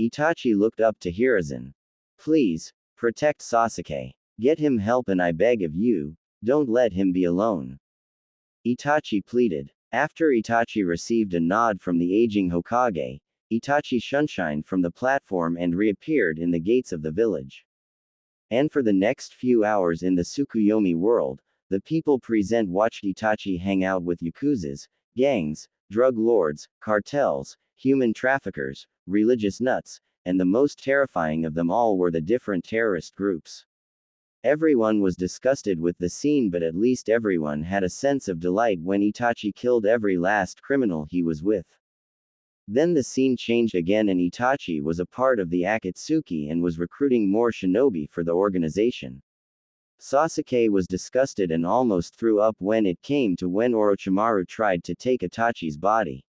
Itachi looked up to Hiruzen. Please, protect Sasuke. Get him help and I beg of you, Don't let him be alone. Itachi pleaded. After Itachi received a nod from the aging Hokage, Itachi shunshined from the platform and reappeared in the gates of the village. And for the next few hours in the Tsukuyomi world, the people present watched Itachi hang out with yakuzas, gangs, drug lords, cartels, human traffickers, religious nuts, and the most terrifying of them all were the different terrorist groups. Everyone was disgusted with the scene, but at least everyone had a sense of delight when Itachi killed every last criminal he was with. Then the scene changed again and Itachi was a part of the Akatsuki and was recruiting more shinobi for the organization. Sasuke was disgusted and almost threw up when it came to when Orochimaru tried to take Itachi's body.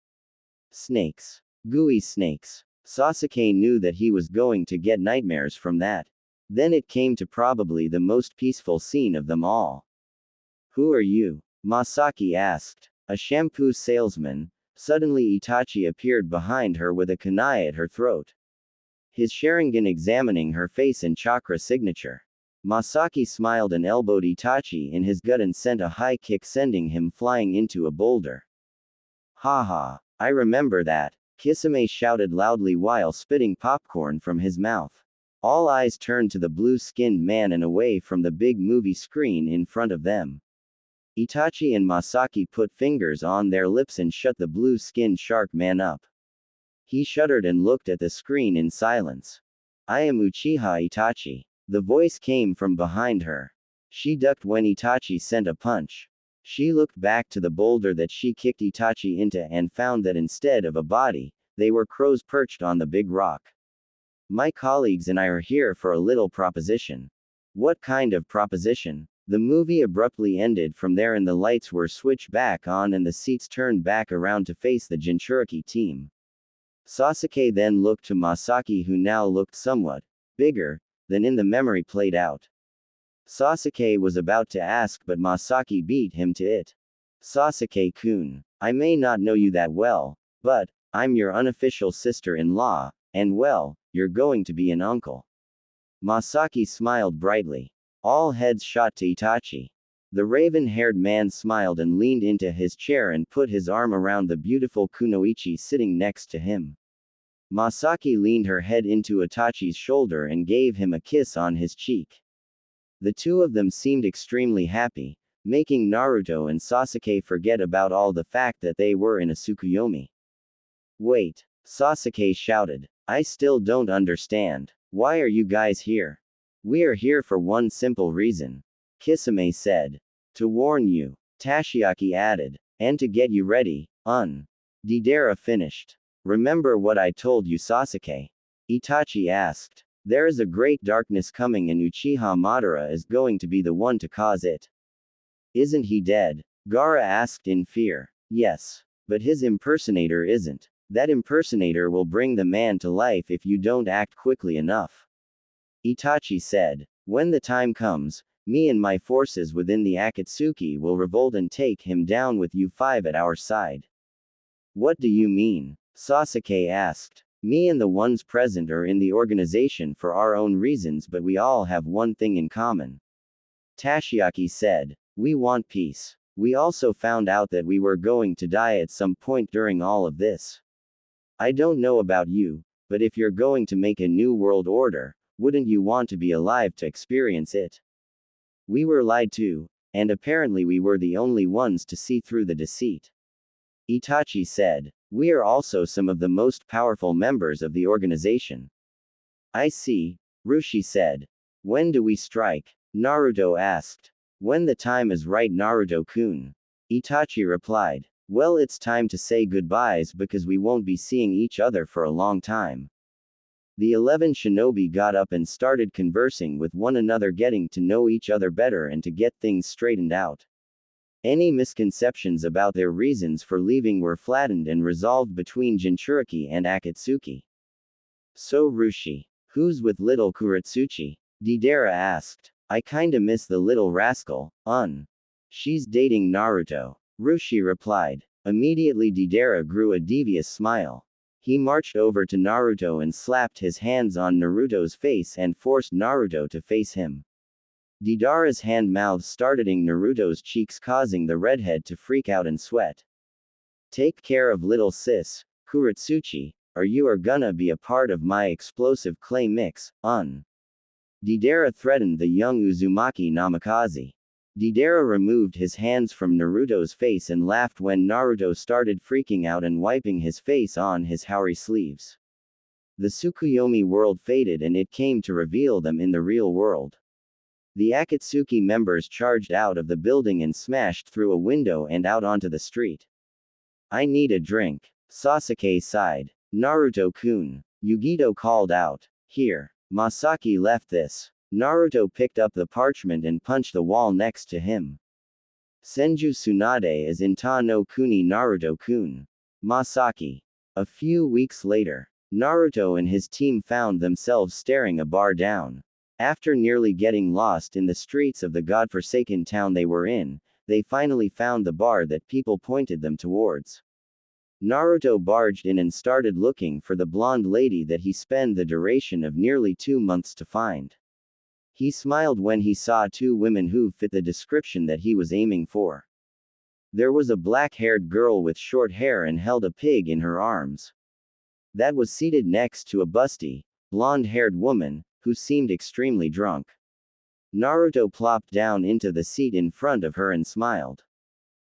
Snakes. Gooey snakes. Sasuke knew that he was going to get nightmares from that. Then it came to probably the most peaceful scene of them all. Who are you? Masaki asked. A shampoo salesman. Suddenly Itachi appeared behind her with a kunai at her throat. His Sharingan examining her face and chakra signature. Masaki smiled and elbowed Itachi in his gut and sent a high kick sending him flying into a boulder. Haha, I remember that, Kisame shouted loudly while spitting popcorn from his mouth. All eyes turned to the blue-skinned man and away from the big movie screen in front of them. Itachi and Masaki put fingers on their lips and shut the blue-skinned shark man up. He shuddered and looked at the screen in silence. I am Uchiha Itachi. The voice came from behind her. She ducked when Itachi sent a punch. She looked back to the boulder that she kicked Itachi into and found that instead of a body, they were crows perched on the big rock. My colleagues and I are here for a little proposition. What kind of proposition? The movie abruptly ended from there and the lights were switched back on and the seats turned back around to face the Jinchuriki team. Sasuke then looked to Masaki, who now looked somewhat bigger than in the memory played out. Sasuke was about to ask, but Masaki beat him to it. Sasuke-kun, I may not know you that well, but I'm your unofficial sister-in-law, and well, you're going to be an uncle. Masaki smiled brightly. All heads shot to Itachi. The raven-haired man smiled and leaned into his chair and put his arm around the beautiful Kunoichi sitting next to him. Masaki leaned her head into Itachi's shoulder and gave him a kiss on his cheek. The two of them seemed extremely happy, making Naruto and Sasuke forget about all the fact that they were in a Tsukuyomi. Wait, Sasuke shouted. I still don't understand. Why are you guys here? We are here for one simple reason. Kisame said. To warn you. Tashiaki added. And to get you ready, Deidara finished. Remember what I told you, Sasuke? Itachi asked. There is a great darkness coming and Uchiha Madara is going to be the one to cause it. Isn't he dead? Gaara asked in fear. Yes. But his impersonator isn't. That impersonator will bring the man to life if you don't act quickly enough. Itachi said. When the time comes, me and my forces within the Akatsuki will revolt and take him down with you five at our side. What do you mean? Sasuke asked. Me and the ones present are in the organization for our own reasons, but we all have one thing in common. Tashiaki said. We want peace. We also found out that we were going to die at some point during all of this. I don't know about you, but if you're going to make a new world order, wouldn't you want to be alive to experience it? We were lied to, and apparently we were the only ones to see through the deceit. Itachi said. We are also some of the most powerful members of the organization. I see, Rushi said. When do we strike? Naruto asked. When the time is right, Naruto-kun. Itachi replied. Well, it's time to say goodbyes because we won't be seeing each other for a long time. The 11 shinobi got up and started conversing with one another, getting to know each other better and to get things straightened out. Any misconceptions about their reasons for leaving were flattened and resolved between Jinchuriki and Akatsuki. So Rushi, who's with little Kurotsuchi? Deidara asked. I kinda miss the little rascal, She's dating Naruto. Rushi replied. Immediately Deidara grew a devious smile. He marched over to Naruto and slapped his hands on Naruto's face and forced Naruto to face him. Deidara's hand-mouths started in Naruto's cheeks, causing the redhead to freak out and sweat. Take care of little sis, Kurotsuchi, or you are gonna be a part of my explosive clay mix, Deidara threatened the young Uzumaki Namikaze. Deidara removed his hands from Naruto's face and laughed when Naruto started freaking out and wiping his face on his Haori sleeves. The Tsukuyomi world faded and it came to reveal them in the real world. The Akatsuki members charged out of the building and smashed through a window and out onto the street. I need a drink, Sasuke sighed. Naruto-kun, Yugito called out. Here. Masaki left this. Naruto picked up the parchment and punched the wall next to him. Senju Tsunade is in Ta no Kuni Naruto-kun. Masaki. A few weeks later, Naruto and his team found themselves staring a bar down. After nearly getting lost in the streets of the godforsaken town they were in, they finally found the bar that people pointed them towards. Naruto barged in and started looking for the blonde lady that he spent the duration of nearly 2 months to find. He smiled when he saw 2 women who fit the description that he was aiming for. There was a black-haired girl with short hair and held a pig in her arms. That was seated next to a busty, blonde-haired woman, who seemed extremely drunk. Naruto plopped down into the seat in front of her and smiled.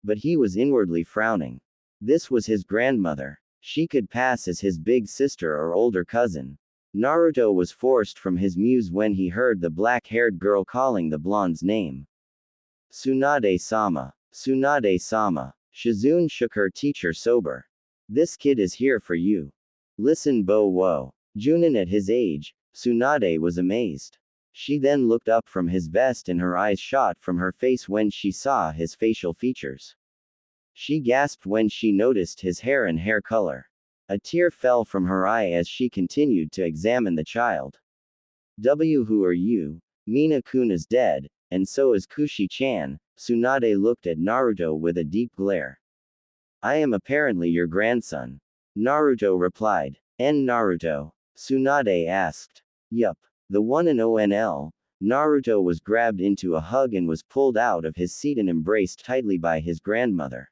But he was inwardly frowning. This was his grandmother. She could pass as his big sister or older cousin. Naruto was forced from his muse when he heard the black-haired girl calling the blonde's name. Tsunade-sama. Tsunade-sama. Shizune shook her teacher sober. This kid is here for you. Listen Bo-wo. Junin at his age, Tsunade was amazed. She then looked up from his vest and her eyes shot from her face when she saw his facial features. She gasped when she noticed his hair and hair color. A tear fell from her eye as she continued to examine the child. Who are you? Mina-kun is dead, and so is Kushi-chan. Tsunade looked at Naruto with a deep glare. I am apparently your grandson. Naruto replied. Naruto? Tsunade asked. Yup. The one and ONL. Naruto was grabbed into a hug and was pulled out of his seat and embraced tightly by his grandmother.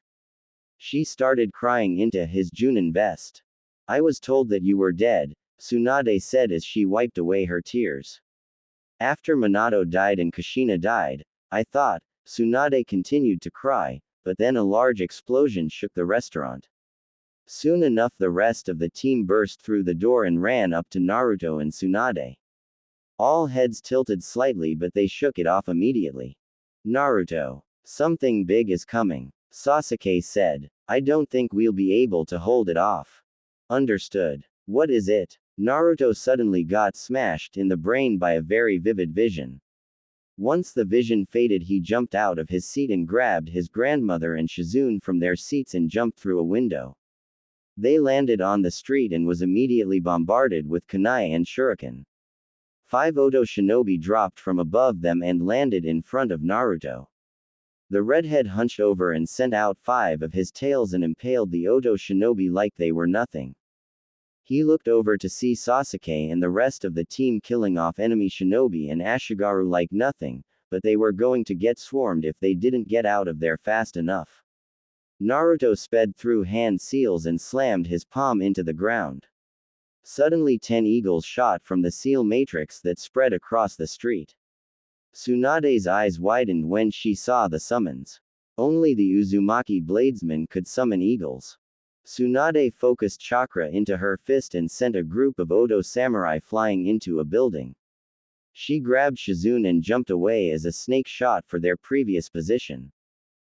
She started crying into his Junin vest. I was told that you were dead, Tsunade said as she wiped away her tears. After Minato died and Kushina died, I thought, Tsunade continued to cry, but then a large explosion shook the restaurant. Soon enough the rest of the team burst through the door and ran up to Naruto and Tsunade. All heads tilted slightly but they shook it off immediately. Naruto. Something big is coming, Sasuke said. I don't think we'll be able to hold it off. Understood. What is it? Naruto suddenly got smashed in the brain by a very vivid vision. Once the vision faded he jumped out of his seat and grabbed his grandmother and Shizune from their seats and jumped through a window. They landed on the street and was immediately bombarded with kunai and shuriken. 5 Odo shinobi dropped from above them and landed in front of Naruto. The redhead hunched over and sent out 5 of his tails and impaled the Odo shinobi like they were nothing. He looked over to see Sasuke and the rest of the team killing off enemy shinobi and Ashigaru like nothing, but they were going to get swarmed if they didn't get out of there fast enough. Naruto sped through hand seals and slammed his palm into the ground. Suddenly 10 eagles shot from the seal matrix that spread across the street. Tsunade's eyes widened when she saw the summons. Only the Uzumaki bladesmen could summon eagles. Tsunade focused chakra into her fist and sent a group of Odo samurai flying into a building. She grabbed Shizune and jumped away as a snake shot for their previous position.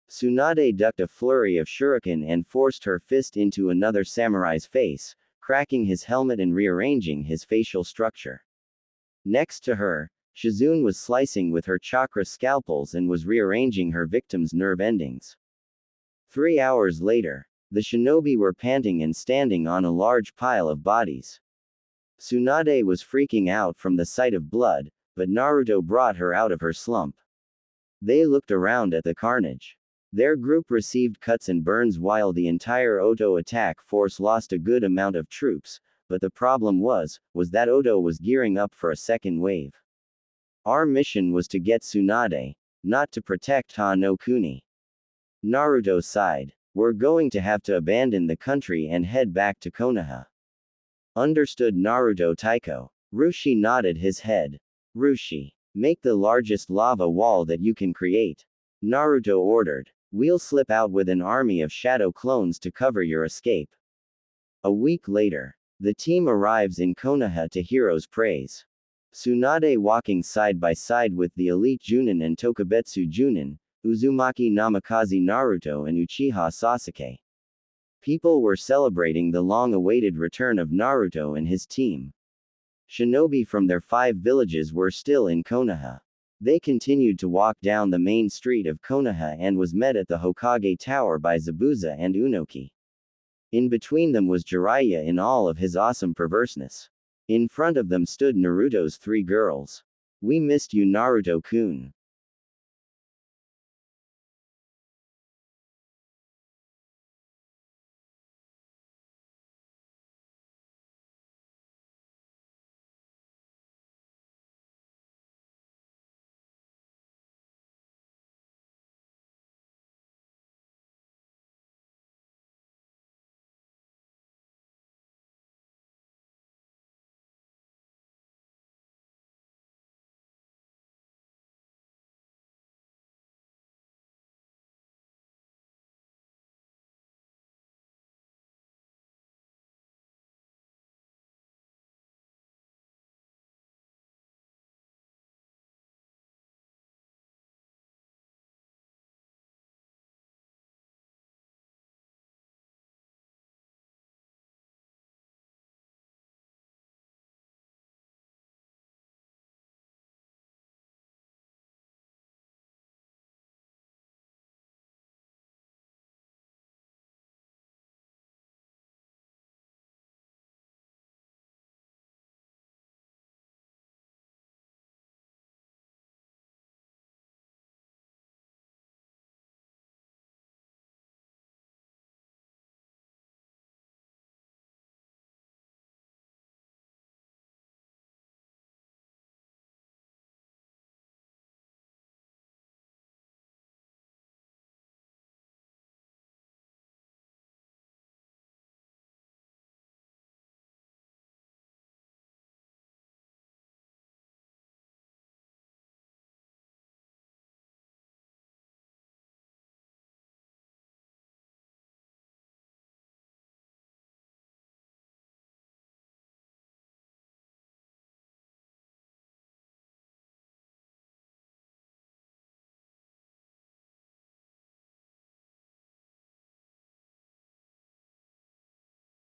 Tsunade ducked a flurry of shuriken and forced her fist into another samurai's face, cracking his helmet and rearranging his facial structure. Next to her, Shizune was slicing with her chakra scalpels and was rearranging her victim's nerve endings. 3 hours later, the shinobi were panting and standing on a large pile of bodies. Tsunade was freaking out from the sight of blood, but Naruto brought her out of her slump. They looked around at the carnage. Their group received cuts and burns while the entire Odo attack force lost a good amount of troops, but the problem was that Odo was gearing up for a second wave. Our mission was to get Tsunade, not to protect Ha no Kuni. Naruto sighed. We're going to have to abandon the country and head back to Konoha. Understood, Naruto Taiko. Rushi nodded his head. Rushi, make the largest lava wall that you can create. Naruto ordered. We'll slip out with an army of shadow clones to cover your escape. A week later, the team arrives in Konoha to Hiro's praise. Tsunade walking side by side with the elite Junin and Tokubetsu Junin, Uzumaki Namikaze Naruto and Uchiha Sasuke. People were celebrating the long-awaited return of Naruto and his team. Shinobi from their 5 villages were still in Konoha. They continued to walk down the main street of Konoha and was met at the Hokage Tower by Zabuza and Unoki. In between them was Jiraiya in all of his awesome perverseness. In front of them stood Naruto's 3 girls. We missed you, Naruto-kun.